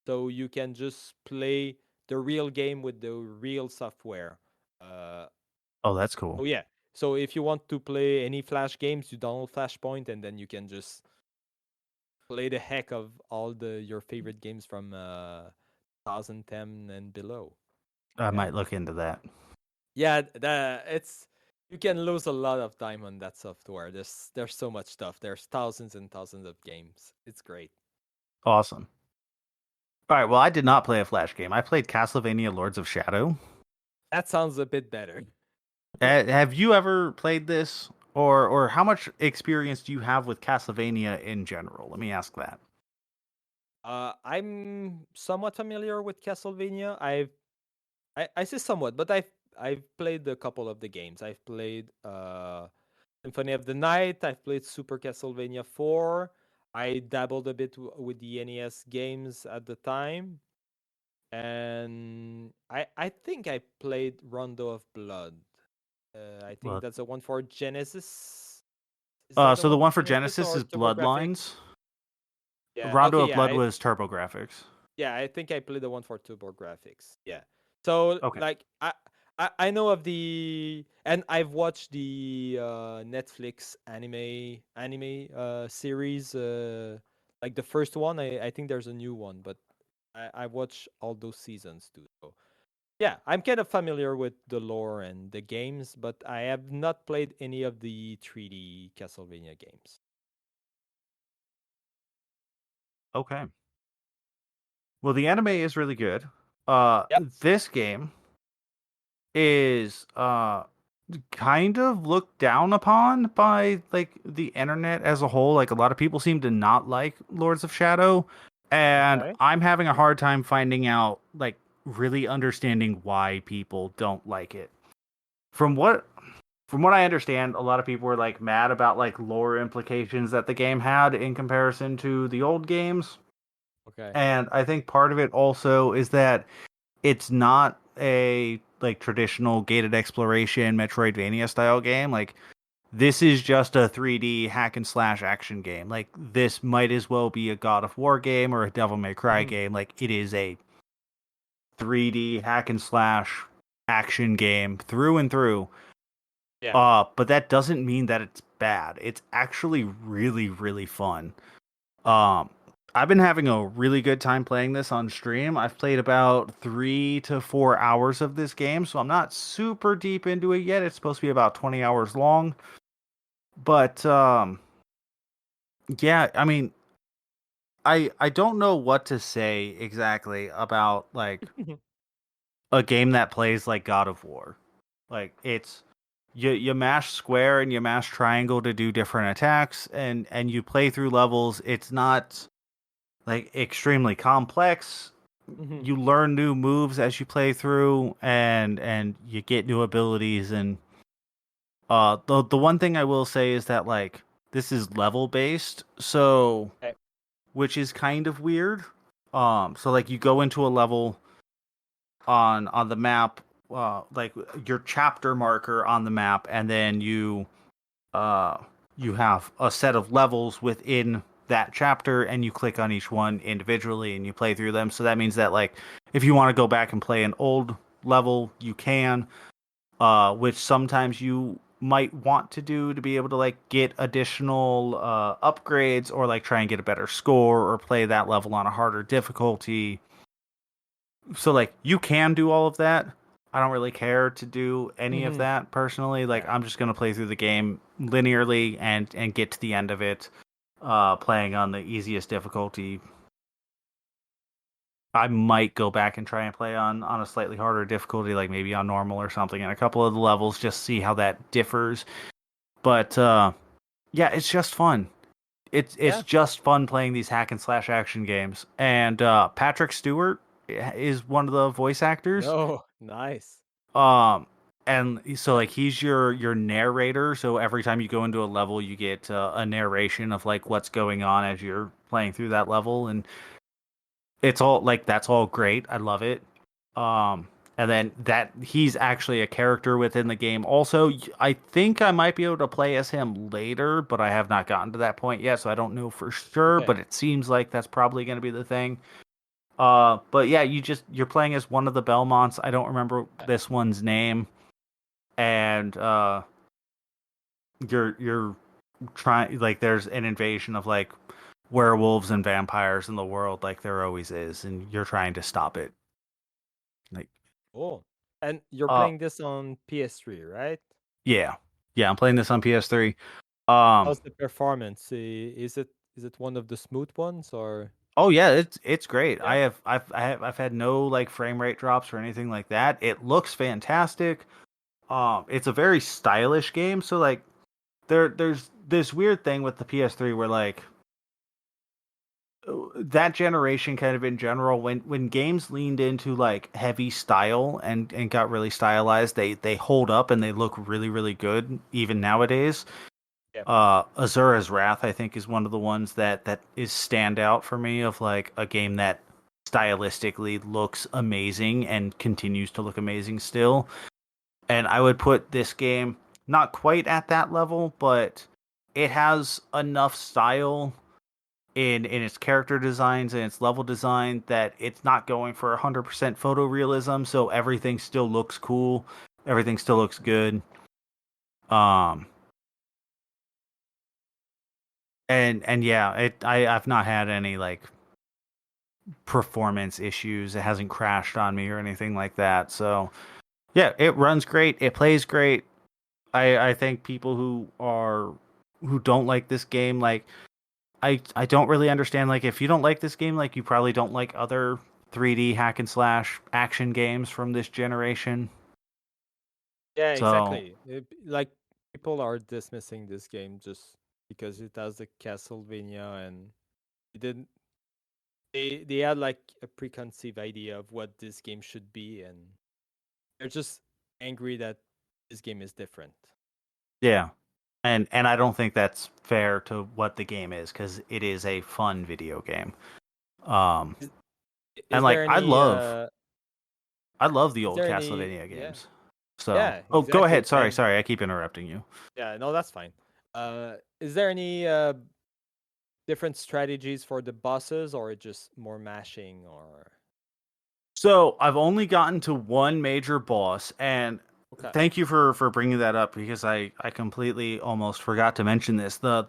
so you can just play the real game with the real software. Uh, Oh, that's cool. oh yeah. So if you want to play any Flash games, you download Flashpoint, and then you can just play the heck of all your favorite games from 2010 and below. I Yeah. might look into that. Yeah, it's you can lose a lot of time on that software. There's so much stuff. There's thousands and thousands of games. It's great. Awesome. All right. Well, I did not play a Flash game. I played Castlevania Lords of Shadow. That sounds a bit better. Have you ever played this, or how much experience do you have with Castlevania in general? Let me ask that. I'm somewhat familiar with Castlevania. I say somewhat, but I've played a couple of the games. I've played Symphony of the Night. I've played Super Castlevania 4. I dabbled a bit with the NES games at the time. And I think I played Rondo of Blood. I think Well, that's the one for Genesis. Is that the so the one one for for Genesis Genesis or is TurboGrafx? Bloodlines. Yeah. Rondo Okay. of Yeah. Blood was TurboGrafx. Yeah. I think I played the one for TurboGrafx. Yeah. So Okay. like I know of and I've watched the Netflix anime series. Like the first one. I think there's a new one, but I watched all those seasons too. So yeah, I'm kind of familiar with the lore and the games, but I have not played any of the 3D Castlevania games. Okay. Well, the anime is really good. Yep. This game is kind of looked down upon by like the internet as a whole. Like a lot of people seem to not like Lords of Shadow, and Okay. I'm having a hard time finding out like really understanding why people don't like it. From what from what I understand, a lot of people were like mad about like lore implications that the game had in comparison to the old games. Okay. And I think part of it also is that it's not a like traditional gated exploration Metroidvania style game. Like this is just a 3D hack and slash action game. Like this might as well be a God of War game or a Devil May Cry Mhm. game. Like it is a 3D hack and slash action game through and through. Yeah. But that doesn't mean that it's bad. It's actually really, really fun. Um, I've been having a really good time playing this on stream. I've played about 3 to 4 hours of this game, so I'm not super deep into it yet. It's supposed to be about 20 hours long. But yeah, I mean, I don't know what to say exactly about like a game that plays like God of War. Like it's you mash square and you mash triangle to do different attacks and you play through levels. It's not like extremely complex. Mhm. You learn new moves as you play through and you get new abilities and the one thing I will say is that like this is level based, so Okay. which is kind of weird. So like you go into a level on the map, like your chapter marker on the map, and then uh you have a set of levels within that chapter, and you click on each one individually, and you play through them. So that means that like if you want to go back and play an old level, you can, which sometimes you might want to do to be able to like get additional upgrades or like try and get a better score or play that level on a harder difficulty. So like you can do all of that. I don't really care to do any of Mhm. that personally. Like Yeah. I'm just gonna play through the game linearly and get to the end of it, playing on the easiest difficulty. I might go back and try and play on a slightly harder difficulty, like maybe on normal or something, in a couple of the levels, just see how that differs. But yeah, it's just fun. It's Yeah. just fun playing these hack and slash action games. And Patrick Stewart is one of the voice actors. No. Nice. Um, and so Yeah. like he's your narrator. So every time you go into a level, you get a narration of like what's going on as you're playing through that level, and it's all like that's all great. I love it. And then that he's actually a character within the game. Also, I think I might be able to play as him later, but I have not gotten to that point yet, so I don't know for sure. Okay. But it seems like that's probably going to be the thing. But yeah, you're playing as one of the Belmonts. I don't remember this one's name, and you're trying like there's an invasion of like werewolves and vampires in the world, like there always is, and you're trying to stop it. Like, Cool. And you're uh, playing this on PS3, right? yeah, yeah, I'm playing this on PS3. Um, How's the performance? Is it one of the smooth ones or? oh yeah, it's great. Yeah. I've had no like frame rate drops or anything like that. It looks fantastic. It's a very stylish game, so like there's this weird thing with the PS3 where like that generation kind of in general when games leaned into like heavy style and got really stylized, they hold up and they look really really good even nowadays. Yeah. Azura's Wrath I think is one of the ones that is standout for me of like a game that stylistically looks amazing and continues to look amazing still. And I would put this game not quite at that level, but it has enough style in its character designs and its level design that it's not going for 100% photorealism, so everything still looks cool, everything still looks good. Um and yeah, I've not had any like performance issues. It hasn't crashed on me or anything like that. So, yeah, it runs great, it plays great. I think people who don't like this game like I don't really understand like if you don't like this game like you probably don't like other 3D hack and slash action games from this generation. Yeah, So exactly. Like people are dismissing this game just because it has the Castlevania and it didn't. They had like a preconceived idea of what this game should be, and they're just angry that this game is different. yeah, and I don't think that's fair to what the game is because it is a fun video game. Um, Is, and is like there any? I love the Is old there any? Castlevania Yeah, games. So, yeah, oh, go exactly. ahead. Sorry, And sorry, I keep interrupting you. yeah, no, that's fine. Is there any different strategies for the bosses, or just more mashing, or So I've only gotten to one major boss, and okay? thank you for bringing that up because I completely almost forgot to mention this. The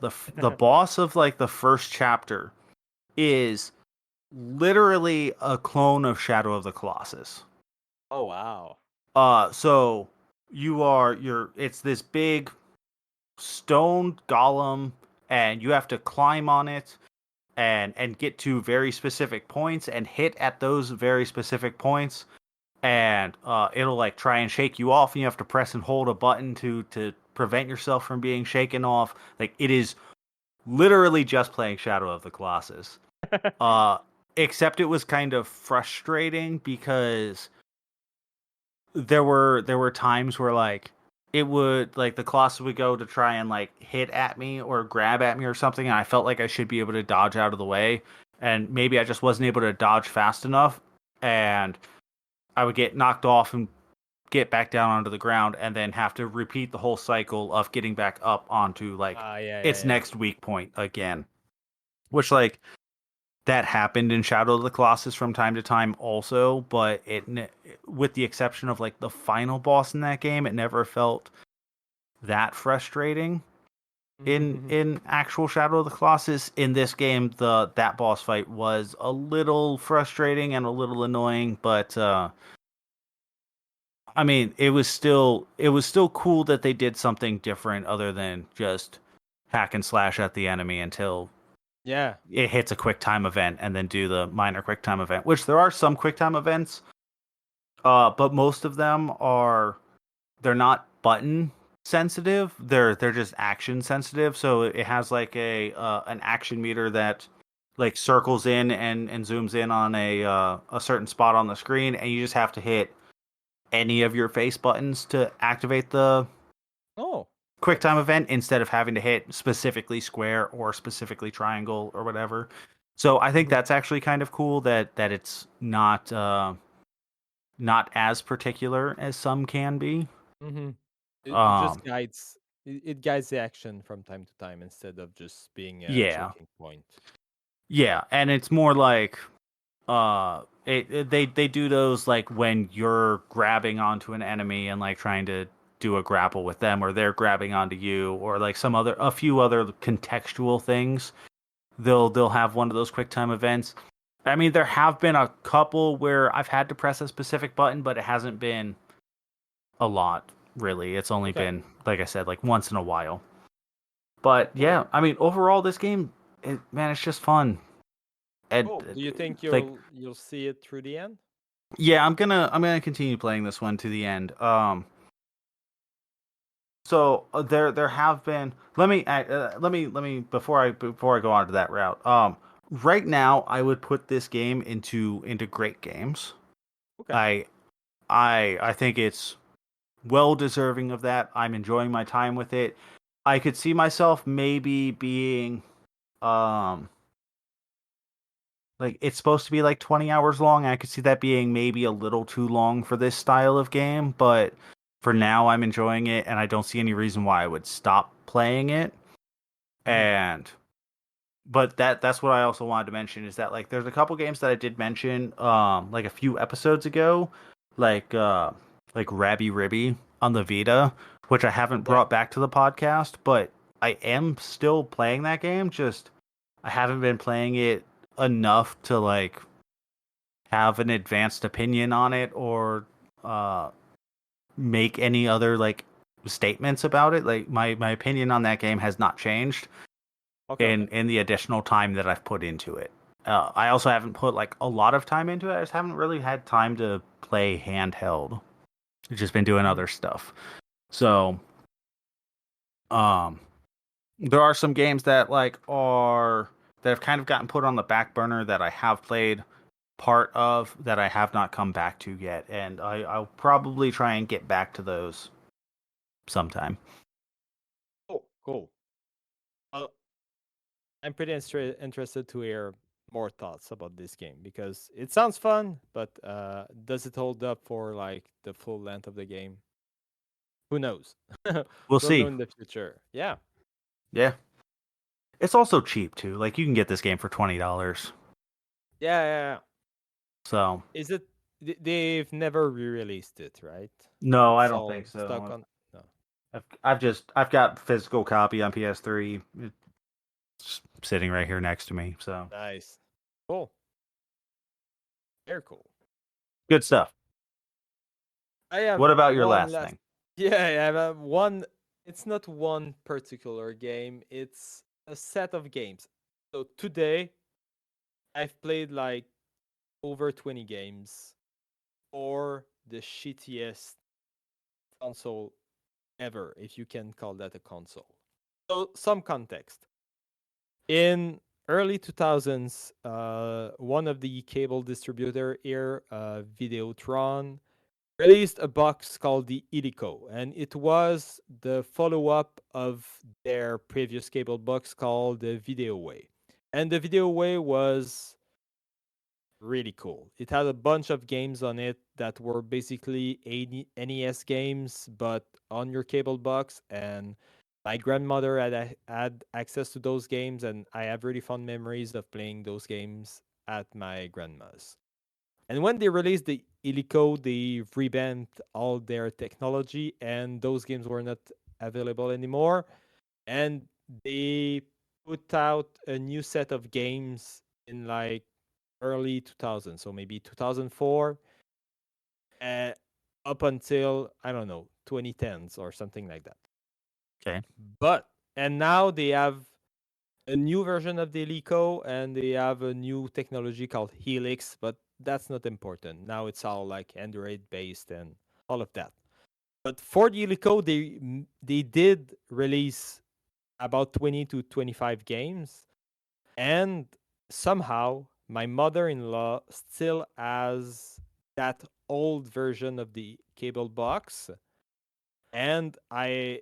boss of like the first chapter is literally a clone of Shadow of the Colossus. Oh wow. So you're it's this big stone golem, and you have to climb on it and get to very specific points and hit at those very specific points, and it'll like try and shake you off, and you have to press and hold a button to prevent yourself from being shaken off. Like it is literally just playing Shadow of the Colossus. Uh, except it was kind of frustrating because there were times where like it would like the Colossus would go to try and like hit at me or grab at me or something, and I felt like I should be able to dodge out of the way, and maybe I just wasn't able to dodge fast enough, and I would get knocked off and get back down onto the ground, and then have to repeat the whole cycle of getting back up onto like Yeah, yeah, its yeah. next weak point again, which like that happened in Shadow of the Colossus from time to time also, but with the exception of like the final boss in that game, it never felt that frustrating Mm-hmm. in actual Shadow of the Colossus. In this game, the that boss fight was a little frustrating and a little annoying, but I mean, it was still cool that they did something different other than just hack and slash at the enemy until Yeah. it hits a quick time event and then do the minor quick time event, which there are some quick time events, but most of them they're not button sensitive. They're just action sensitive. So it has like a an action meter that like circles in and zooms in on a certain spot on the screen, and you just have to hit any of your face buttons to activate the Oh, quick time that's event instead of having to hit specifically square or specifically triangle or whatever. So I think mhm, that's actually kind of cool that it's not as particular as some can be. mhm. It just Um, guides. It guides the action from time to time instead of just being a yeah, choking point. yeah, and it's more like they do those like when you're grabbing onto an enemy and like trying to do a grapple with them, or they're grabbing onto you, or like a few other contextual things. They'll have one of those quick time events. I mean, there have been a couple where I've had to press a specific button, but it hasn't been a lot, really. It's only Okay. been, like I said, like once in a while. But Cool. yeah, I mean, overall, this game, man, it's just fun. And Cool. Do you think like, you'll see it through the end? yeah, I'm gonna continue playing this one to the end. So there have been. Let me before I go on to that route. Right now, I would put this game into great games. Okay. I I think it's well deserving of that. I'm enjoying my time with it. I could see myself maybe being um like it's supposed to be like 20 hours long. I could see that being maybe a little too long for this style of game, but for now I'm enjoying it and I don't see any reason why I would stop playing it. Mhm. And but that's what I also wanted to mention is that like there's a couple games that I did mention like a few episodes ago, like like Rabby Ribby on the Vita, which I haven't Okay. brought back to the podcast, but I am still playing that game, just I haven't been playing it enough to like have an advanced opinion on it or uh make any other like statements about it. Like my opinion on that game has not changed Okay. in Okay. the additional time that I've put into it. I also haven't put like a lot of time into it. I just haven't really had time to play handheld. just been doing Mm. other stuff. So, um, there are some games that have kind of gotten put on the back burner that I have played part of that I have not come back to yet, and I'll probably try and get back to those sometime. Oh, cool. Well, I'm pretty interested to hear more thoughts about this game because it sounds fun, but does it hold up for like the full length of the game? Who knows? We'll We'll know see. in the future. Yeah. Yeah, it's also cheap too. Like you can get this game for $20. Yeah, yeah, yeah. So Is it? They've never re-released it, right? no, I It's don't think all stuck so. on. No. I've got physical copy on PS3. It's sitting right here next to me. So Nice. Cool. Very cool. good stuff. I have What about your one last last. thing? Yeah, I have one. It's not one particular game. It's a set of games. So today I've played like over 20 games for the shittiest console ever, if you can call that a console. So some context. In early 2000s, one of the cable distributor here, Videotron, released a box called the Illico, and it was the follow-up of their previous cable box called the Videoway. And the Videoway was really cool. It had a bunch of games on it that were basically NES games, but on your cable box. And my grandmother had access to those games, and I have really fond memories of playing those games at my grandma's. And when they released the Illico, they revamped all their technology, and those games were not available anymore. And they put out a new set of games in like early 2000, so maybe 2004, uh, up until I don't know 2010s or something like that. Okay. But and now they have a new version of the Helico and they have a new technology called Helix, but that's not important. Now it's all like Android based and all of that. But for the Helico, they did release about 20 to 25 games, and somehow my mother-in-law still has that old version of the cable box. And I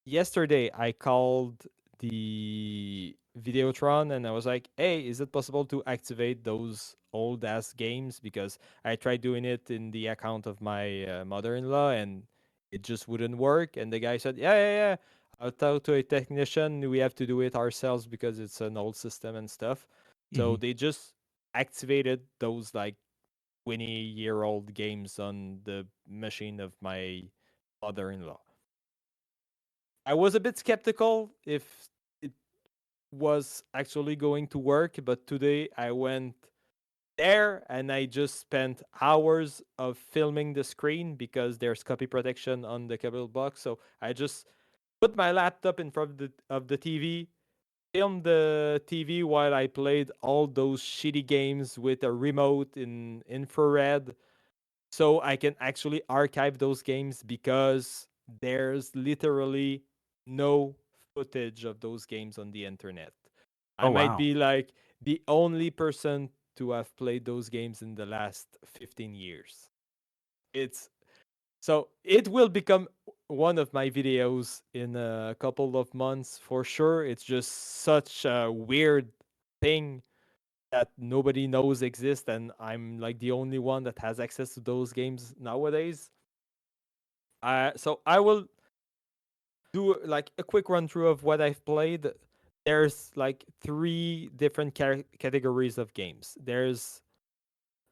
yesterday I called the Videotron and I was like, "Hey, is it possible to activate those old ass games?" Because I tried doing it in the account of my mother-in-law and it just wouldn't work. And the guy said, "Yeah, yeah, yeah. I'll talk to a technician. We have to do it ourselves because it's an old system and stuff." So Mhm. they just activated those like 20-year-old games on the machine of my mother-in-law. I was a bit skeptical if it was actually going to work, but today I went there and I just spent hours of filming the screen because there's copy protection on the cable box. So I just put my laptop in front of the TV, filmed the TV while I played all those shitty games with a remote in infrared so I can actually archive those games because there's literally no footage of those games on the internet. I Oh might wow. be like the only person to have played those games in the last 15 years. It's so it will become one of my videos in a couple of months for sure. It's just such a weird thing that nobody knows exist and I'm like the only one that has access to those games nowadays. So I will do like a quick run through of what I've played. There's like three different categories of games. There's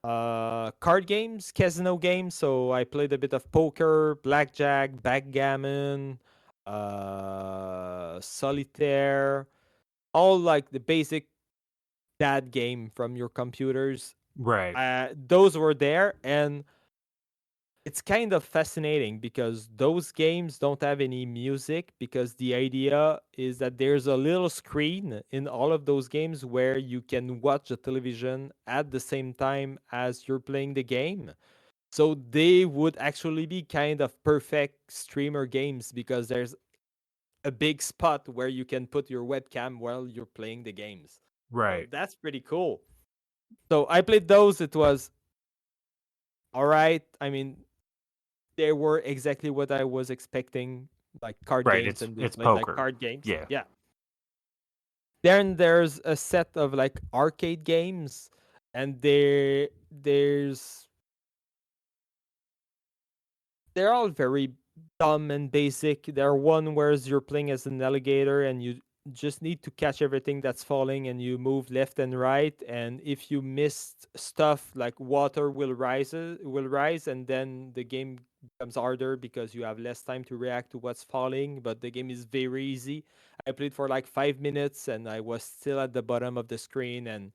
card games, casino games. So I played a bit of poker, blackjack, backgammon, solitaire, all like the basic dad game from your computers. Right. Those were there, and it's kind of fascinating because those games don't have any music because the idea is that there's a little screen in all of those games where you can watch the television at the same time as you're playing the game. So they would actually be kind of perfect streamer games because there's a big spot where you can put your webcam while you're playing the games. So Right. that's pretty cool. So I played those. It was all right. I mean, they were exactly what I was expecting, like card Right. games, and they It's played like poker. card games. Yeah. Yeah. Then there's a set of like arcade games, and they're all very dumb and basic. There are one where you're playing as an alligator and you just need to catch everything that's falling and you move left and right. And if you missed stuff, like water will rise, and then the game becomes harder because you have less time to react to what's falling. But the game is very easy. I played for like 5 minutes and I was still at the bottom of the screen, and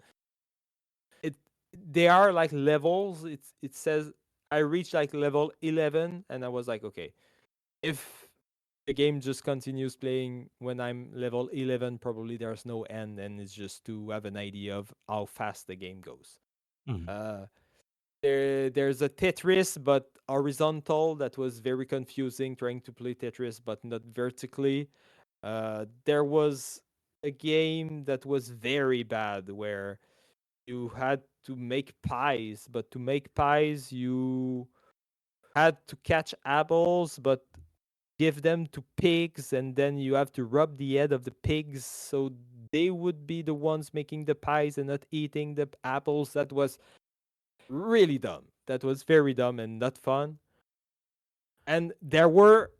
it they are like levels. It says I reached like level 11 and I was like, okay, if the game just continues playing when I'm level 11, probably there's no end, and it's just to have an idea of how fast the game goes. Mhm. Uh, there's a Tetris, but horizontal, that was very confusing trying to play Tetris, but not vertically. There was a game that was very bad where you had to make pies, but to make pies, you had to catch apples, but give them to pigs, and then you have to rub the head of the pigs so they would be the ones making the pies and not eating the apples. That was really dumb. That was very dumb and not fun. And there were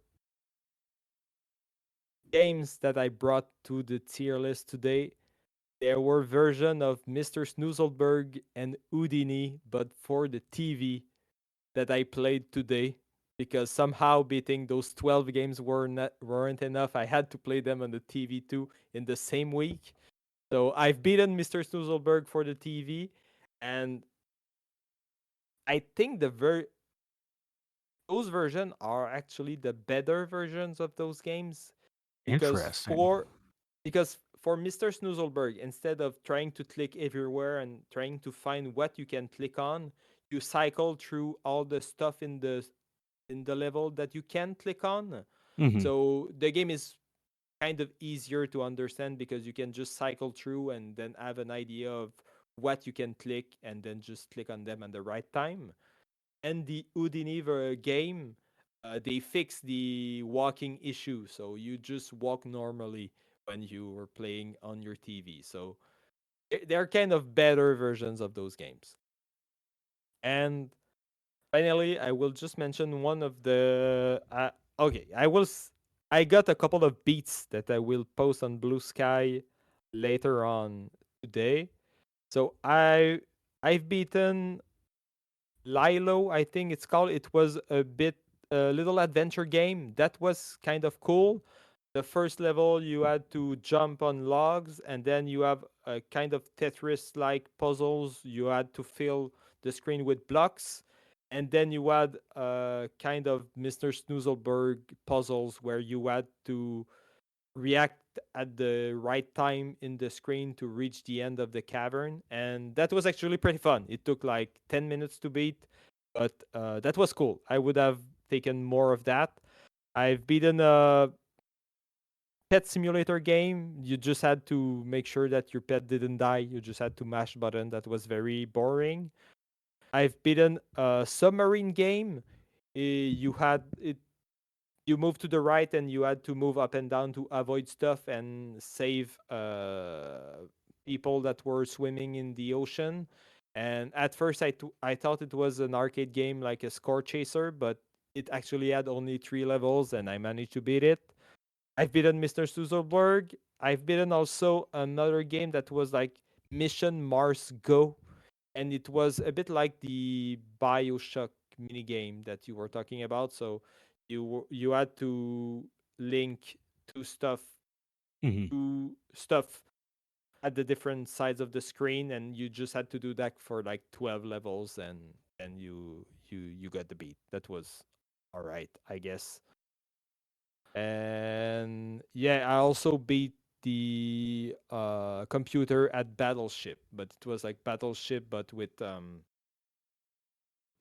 games that I brought to the tier list today. There were version of Mr. Snoozleberg and Houdini, but for the TV, that I played today, because somehow beating those 12 games weren't enough. I had to play them on the TV too in the same week. So I've beaten Mr. Snoozleberg for the TV, and I think those versions are actually the better versions of those games, because Interesting. for Mr. Snoozleberg, instead of trying to click everywhere and trying to find what you can click on, you cycle through all the stuff in the level that you can click on. Hmm. So the game is kind of easier to understand because you can just cycle through and then have an idea of what you can click and then just click on them at the right time. And the Houdini game, they fixed the walking issue, so you just walk normally when you were playing on your TV. So they're kind of better versions of those games. And finally, I will just mention one of the. Okay, I got a couple of beats that I will post on Blue Sky later on today. So I've beaten Lilo, I think it's called. It was a little adventure game that was kind of cool. The first level, you had to jump on logs, and then you have a kind of Tetris-like puzzles. You had to fill the screen with blocks, and then you had kind of Mr. Snoozleberg puzzles where you had to react at the right time in the screen to reach the end of the cavern, and that was actually pretty fun. It took like 10 minutes to beat, but that was cool. I would have taken more of that. I've beaten a pet simulator game. You just had to make sure that your pet didn't die. You just had to mash button. That was very boring. I've beaten a submarine game. You had it you moved to the right and you had to move up and down to avoid stuff and save people that were swimming in the ocean. And at first, I thought it was an arcade game like a score chaser, but it actually had only 3 levels, and I managed to beat it. I've beaten Mr. Suzerberg. I've beaten also another game that was like Mission Mars Go, and it was a bit like the Bioshock mini game that you were talking about. So you had to link two stuff Hmm. to stuff at the different sides of the screen, and you just had to do that for like 12 levels, and you got the beat. That was all right, I guess. And yeah, I also beat the computer at Battleship, but it was like Battleship but with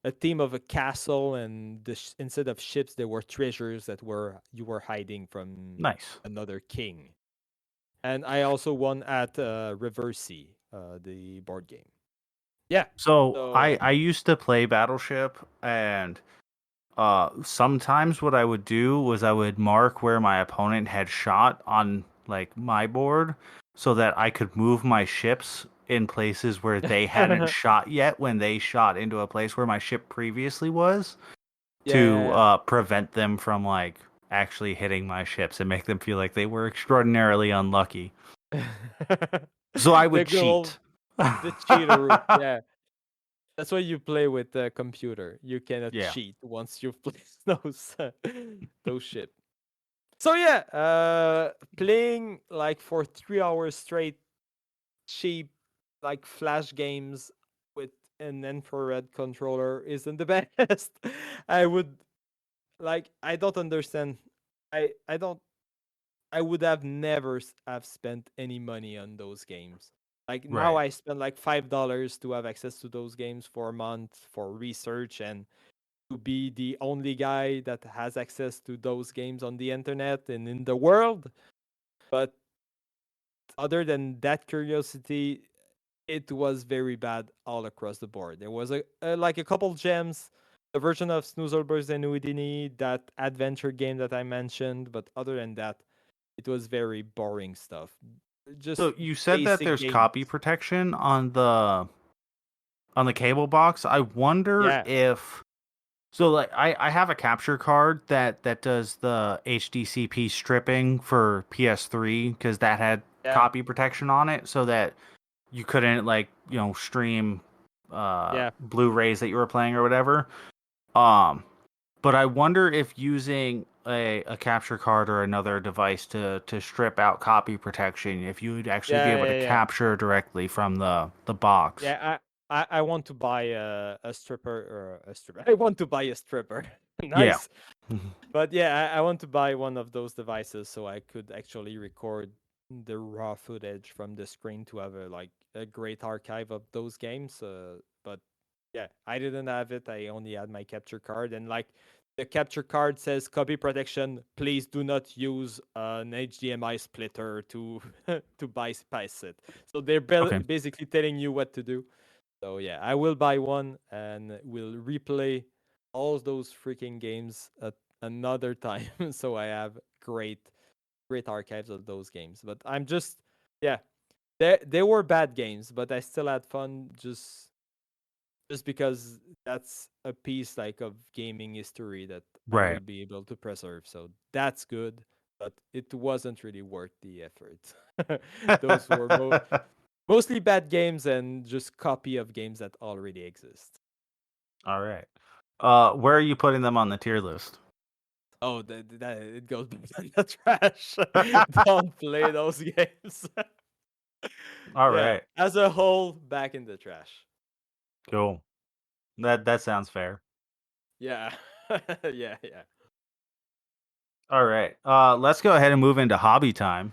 a theme of a castle, and instead of ships, there were treasures that you were hiding from Nice. another king. And I also won at Reversi, the board game. Yeah. So I used to play Battleship, and sometimes what I would do was I would mark where my opponent had shot on like my board, so that I could move my ships in places where they hadn't shot yet when they shot into a place where my ship previously was, to prevent them from like actually hitting my ships and make them feel like they were extraordinarily unlucky. So I would cheat. The cheater route, yeah. That's why you play with the computer. You cannot cheat once you've placed those ships. So yeah, playing like for 3 hours straight, cheap like flash games with an infrared controller isn't the best. I don't understand. I don't. I would have never have spent any money on those games. Like now, I spend like $5 to have access to those games for a month for research and to be the only guy that has access to those games on the internet and in the world. But other than that curiosity, it was very bad all across the board. There was like a couple gems, the version of Snoozleberg and Houdini, that adventure game that I mentioned, but other than that, it was very boring stuff. Just so you said that there's games. copy protection on the cable box. I wonder if so like I have a capture card that does the HDCP stripping for PS3 because that had copy protection on it, so that you couldn't like stream Blu-rays that you were playing or whatever. But I wonder if using a capture card or another device to strip out copy protection, if you would actually be able to capture directly from the box. Yeah, I want to buy a stripper or a stripper. I want to buy a stripper. Nice. Yeah. But yeah, I want to buy one of those devices so I could actually record the raw footage from the screen to have a great archive of those games. But yeah, I didn't have it. I only had my capture card, and like the capture card says copy protection. Please do not use an HDMI splitter to to bypass it. So they're basically telling you what to do. So yeah, I will buy one and will replay all those freaking games at another time. So I have great archives of those games. But I'm just they were bad games, but I still had fun just because that's a piece like of gaming history that I will be able to preserve. So that's good, but it wasn't really worth the effort. Those were mostly bad games and just copy of games that already exist. All right. Where are you putting them on the tier list? Oh, it goes back in the trash. Don't play those games. All right. As a whole, back in the trash. Cool. That sounds fair. Yeah. Yeah. All right. Let's go ahead and move into hobby time.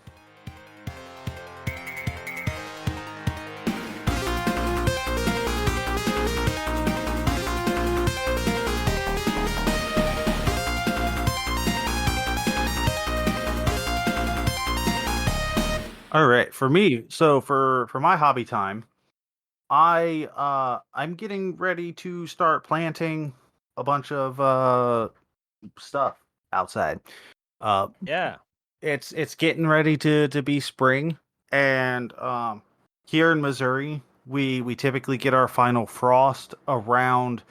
All right, for me, so for my hobby time, I'm getting ready to start planting a bunch of stuff outside. It's getting ready to be spring, and here in Missouri, we typically get our final frost around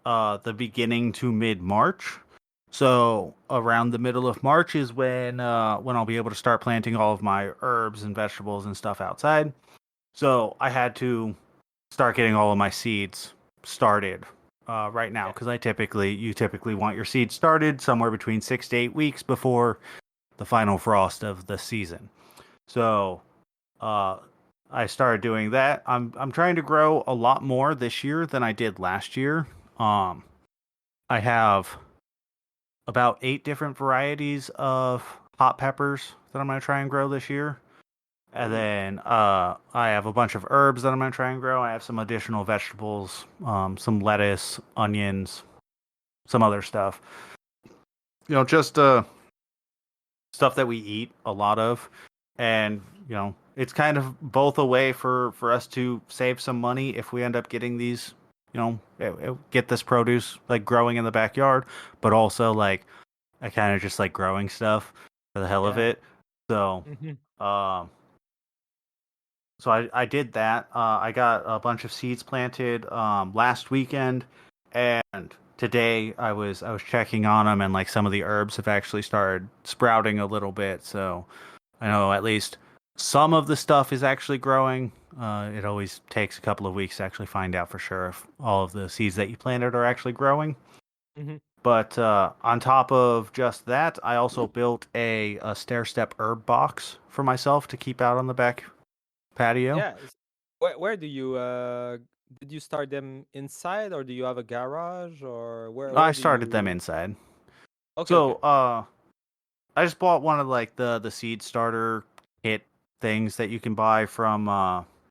the beginning to mid-March. So around the middle of March is when I'll be able to start planting all of my herbs and vegetables and stuff outside. So I had to start getting all of my seeds started right now because you typically want your seeds started somewhere between 6 to 8 weeks before the final frost of the season. So I started doing that. I'm trying to grow a lot more this year than I did last year. I have about 8 different varieties of hot peppers that I'm going to try and grow this year. And then I have a bunch of herbs that I'm going to try and grow. I have some additional vegetables, some lettuce, onions, some other stuff. Just stuff that we eat a lot of. And, it's kind of both a way for us to save some money if we end up getting these, get this produce like growing in the backyard, but also like I kind of just like growing stuff for the hell of Yeah. it. So, um, so I did that. I got a bunch of seeds planted last weekend, and today I was checking on them, and like some of the herbs have actually started sprouting a little bit. So I know at least some of the stuff is actually growing. It always takes a couple of weeks to actually find out for sure if all of the seeds that you planted are actually growing. Mm-hmm. But on top of just that, I also built a stair step herb box for myself to keep out on the back patio. Yeah. Where do you did you start them inside, or do you have a garage, or I where do started them you? inside. Okay, So okay. I just bought one of like the seed starter kit things that you can buy from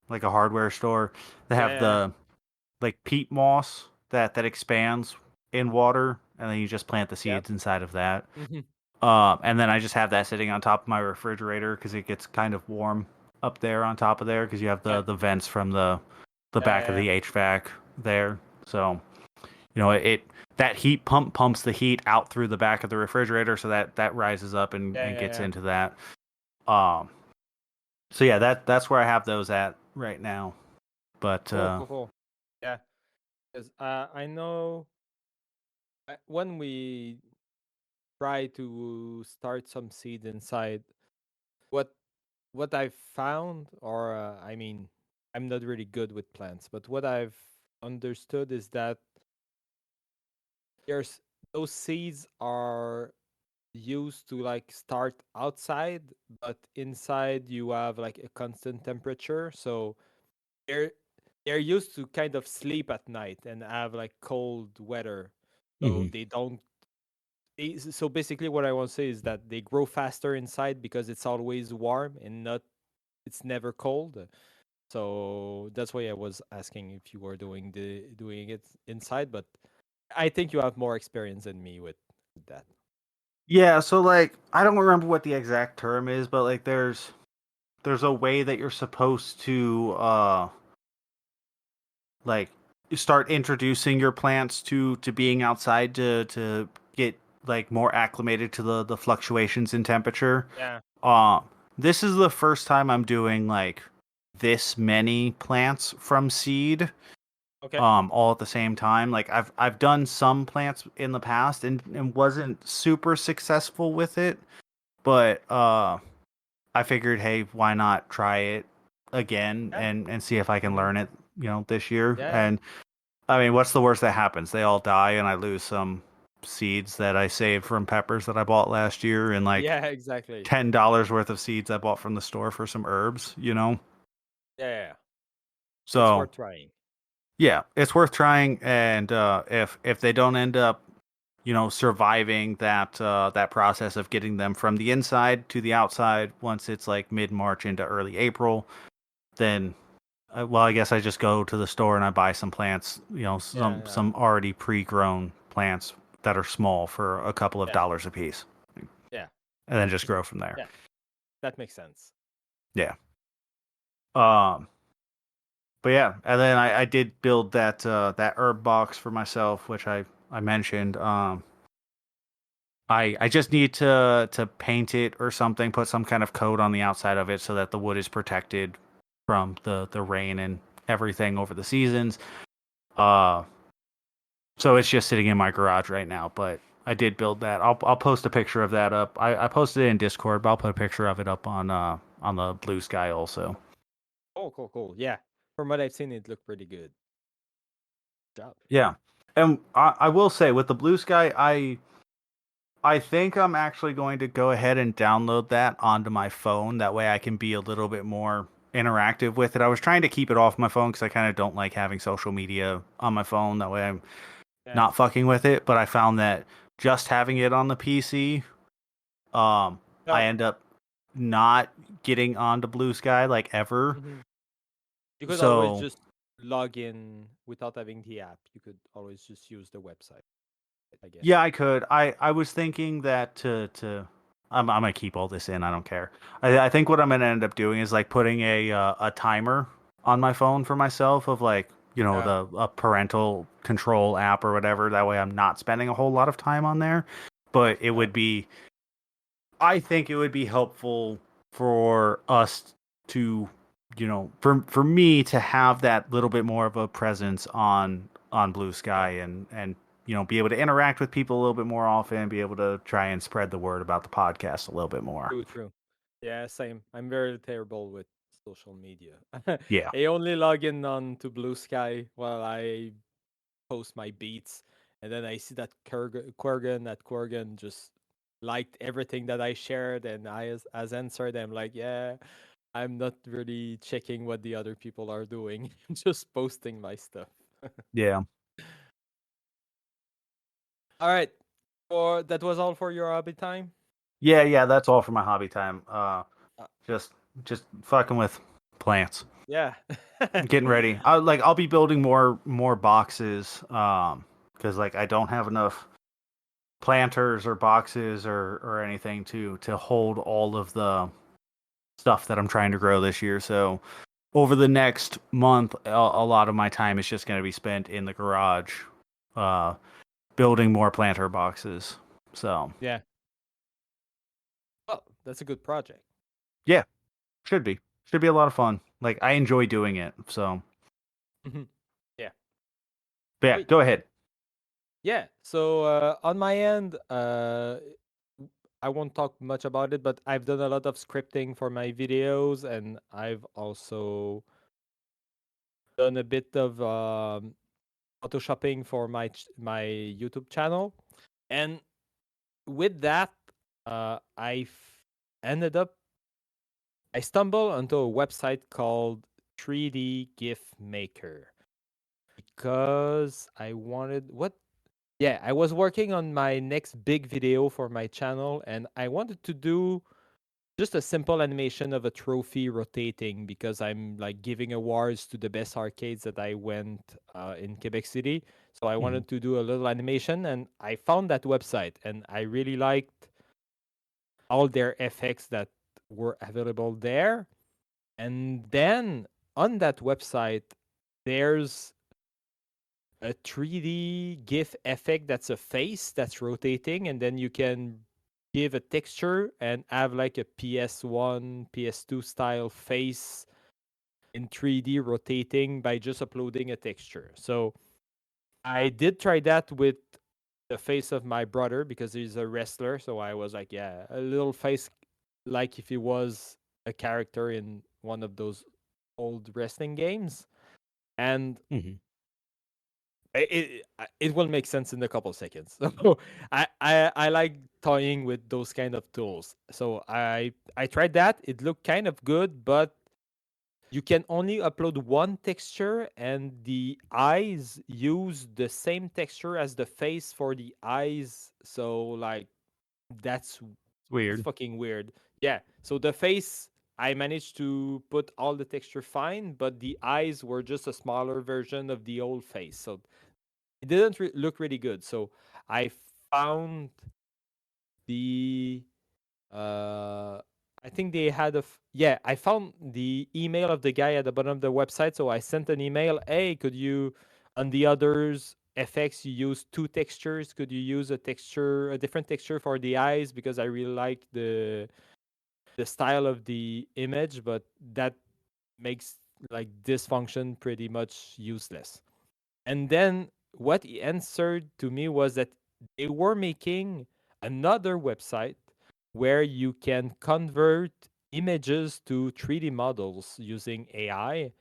like a hardware store. They have Yeah, the like peat moss that expands in water, and then you just plant the yeah. seeds inside of that. Yep. Mm-hmm. And then I just have that sitting on top of my refrigerator because it gets kind of warm up there on top of there because you have Yeah, the vents from the yeah, back of yeah, the HVAC there. So it that heat pumps the heat out through the back of the refrigerator, so that rises up yeah, and yeah, gets yeah. into that. Um, so yeah, that's where I have those at right now. But Cool, cool, cool. Yeah, because I know when we try to start some seed inside, what what I've found, or I mean, I'm not really good with plants, but what I've understood is that there's those seeds are used to like start outside, but inside you have like a constant temperature, so they're they're used to kind of sleep at night and have like cold weather, so mhm. they don't. So basically, what I want to say is that they grow faster inside because it's always warm and not it's never cold. So that's why I was asking if you were doing it inside, but I think you have more experience than me with that. Yeah, so like I don't remember what the exact term is, but like there's a way that you're supposed to like start introducing your plants to being outside to get like more acclimated to the fluctuations in temperature. Yeah. Um, this is the first time I'm doing like this many plants from seed Okay. all at the same time. Like I've done some plants in the past and wasn't super successful with it, but I figured, hey, why not try it again Yeah. and see if I can Mm-hmm. learn it, this year. Yeah. And I mean, what's the worst that happens? They all die and I lose some seeds that I saved from peppers that I bought last year and like Yeah. Exactly. $10 worth of seeds I bought from the store for some herbs. Yeah. Yeah. It's So worth trying. yeah, it's worth trying. And if they don't end up, surviving that process of getting them from the inside to the outside once it's like mid March into early April, then well, I guess I just go to the store and I buy some plants, Yeah. Yeah. some already pre-grown plants that are small for a couple of Yeah. dollars a piece, Yeah. and then just grow from there. Yeah. That makes sense. Yeah. Um. But yeah, and then I did build that herb box for myself, which I mentioned. I just need to paint it or something, put some kind of coat on the outside of it so that the wood is protected from the rain and everything over the seasons. Uh, so it's just sitting in my garage right now, but I did build that. I'll post a picture of that up. I posted it in Discord, but I'll put a picture of it up on the Blue Sky also. Cool. Cool. Cool. Yeah. From what I've seen, it looked pretty good. Job. Yeah. And I will say with the Blue Sky, I think I'm actually going to go ahead and download that onto my phone. That way I can be a little bit more interactive with it. I was trying to keep it off my phone because I kind of don't like having social media on my phone. That way I'm Yeah. not fucking with it. But I found that just having it on the PC, I No. end up not getting onto Blue Sky like ever. Mhm. You could always So just log in without having the app. You could always just use the website, I guess. yeah, I could. I was thinking that I'm gonna keep all this in. I don't care. I think what I'm gonna end up doing is like putting a timer on my phone for myself of like Yeah. a parental control app or whatever. That way I'm not spending a whole lot of time on there. But it Yeah. would be. I think it would be helpful for us to for me to have that little bit more of a presence on Blue Yeah. Sky and be able to interact with people a little bit more often, be able to try and spread the word about the podcast a little bit more. True, true. Yeah, same. I'm very terrible with social media. Yeah. I only log in on to Blue Sky while I post my beats, and then I see that Kurgan just liked everything that I shared, and I as answered. I'm like, yeah, I'm not really checking what the other people are doing, just posting my stuff. Yeah. All right, or that was all for your hobby time. Yeah, that's all for my hobby time. Uh, Just just fucking with plants. yeah. Getting ready. I'll be building more boxes cuz like I don't have enough planters or boxes or anything to hold all of the stuff that I'm trying to grow this year. So over the next month, a lot of my time is just going to be spent in the garage, uh, building more planter boxes. So Yeah. Well, that's a good project. yeah, should be a lot of fun. Like I enjoy doing it. So Yeah. but yeah, Sweet. go ahead. Yeah. So on my end, I won't talk much about it, but I've done a lot of scripting for my videos, and I've also done a bit of photoshopping for my YouTube channel. And with that, ended up I stumbled onto a website called 3D GIF Maker because I wanted what. Yeah, I was working on my next big video for my channel, and I wanted to do just a simple animation of a trophy rotating because I'm like giving awards to the best arcades that I went in Quebec City. So I Hmm. wanted to do a little animation, and I found that website, and I really liked all their effects that were available there. And then on that website, there's a 3D GIF effect that's a face that's rotating, and then you can give a texture and have like a PS1, PS2 style face in 3D rotating by just uploading a texture. So I did try that with the face of my brother because he's a wrestler. So I was like, yeah, a little face like if he was a character in one of those old wrestling games. And Hmm. it will make sense in a couple seconds. So I like toying with those kind of tools. So I tried that. It looked kind of good, but you can only upload one texture, and the eyes use the same texture as the face for the eyes. So like that's that's Weird. fucking weird. Yeah. So the face I managed to put all the texture fine, but the eyes were just a smaller version of the old face. So it didn't look really good. So I found the I think they had yeah, I found the email of the guy at the bottom of the website. So I sent an email. Hey, could you on the others effects you use two textures? Could you use a different texture for the eyes because I really like the style of the image, but that makes like this function pretty much useless. And then what he answered to me was that they were making another website where you can convert images to 3D models using AI.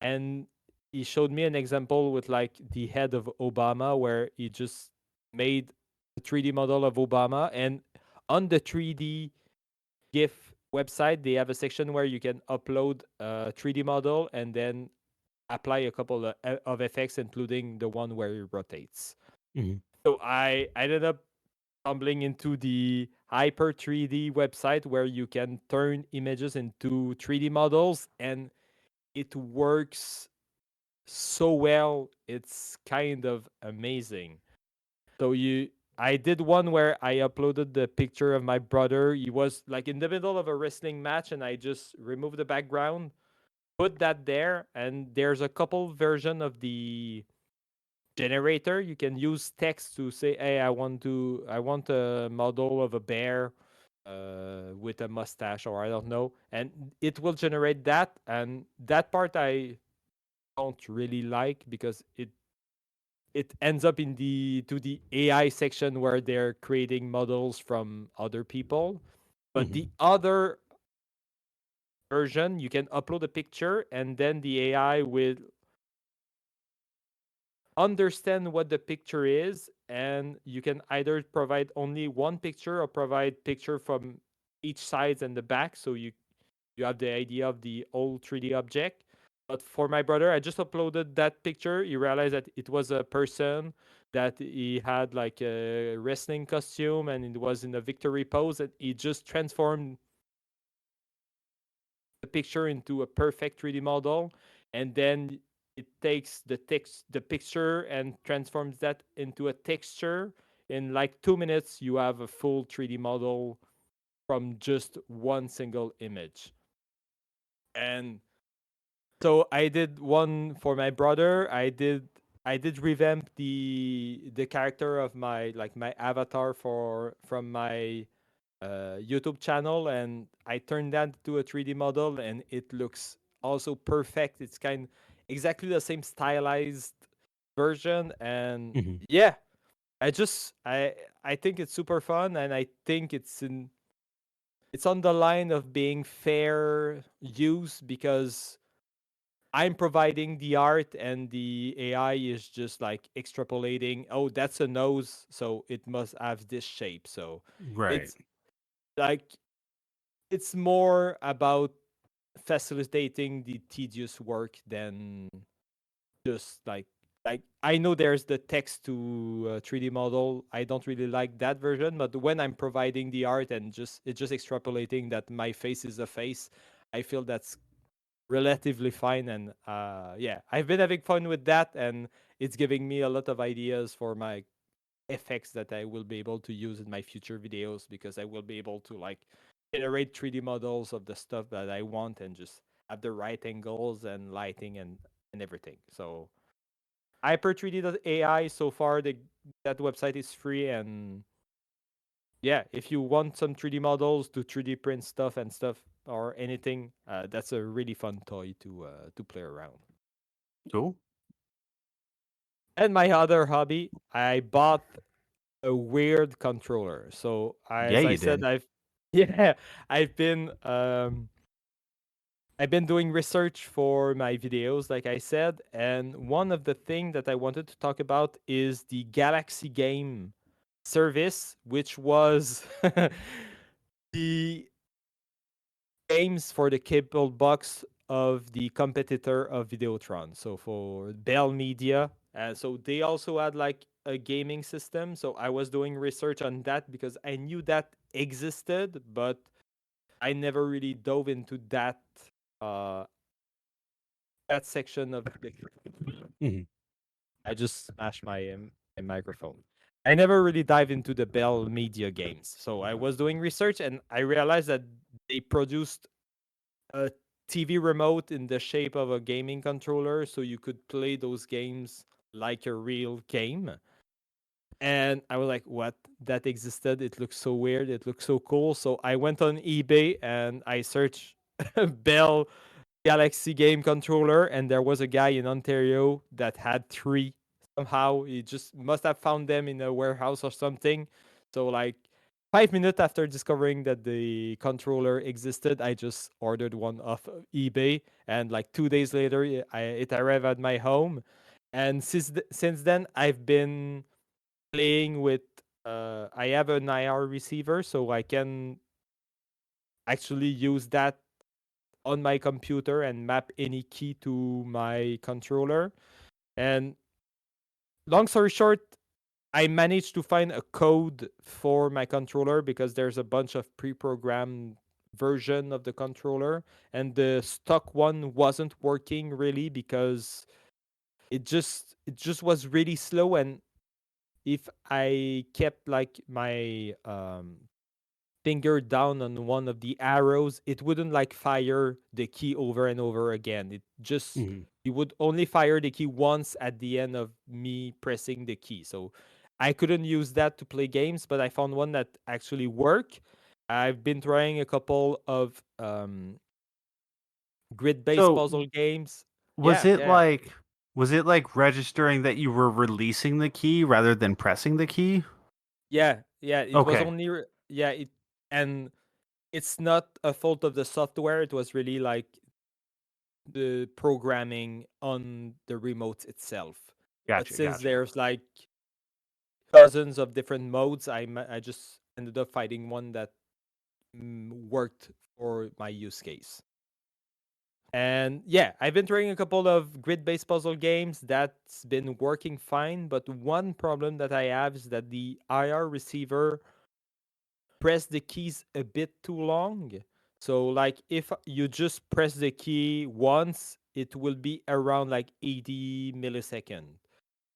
And he showed me an example with like the head of Obama where he just made a 3D model of Obama. And on the 3D GIF website, they have a section where you can upload a 3D model and then apply a couple of effects, including the one where it rotates. Hmm. So I ended up stumbling into the Hyper 3D website where you can turn images into 3D models, and it works so well. It's kind of amazing. So I did one where I uploaded the picture of my brother. He was like in the middle of a wrestling match, and I just removed the background, put that there, and there's a couple version of the generator. You can use text to say, "Hey, I want a model of a bear with a mustache," or I don't know, and it will generate that. And that part I don't really like because it ends up in the AI section where they're creating models from other people. But the other version, you can upload a picture, and then the AI will understand what the picture is, and you can either provide only one picture or provide picture from each sides and the back, so you have the idea of the whole 3D object. But for my brother, I just uploaded that picture. He realized that it was a person, that he had like a wrestling costume and it was in a victory pose, and he just transformed the picture into a perfect 3D model, and then it takes the picture and transforms that into a texture. In like 2 minutes, you have a full 3D model from just one single image. And so I did one for my brother. I did revamp the character of my avatar from my YouTube channel, and I turned that to a 3D model, and it looks also perfect. It's kind exactly the same stylized version, and Mhm. yeah, I think it's super fun, and I think it's on the line of being fair use because I'm providing the art and the AI is just like extrapolating, oh, that's a nose, so it must have this shape. So Right. it's like it's more about facilitating the tedious work than just like I know there's the text to 3D model. I don't really like that version, but when I'm providing the art and just extrapolating that my face is a face, I feel that's relatively fine. And yeah, I've been having fun with that, and it's giving me a lot of ideas for my effects that I will be able to use in my future videos, because I will be able to like generate 3D models of the stuff that I want and just have the right angles and lighting and everything. So hyper3d.ai, so far that website is free, and yeah, if you want some 3D models to 3D print stuff or anything, that's a really fun toy to play around. Cool. And my other hobby, I bought a weird controller. So Yeah, as I you said, did. yeah, I've been I've been doing research for my videos, like I said, and one of the things that I wanted to talk about is the Galaxy Game service, which was the games for the cable box of the competitor of Videotron. So for Bell Media, so they also had like a gaming system. So I was doing research on that because I knew that existed, but I never really dove into uh that section of the. Mhm. I just smashed my microphone. I never really dive into the Bell Media games. So I was doing research and I realized that they produced a TV remote in the shape of a gaming controller, so you could play those games like a real game. And I was like, what? That existed. It looks so weird. It looks so cool. So I went on eBay and I searched Bell Galaxy Game controller, and there was a guy in Ontario that had three. Somehow he just must have found them in a warehouse or something. So like 5 minutes after discovering that the controller existed, I just ordered one off of eBay, and like 2 days later, it arrived at my home. And since then, I've been playing with. I have an IR receiver, so I can actually use that on my computer and map any key to my controller. And long story short, I managed to find a code for my controller because there's a bunch of pre-programmed version of the controller, and the stock one wasn't working really because it just was really slow. And if I kept like my finger down on one of the arrows, it wouldn't like fire the key over and over again. It would only fire the key once at the end of me pressing the key. So I couldn't use that to play games, but I found one that actually worked. I've been trying a couple of grid-based So puzzle games. was Yeah, it yeah, like registering that you were releasing the key rather than pressing the key? yeah. It was Okay, only and it's not a fault of the software. It was really like the programming on the remote itself. But since gotcha. there's like dozens of different modes, I just ended up finding one that worked for my use case. And yeah, I've been trying a couple of grid-based puzzle games that's been working fine. But one problem that I have is that the IR receiver press the keys a bit too long. So like if you just press the key once, it will be around like 80 milliseconds.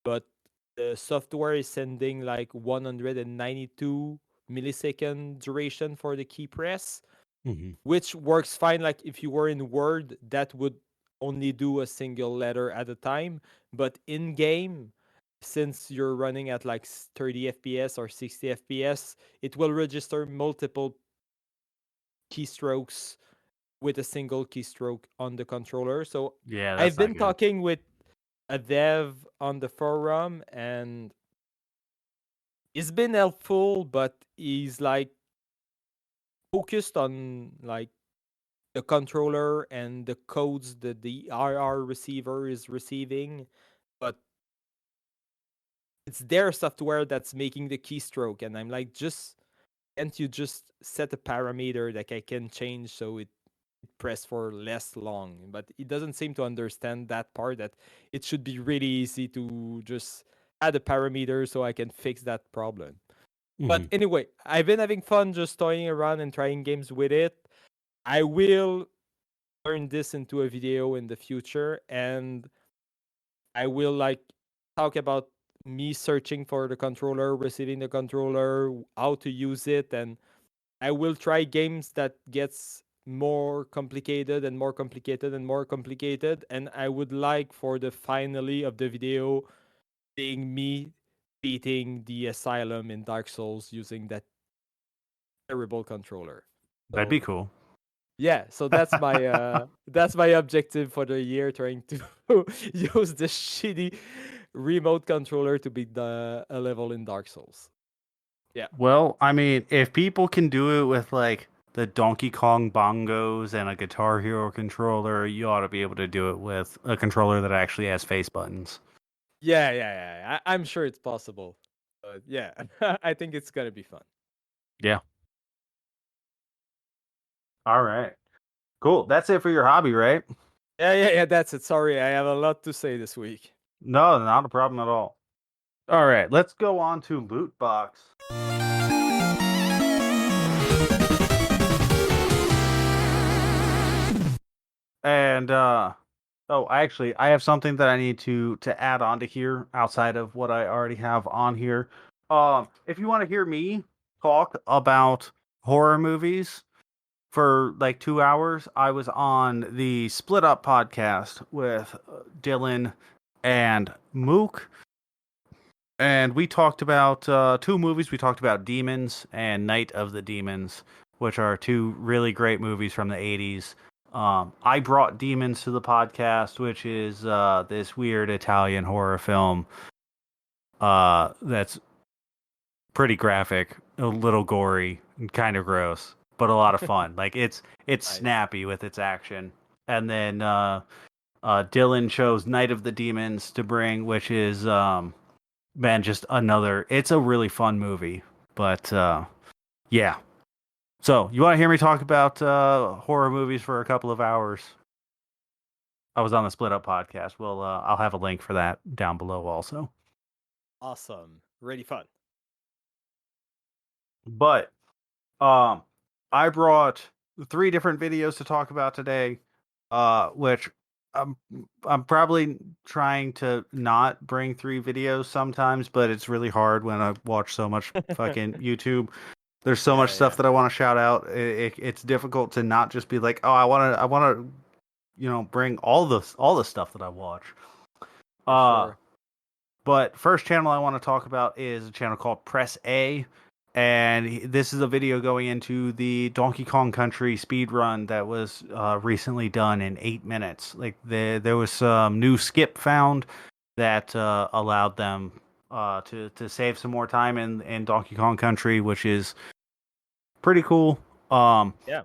But the software is sending like 192 millisecond duration for the key press, which works fine. Like if you were in Word, that would only do a single letter at a time. But in game, since you're running at like 30 FPS or 60 FPS, it will register multiple keystrokes with a single keystroke on the controller. So Yeah, I've that's not been good. talking with a dev on the forum, and it's been helpful, but he's like focused on like the controller and the codes that the RR receiver is receiving, but it's their software that's making the keystroke. And I'm like, just can't you just set a parameter that I can change so it press for less long? But it doesn't seem to understand that part, that it should be really easy to just add a parameter so I can fix that problem. But anyway, I've been having fun just toying around and trying games with it. I will turn this into a video in the future, and I will like talk about me searching for the controller, receiving the controller, how to use it, and I will try games that gets more complicated and more complicated and more complicated. And I would like for the finale of the video being me beating the asylum in Dark Souls using that terrible controller. That'd So be cool. yeah, so that's my objective for the year, trying to use the shitty remote controller to beat a level in Dark Souls. Yeah. Well, I mean, if people can do it with like the Donkey Kong bongos and a Guitar Hero controller, you ought to be able to do it with a controller that actually has face buttons. Yeah. I'm sure it's possible. But yeah, I think it's gonna be fun. Yeah. All right. Cool. That's it for your hobby, right? Yeah. That's it. Sorry, I have a lot to say this week. No, not a problem at all. All right, let's go on to Loot Box. And I have something that I need to add on to here outside of what I already have on here. If you want to hear me talk about horror movies for like 2 hours, I was on the Split Up podcast with Dylan and Mook, and we talked about two movies. We talked about Demons and Night of the Demons, which are two really great movies from the 80s. I brought Demons to the podcast, which is this weird Italian horror film that's pretty graphic, a little gory, and kind of gross, but a lot of fun. Like it's Nice. snappy with its action. And then Dylan chose Night of the Demons to bring, which is man, just another. It's a really fun movie, but yeah. So you want to hear me talk about horror movies for a couple of hours? I was on the Split Up podcast. Well, I'll have a link for that down below also. Awesome. really fun. But I brought 3 different videos to talk about today, which I'm probably trying to not bring 3 videos sometimes, but it's really hard when I watch so much fucking YouTube. There's so much stuff that I want to shout out. It's difficult to not just be like, oh, I want to, bring all the stuff that I watch. Sure. But first channel I want to talk about is a channel called Press A, and this is a video going into the Donkey Kong Country speedrun that was recently done in 8 minutes. Like there was some new skip found that allowed them to save some more time in Donkey Kong Country, which is pretty cool. Yeah.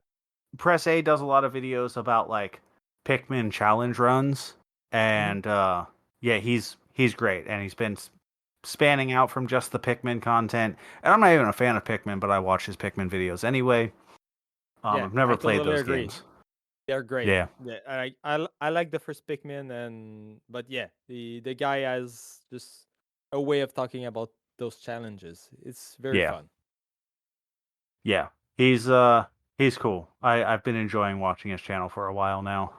Press A does a lot of videos about like Pikmin challenge runs, and yeah, he's great, and he's been spanning out from just the Pikmin content. And I'm not even a fan of Pikmin, but I watch his Pikmin videos anyway. Yeah, I've never I played totally those agree. games. They're great. Yeah. I like the first Pikmin, but yeah, the guy has just a way of talking about those challenges. It's very fun. Yeah, he's cool. I've been enjoying watching his channel for a while now.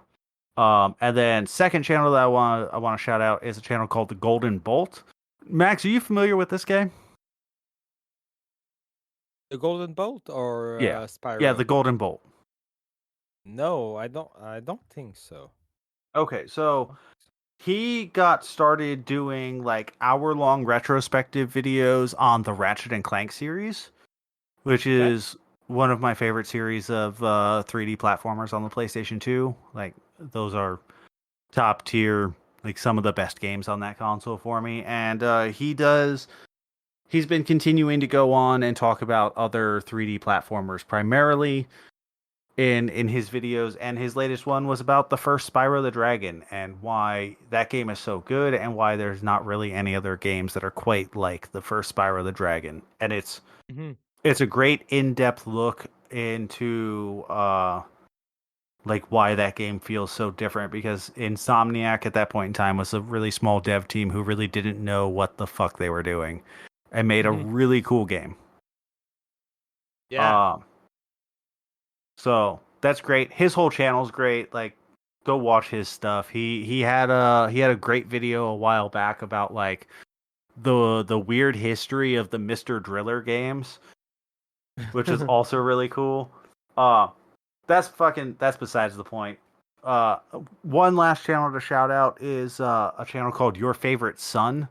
And then second channel that I want to shout out is a channel called The Golden Bolt. Max, are you familiar with this game? The Golden Bolt or Spyro? Yeah, The Golden Bolt. No, I don't think so. Okay, so he got started doing like hour-long retrospective videos on the Ratchet and Clank series, which is one of my favorite series of 3D platformers on the PlayStation 2. Like those are top tier, like some of the best games on that console for me. And he's been continuing to go on and talk about other 3D platformers primarily in his videos, and his latest one was about the first Spyro the Dragon and why that game is so good and why there's not really any other games that are quite like the first Spyro the Dragon. And it's a great in-depth look into like why that game feels so different, because Insomniac at that point in time was a really small dev team who really didn't know what the fuck they were doing and made a really cool game. Yeah. So that's great. His whole channel's great. Like, go watch his stuff. He had a great video a while back about like the weird history of the Mr. Driller games, which is also really cool. That's besides the point. One last channel to shout out is a channel called Your Favorite Son,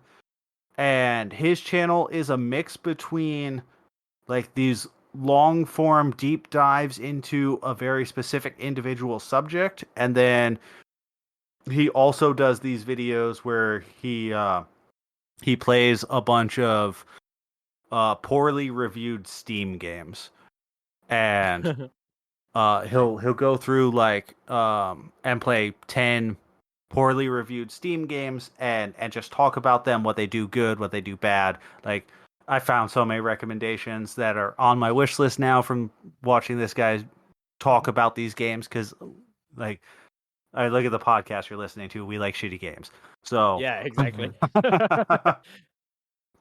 and his channel is a mix between like these long form deep dives into a very specific individual subject, and then he also does these videos where he plays a bunch of poorly reviewed Steam games, and he'll go through like and play 10 poorly reviewed Steam games and just talk about them, what they do good, what they do bad. Like, I found so many recommendations that are on my wish list now from watching this guy talk about these games, because like I look at the podcast you're listening to, we like shitty games. So yeah, exactly.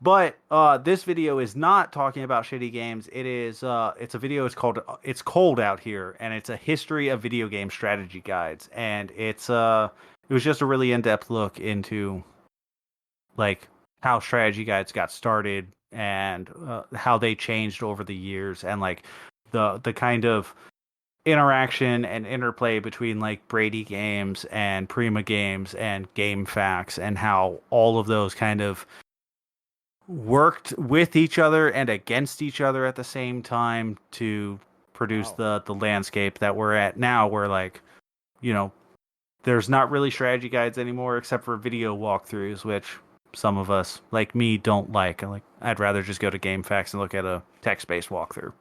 But this video is not talking about shitty games. It's a video. It's Cold Out Here, and it's a history of video game strategy guides, and it was just a really in-depth look into like how strategy guides got started and how they changed over the years, and like the kind of interaction and interplay between like Brady Games and Prima Games and GameFAQs, and how all of those kind of worked with each other and against each other at the same time to produce the landscape that we're at now, where like, there's not really strategy guides anymore except for video walkthroughs, which some of us like me don't like. I'd rather just go to GameFAQs and look at a text-based walkthrough.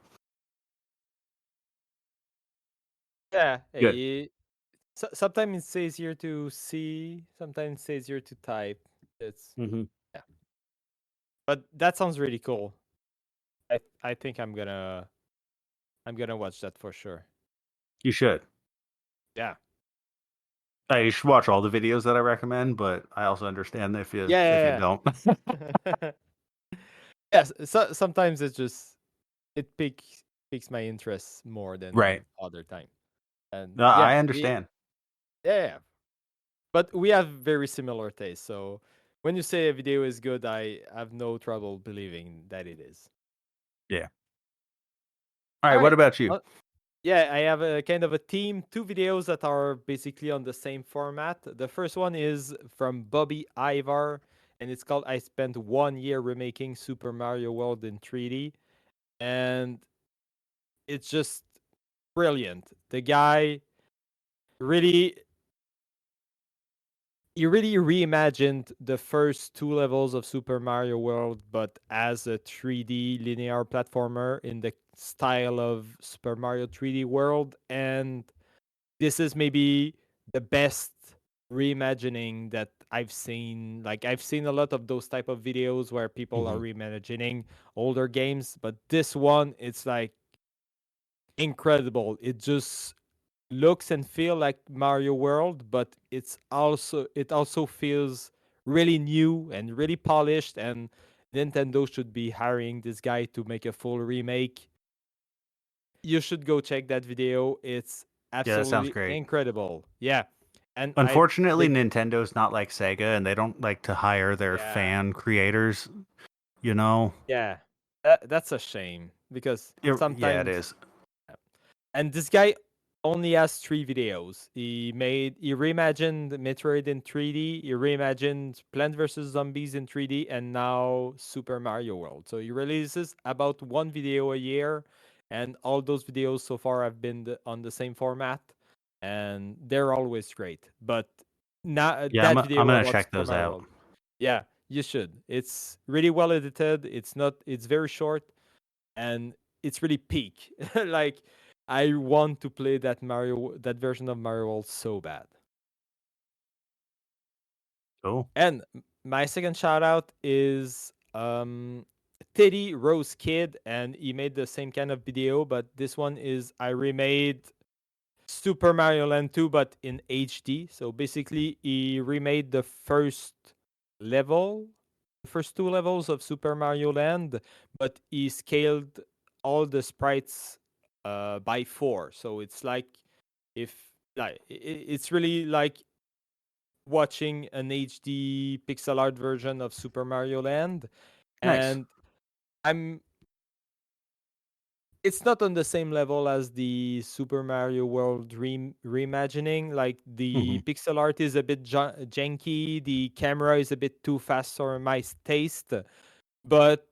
Yeah. Good. Sometimes it's easier to see, sometimes it's easier to type. It's yeah. But that sounds really cool. I think I'm gonna watch that for sure. You should. Yeah. You should watch all the videos that I recommend, but I also understand if you don't. Yes, so sometimes it piques my interest more Right. than other time. And No, yeah, I we understand. yeah, but we have very similar tastes. So when you say a video is good, I have no trouble believing that it is. Yeah. All right. All What right. about you? Yeah, I have a kind of a team, two videos that are basically on the same format. The first one is from Bobby Ivar, and it's called I Spent 1 Year Remaking Super Mario World in 3D. And it's just brilliant. The guy really he really reimagined the first two levels of Super Mario World, but as a 3D linear platformer in the style of Super Mario 3D World. And this is maybe the best reimagining that I've seen. Like I've seen a lot of those type of videos where people are Mhm. reimagining older games, but this one, it's like incredible. It just looks and feel like Mario World, but it also feels really new and really polished. And Nintendo should be hiring this guy to make a full remake. You should go check that video. It's Yeah, that sounds absolutely great. incredible. Yeah, and I Unfortunately, the Nintendo's not like Sega, and they don't like to hire their yeah fan creators. You know. yeah that's a shame because Yeah, it sometimes. is. And this guy only has 3 videos. He reimagined Metroid in 3D. He reimagined Plant vs Zombies in 3D, and now Super Mario World. So he releases about one video a year, and all those videos so far have been on the same format, and they're always great. But now Yeah, that I'm video gonna about check Super those Mario out. World, yeah, you should. It's really well edited. It's not. It's very short, and it's really peak. Like I want to play that version of Mario World so bad. Cool. And my second shout out is TeddyRoseKidd, and he made the same kind of video, but this one is I remade Super Mario Land 2 but in HD. So basically he remade level the first two levels of Super Mario Land, but he scaled all the sprites by 4. So it's like if it's really like watching an HD pixel art version of Super Mario Land. Nice. And I'm it's not on the same level as the Super Mario World reimagining. Like the Hmm. pixel art is a bit janky, the camera is a bit too fast for my taste, but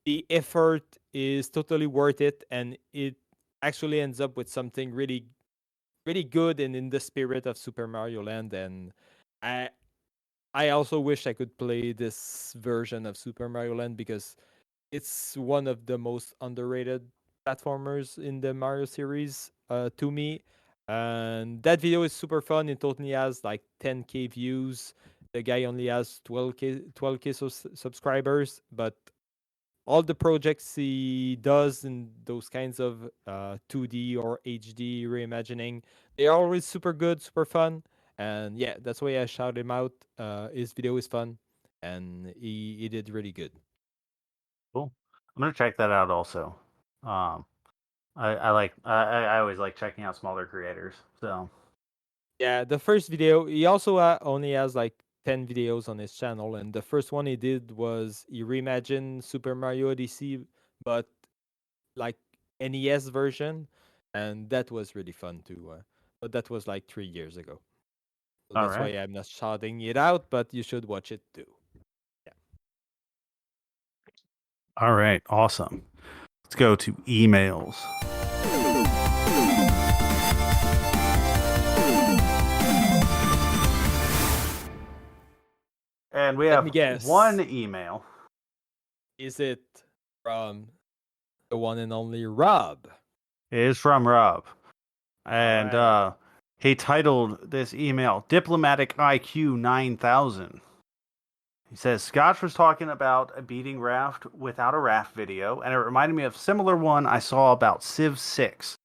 the effort is totally worth it, and it actually ends up with something really, really good and in the spirit of Super Mario Land. And I I also wish I could play this version of Super Mario Land because it's one of the most underrated platformers in the Mario series to me. And that video is super fun. It only has like 10K views. The guy only has 12K subscribers, but all the projects he does in those kinds of 2D or HD reimagining, they're always super good, super fun. And yeah, that's why I shout him out. His video is fun, and he did really good. Cool. I'm gonna check that out also. Um, I always like checking out smaller creators. So Yeah, the first video, he also only has like 10 videos on his channel. And the first one he did was he reimagined Super Mario Odyssey, but like NES version. And that was really fun too. But that was like 3 years ago. So all that's why right, I'm not shouting it out, but you should watch it too. Yeah. all right, awesome. Let's go to emails. And we Let me have one guess. email. Is it from the one and only Rob? It is from Rob. All And right. he titled this email Diplomatic IQ 9000. He says Scotch was talking about a beating Raft without a Raft video, and it reminded me of a similar one I saw about Civ 6.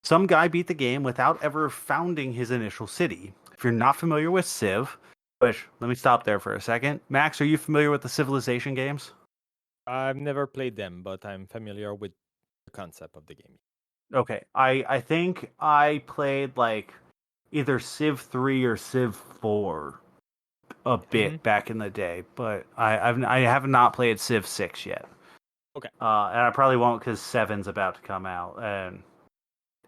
Some guy beat the game without ever founding his initial city. If you're not familiar with Civ, which let me stop there for a second. Max, are you familiar with the Civilization games? I've never played them, but I'm familiar with the concept of the game. Okay, I think I played like either Civ 3 or Civ 4 a Mm-hmm. bit back in the day, but I have not played Civ 6 yet. Okay. And I probably won't because 7's about to come out, and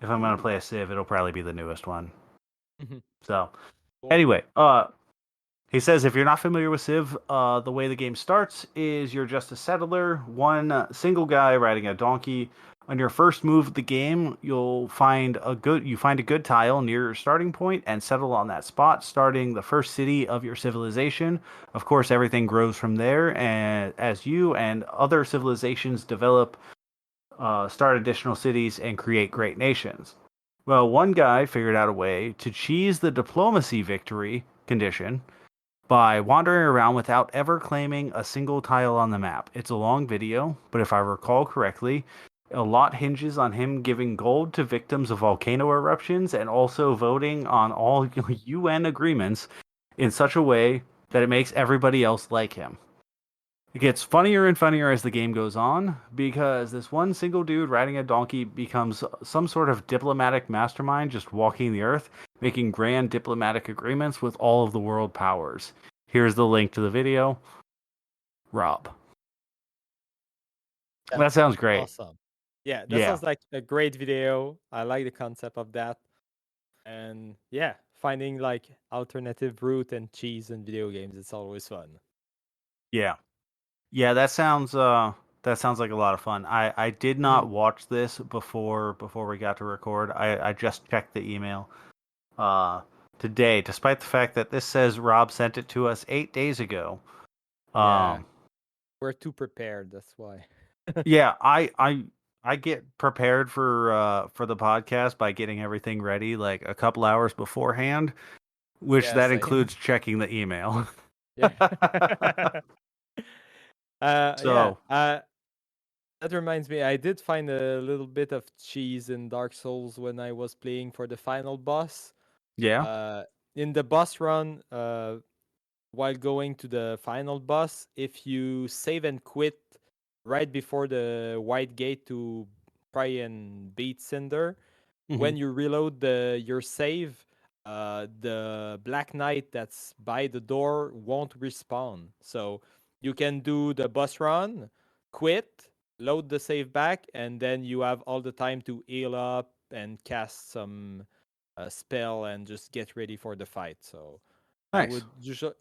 if I'm gonna play a Civ, it'll probably be the newest one. Mm-hmm. So Cool. anyway, he says if you're not familiar with Civ, the way the game starts is you're just a settler, one single guy riding a donkey. On your first move of the game, you find a good tile near your starting point and settle on that spot, starting the first city of your civilization. Of course, everything grows from there, and as you and other civilizations develop, start additional cities and create great nations. Well, one guy figured out a way to cheese the diplomacy victory condition by wandering around without ever claiming a single tile on the map. It's a long video, but if I recall correctly, a lot hinges on him giving gold to victims of volcano eruptions and also voting on all UN agreements in such a way that it makes everybody else like him. It gets funnier and funnier as the game goes on because this one single dude riding a donkey becomes some sort of diplomatic mastermind just walking the earth, making grand diplomatic agreements with all of the world powers. Here's the link to the video. Rob. That's That sounds great. awesome. Yeah, that Yeah. sounds like a great video. I like the concept of that. And yeah, finding like alternative route and cheese in video games, it's always fun. Yeah. Yeah, that sounds like a lot of fun. I did not Mhm. watch this before we got to record. I just checked the email uh today, despite the fact that this says Rob sent it to us 8 days ago. Yeah, Um we're too prepared. That's why. yeah, I get prepared for the podcast by getting everything ready like a couple hours beforehand, which Yeah, that same. includes checking the email. Yeah. Yeah. So, That reminds me, I did find a little bit of cheese in Dark Souls when I was playing for the final boss. yeah. Uh, in the boss run, while going to the final boss, if you save and quit right before the white gate to try and beat Cinder, Hmm. when you reload your save, the Black Knight that's by the door won't respawn. So you can do the boss run, quit, load the save back, and then you have all the time to heal up and cast some spell and just get ready for the fight. So I Nice. would usually.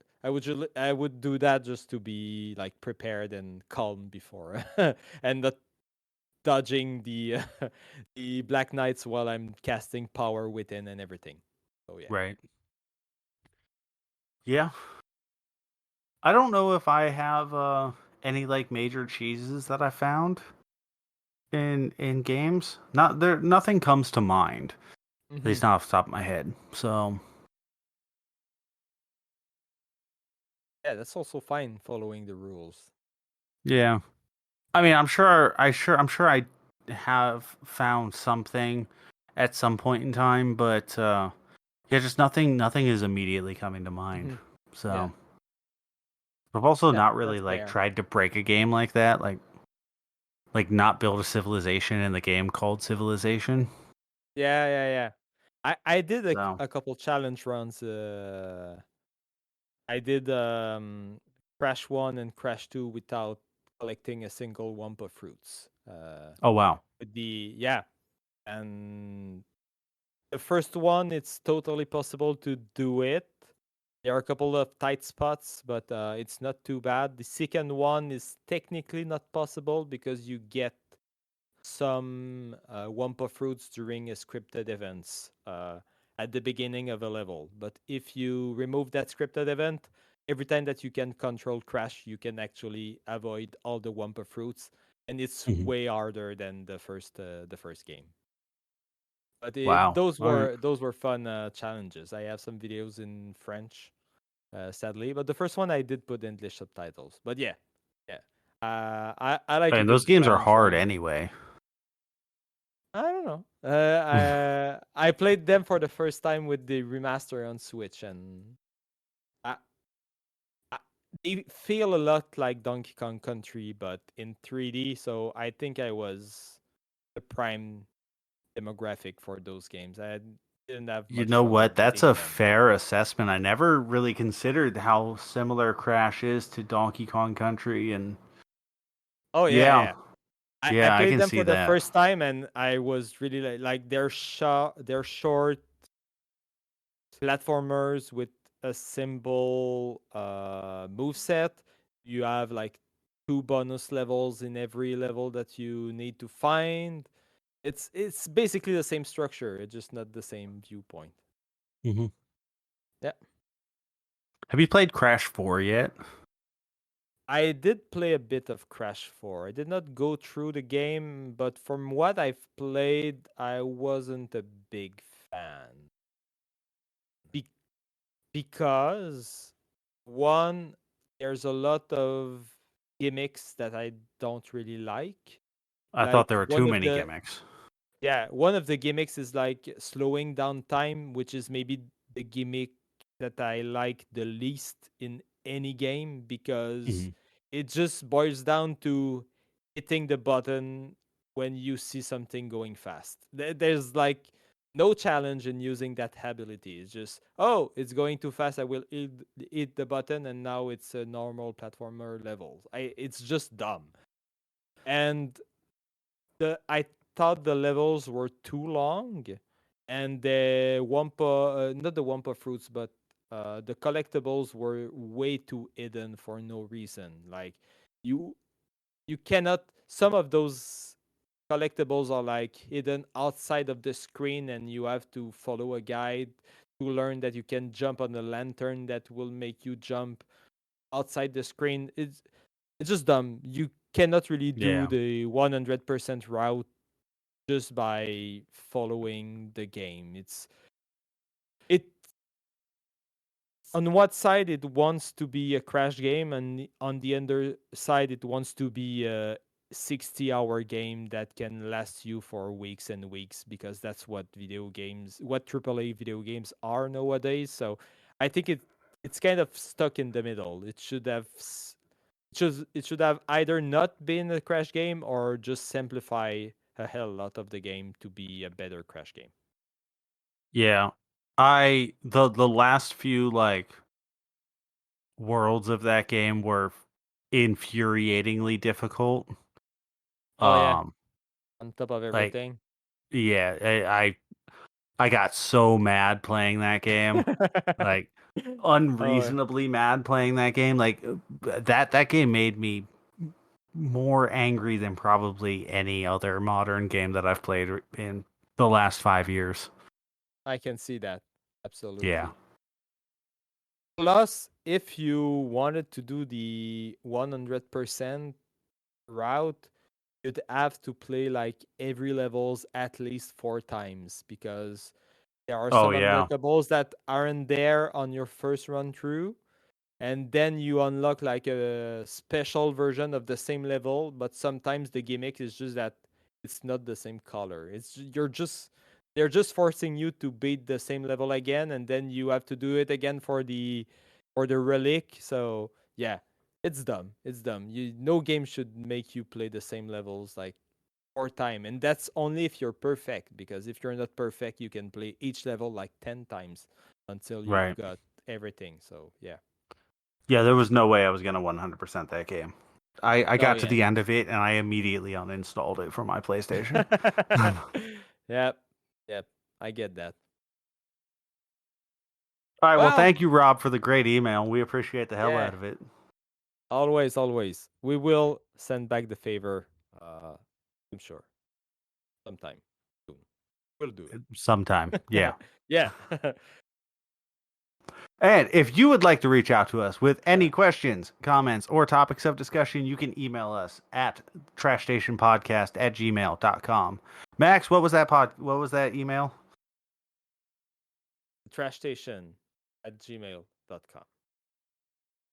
I would do that just to be like prepared and calm before, and not dodging the the Black Knights while I'm casting power within and everything. So yeah. Right. Yeah. I don't know if I have any like major cheeses that I found in games. Not there nothing comes to mind. At Hmm. least not off the top of my head. So, Yeah, that's also fine following the rules. yeah. I mean, I'm sure I have found something at some point in time, but yeah, just nothing is immediately coming to mind. Hmm. Yeah, So, I've also yeah, not really that's like fair. tried to break a game like that, like not build a civilization in the game called Civilization. Yeah, yeah, yeah. I did So, a couple challenge runs. I did Crash 1 and Crash 2 without collecting a single Wumpa fruits. oh wow. With the yeah, and the first one, it's totally possible to do it. There are a couple of tight spots, but it's not too bad. The second one is technically not possible because you get some Wumpa fruits during a scripted events at the beginning of a level. But if you remove that scripted event, every time that you can control Crash, you can actually avoid all the Wumpa fruits, and it's Mhm. way harder than the first game. But Wow. All right. those were fun challenges. I have some videos in French, sadly, but the first one I did put English subtitles. But yeah, yeah, I like a And those good games are challenge hard run. anyway. I don't know. I played them for the first time with the remaster on Switch, and I, I, They feel a lot like Donkey Kong Country, but in 3D. So I think I was the prime demographic for those games. I didn't have You much know trouble what? That's beating a them. fair assessment. I never really considered how similar Crash is to Donkey Kong Country, and Oh yeah, yeah, yeah. I yeah, I played can them see for the that. first time, and I was really like they're short platformers with a simple move set. You have like 2 bonus levels in every level that you need to find. It's basically the same structure. It's just not the same viewpoint. Hmm. Yeah. Have you played Crash 4 yet? I did play a bit of Crash 4. I did not go through the game, but from what I've played, I wasn't a big fan. Be- because one, there's a lot of gimmicks that I don't really like. I thought Like there were too many gimmicks. one of the gimmicks is like slowing down time, which is maybe the gimmick that I like the least in any game because Mhm. it just boils down to hitting the button when you see something going fast. There's like no challenge in using that ability. It's just, oh, it's going too fast. I will hit the button, and now it's a normal platformer level. It's just dumb. And I thought the levels were too long, and the Wampa, not the Wampa fruits, but the collectibles were way too hidden for no reason. Like you, you cannot. Some of those collectibles are like hidden outside of the screen, and you have to follow a guide to learn that you can jump on a lantern that will make you jump outside the screen. It's just dumb. You cannot really do Yeah. the 100% route just by following the game. It on what side it wants to be a crash game, and on the other side it wants to be a 60-hour game that can last you for weeks and weeks because that's what AAA video games are nowadays. So I think it's kind of stuck in the middle. It should have either not been a crash game or just simplify a hell lot of the game to be a better crash game. Yeah. The last few like worlds of that game were infuriatingly difficult. Oh yeah, Um on top of like everything. yeah, I got so mad playing that game. Like Oh, unreasonably mad playing that game. Like that game made me more angry than probably any other modern game that I've played in the last 5 years. I can see that. Yeah. Absolutely. Plus, if you wanted to do the 100% route, you'd have to play like every levels at least 4 times because there are Oh some yeah. unlockables that aren't there on your first run through, and then you unlock like a special version of the same level, but sometimes the gimmick is just that it's not the same color. They're just forcing you to beat the same level again, and then you have to do it again for the relic. So yeah, it's dumb. It's dumb. No game should make you play the same levels like 4 times, and that's only if you're perfect. Because if you're not perfect, you can play each level like 10 times until you've Right. got everything. So yeah. Yeah, there was no way I was gonna 100% that game. I Oh got to yeah. the end of it and I immediately uninstalled it from my PlayStation. Yep. Yep. I get that. All right, well, Well, thank you, Rob, for the great email. We appreciate the hell yeah. out of it. Always, always. We will send back the favor. I'm sure. Sometime soon. We'll do Sometime. Yeah. it. Yeah. And if you would like to reach out to us with any questions, comments, or topics of discussion, you can email us at trashstationpodcast@gmail.com. Max, what was that email? Trashstation@gmail.com.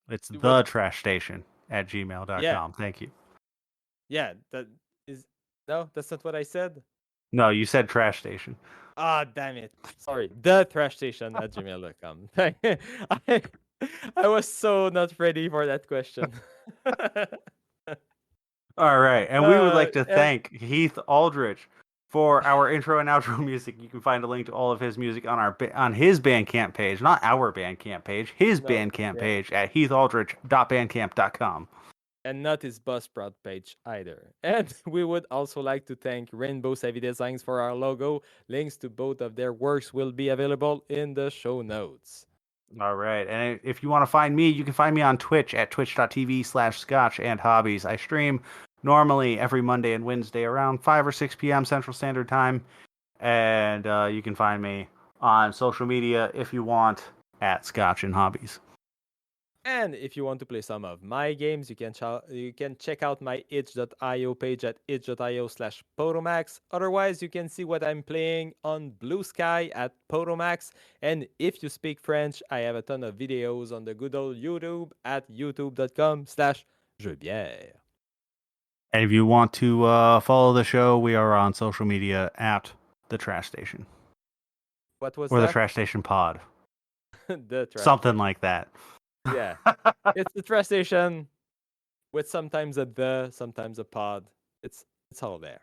It's What? the trash station at Yeah. gmail.com. Thank you. Yeah. That is. No, that's not what I said. No, you said trash station. Ah, damn it. Sorry. The Trashstation@gmail.com. I was so not ready for that question. All right, and we would like to And thank Heath Aldrich for our intro and outro music. You can find a link to all of his music on on his Bandcamp page, not our Bandcamp page, his no, Bandcamp yeah, page at heathaldrich.bandcamp.com. and not his Buzzsprout page either. And we would also like to thank RainbowSavvyDesigns for our logo. Links to both of their works will be available in the show notes. All right, and if you want to find me, you can find me on Twitch at twitch.tv/scotch and hobbies. I stream normally every Monday and Wednesday around 5 or 6 p.m. Central Standard Time. And you can find me on social media if you want at Scotch and Hobbies. And if you want to play some of my games, you can check out my itch.io page at itch.io/Potomax. Otherwise, you can see what I'm playing on Blusky at Potomax. And if you speak French, I have a ton of videos on the good old YouTube at youtube.com/jeuxbière. And if you want to follow the show, we are on social media at the Trashstation. What was or that? the Trashstation Pod. The Trash Something Station. like that. Yeah. It's the Trashstation with sometimes sometimes a pod. It's all there.